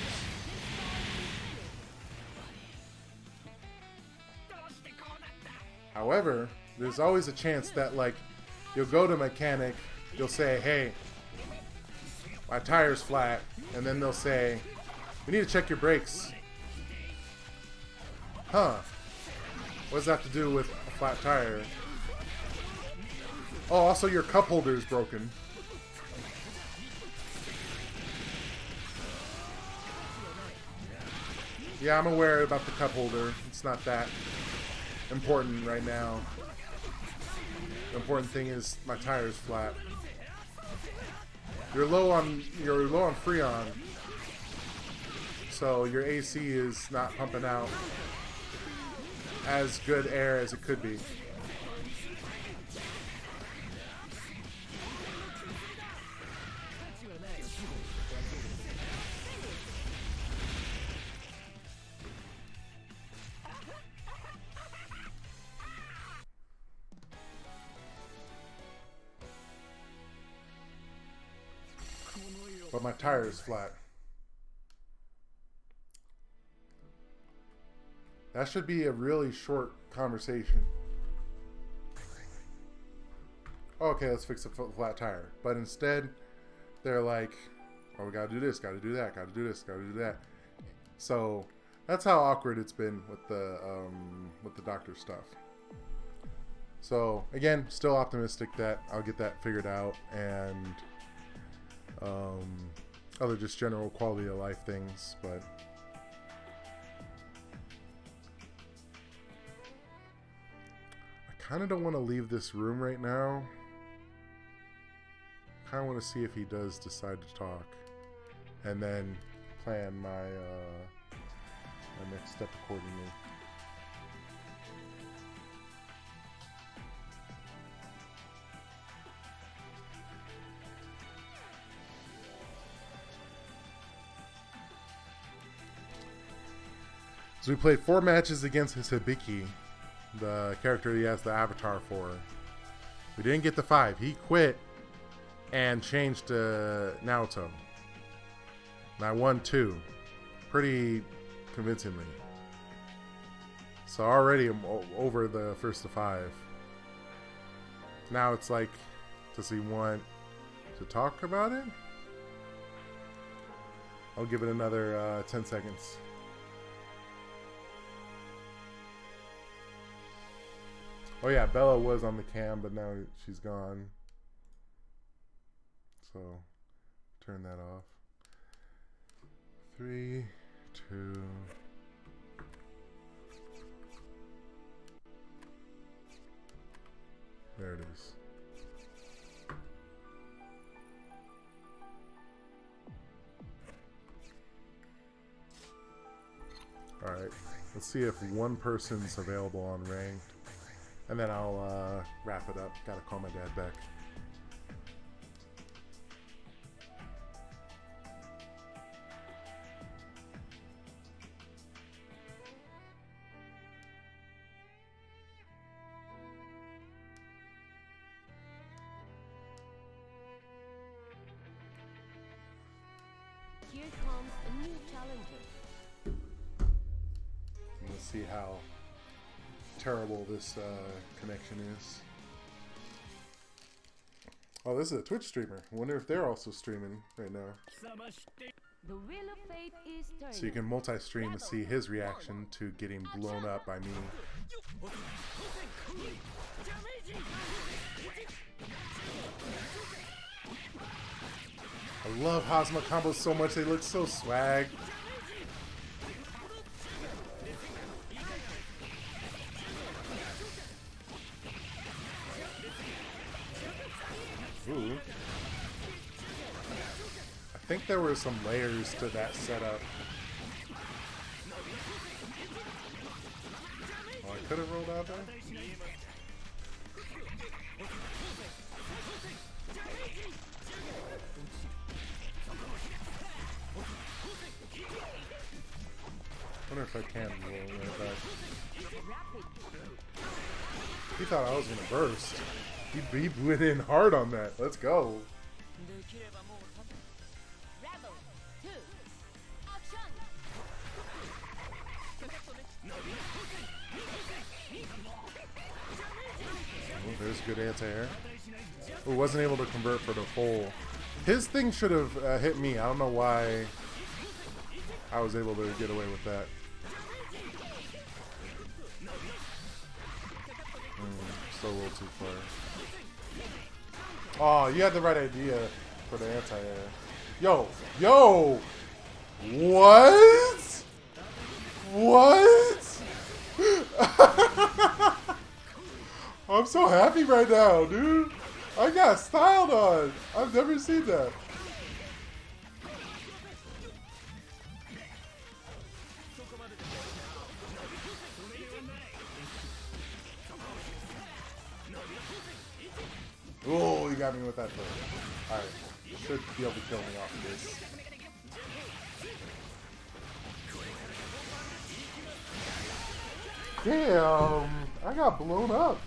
[SPEAKER 1] However, there's always a chance that, like, you'll go to mechanic, you'll say, hey, my tire's flat, and then they'll say, we need to check your brakes. Huh. What does that have to do with a flat tire? Oh, also your cup holder is broken. Yeah, I'm aware about the cup holder. It's not that important right now. The important thing is my tire is flat. You're low on Freon, so your AC is not pumping out as good air as it could be. But my tire is flat. That should be a really short conversation. Okay, let's fix a flat tire. But instead, they're like, oh, we gotta do this, gotta do that, gotta do this, gotta do that. So that's how awkward it's been with the doctor stuff. So again, still optimistic that I'll get that figured out, and other just general quality of life things, but I kind of don't want to leave this room right now. Kind of want to see if he does decide to talk, and then plan my next step accordingly. So we played 4 matches against Hibiki, the character he has the avatar for. We didn't get the 5. He quit and changed to Naoto. And I won 2. Pretty convincingly. So already I'm over the first to 5. Now it's like, does he want to talk about it? I'll give it another 10 seconds. Oh yeah, Bella was on the cam, but now she's gone. So, turn that off. 3, 2... There it is. Alright, let's see if one person's available on ranked. And then I'll wrap it up. Gotta call my dad back.
[SPEAKER 6] Here comes a new challenger.
[SPEAKER 1] Let's see how terrible this connection is. Oh, this is a Twitch streamer. I wonder if they're also streaming right now.
[SPEAKER 6] The wheel of fate is turning.
[SPEAKER 1] So you can multi-stream to see his reaction to getting blown up by me I love Hazma combos so much, they look so swag. Ooh. I think there were some layers to that setup. Oh, I could have rolled out there. I wonder if I can roll right back. He thought I was gonna burst. He went in hard on that. Let's go. Oh, there's good anti-air. Oh, wasn't able to convert for the full. His thing should have hit me. I don't know why I was able to get away with that. Still a little too far. Oh, you had the right idea for the anti-air. Yo! Yo! What? What? I'm so happy right now, dude. I got styled on. I've never seen that. Oh, you got me with that throw. Alright. Should be able to kill me off of this. Damn! I got blown up.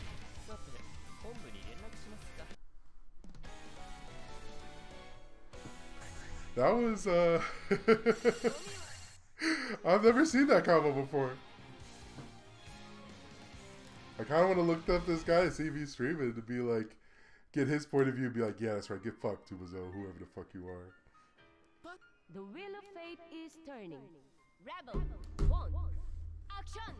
[SPEAKER 1] That was, I've never seen that combo before. I kind of want to look up this guy and see if he's streaming to be like, get his point of view and be like, yeah, that's right, get fucked, Tubazo, whoever the fuck you are.
[SPEAKER 6] The wheel of fate is turning. Rebel, one, action!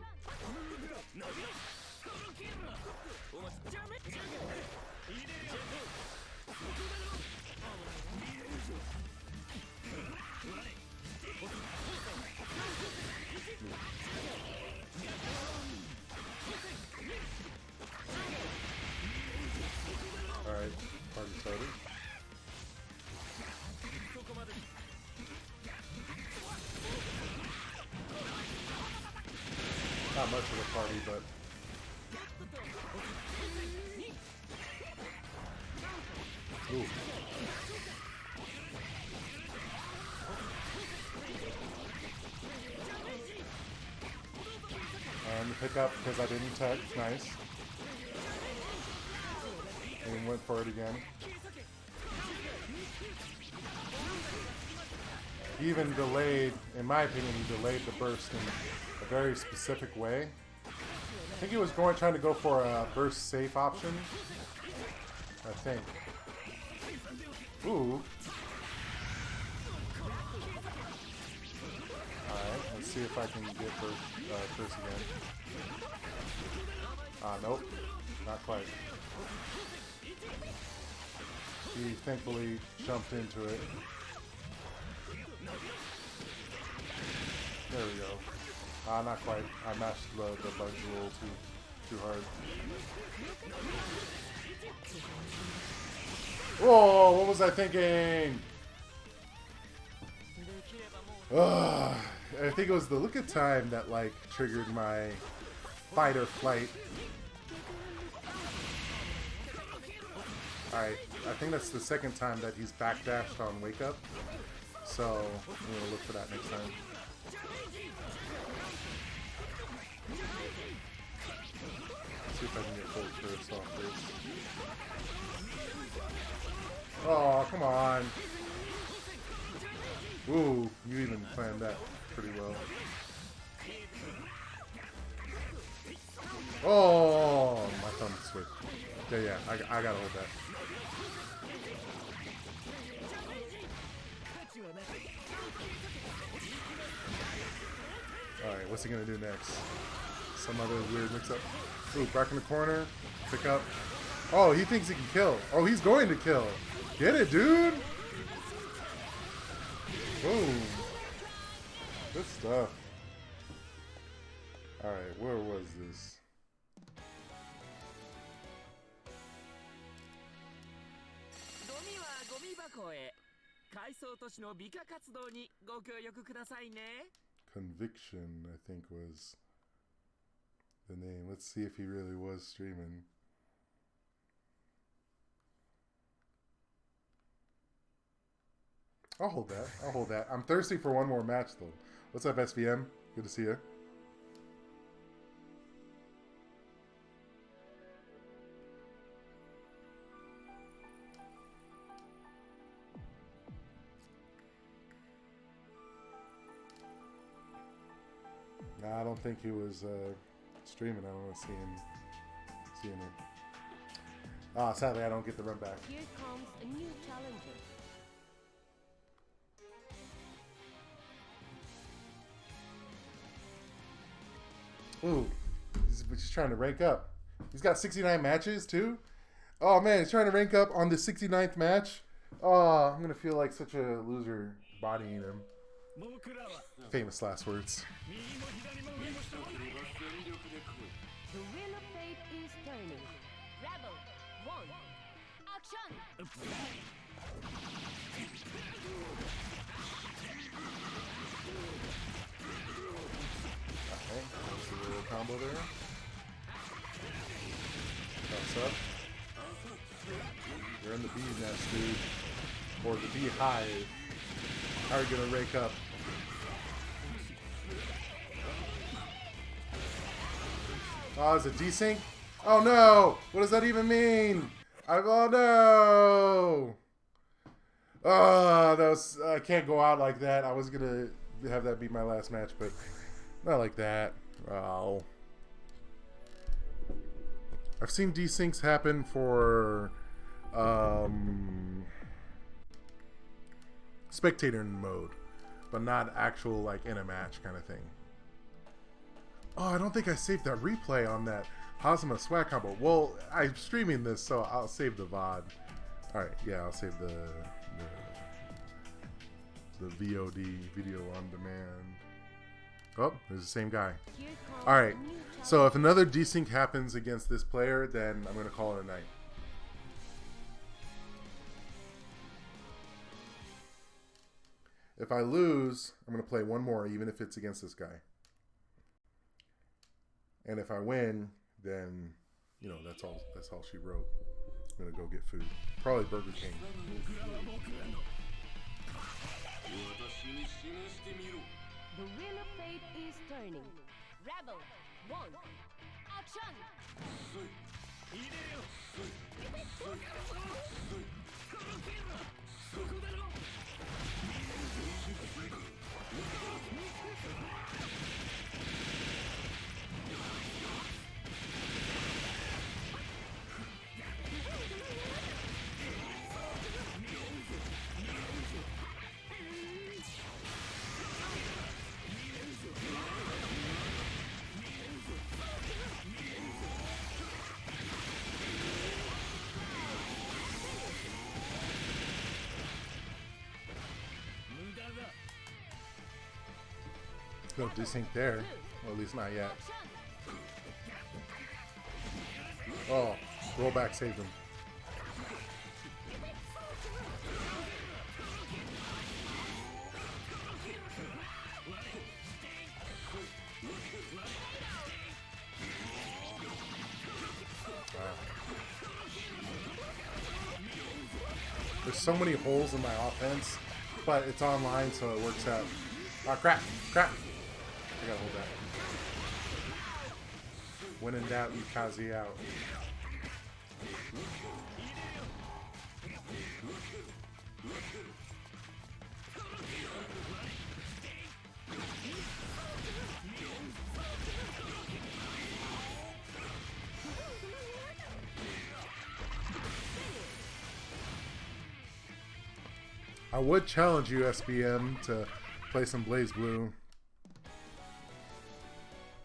[SPEAKER 1] Alright, party started. Not much of a party, but ooh. And pick up because I didn't touch. Nice. And went for it again. He even delayed, in my opinion, he delayed the burst in a very specific way. I think he was trying to go for a burst safe option. I think. Ooh. Alright, let's see if I can get burst again. Nope. Not quite. He thankfully jumped into it. There we go. Not quite. I mashed the bugs a little too hard. Whoa, what was I thinking? I think it was the look at time that like triggered my fight or flight. Alright, I think that's the second time that he's backdashed on wake up. So I'm gonna look for that next time. See if I can get full first off this. Oh, come on. Ooh, you even planned that pretty well. Oh, my thumb switched. Yeah, I gotta hold that. Alright, what's he gonna do next? some other weird mix-up. Ooh, back in the corner. Pick up. Oh, he thinks he can kill. Oh, he's going to kill. Get it, dude. Boom. Good stuff. Alright, where was this? Conviction, I think, was the name. Let's see if he really was streaming. I'll hold that. I'll hold that. I'm thirsty for one more match, though. What's up, SVM? Good to see you. Nah, I don't think he was streaming. I don't want to see him seeing it. Ah, sadly, I don't get the run back.
[SPEAKER 6] Here comes a new challenger.
[SPEAKER 1] Ooh, he's trying to rank up. He's got 69 matches, too. Oh, man, he's trying to rank up on the 69th match. Oh, I'm going to feel like such a loser bodying him. Famous last words.
[SPEAKER 6] The wheel of fate is turning. Rebel, 1, action!
[SPEAKER 1] Okay, that's a little combo there. What's up? You're in the bee nest, dude. Or the beehive. How are you gonna rake up? Oh, is it desync? Oh no! What does that even mean? Oh no! Oh, that was, I can't go out like that. I was gonna have that be my last match, but not like that. Oh. I've seen desyncs happen for spectator mode, but not actual like in a match kind of thing. Oh, I don't think I saved that replay on that Hazama swag combo. Well, I'm streaming this, so I'll save the VOD. Alright, yeah, I'll save the VOD, video on demand. Oh, there's the same guy. Alright, so if another desync happens against this player, then I'm going to call it a night. If I lose, I'm going to play one more, even if it's against this guy. And if I win, then, you know, that's all she wrote. I'm going to go get food. Probably Burger King.
[SPEAKER 6] The wheel of fate is turning. Rebel, 1, action!
[SPEAKER 1] No desync there. Well, at least not yet. Oh, rollback saved him. There's so many holes in my offense, but it's online, so it works out. Oh, crap! Crap! I gotta hold that. When in doubt, you Kazi out. I would challenge you, SBM, to play some Blaze Blue.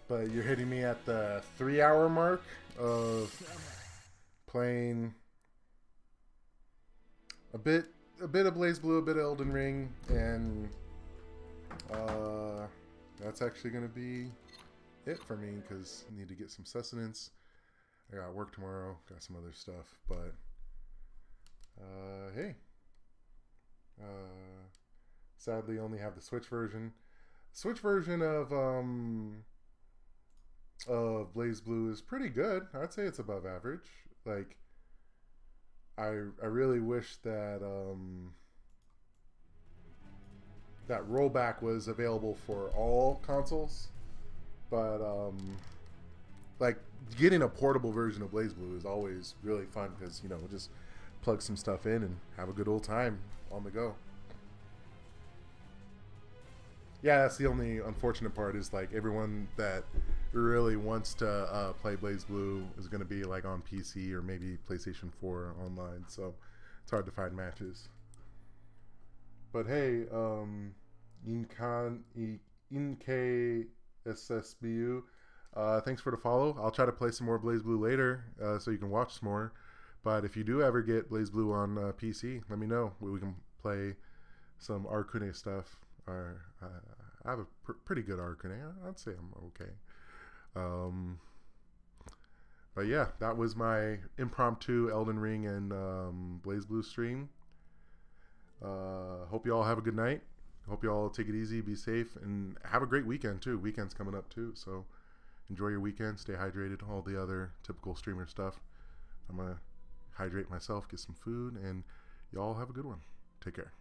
[SPEAKER 1] But you're hitting me at the 3-hour mark of playing a bit of BlazBlue, a bit of Elden Ring, and that's actually going to be it for me because I need to get some sustenance. I got work tomorrow, got some other stuff, but hey, sadly only have the Switch version. Switch version of BlazBlue is pretty good. I'd say it's above average. Like, I really wish that that rollback was available for all consoles, but like getting a portable version of BlazBlue is always really fun because just plug some stuff in and have a good old time on the go. Yeah, that's the only unfortunate part is like everyone that really wants to play BlazBlue is going to be like on PC or maybe PlayStation 4 online, so it's hard to find matches. But hey, InKSSBU, thanks for the follow. I'll try to play some more BlazBlue later so you can watch some more. But if you do ever get BlazBlue on PC, let me know. We can play some Arcune stuff. I have a pretty good Arcune. I'd say I'm okay. But yeah, that was my impromptu Elden Ring and BlazBlue stream. Hope you all have a good night. Hope you all take it easy, be safe, and have a great weekend too. Weekend's coming up too, so enjoy your weekend, stay hydrated, all the other typical streamer stuff. I'm gonna hydrate myself, get some food, and y'all have a good one. Take care.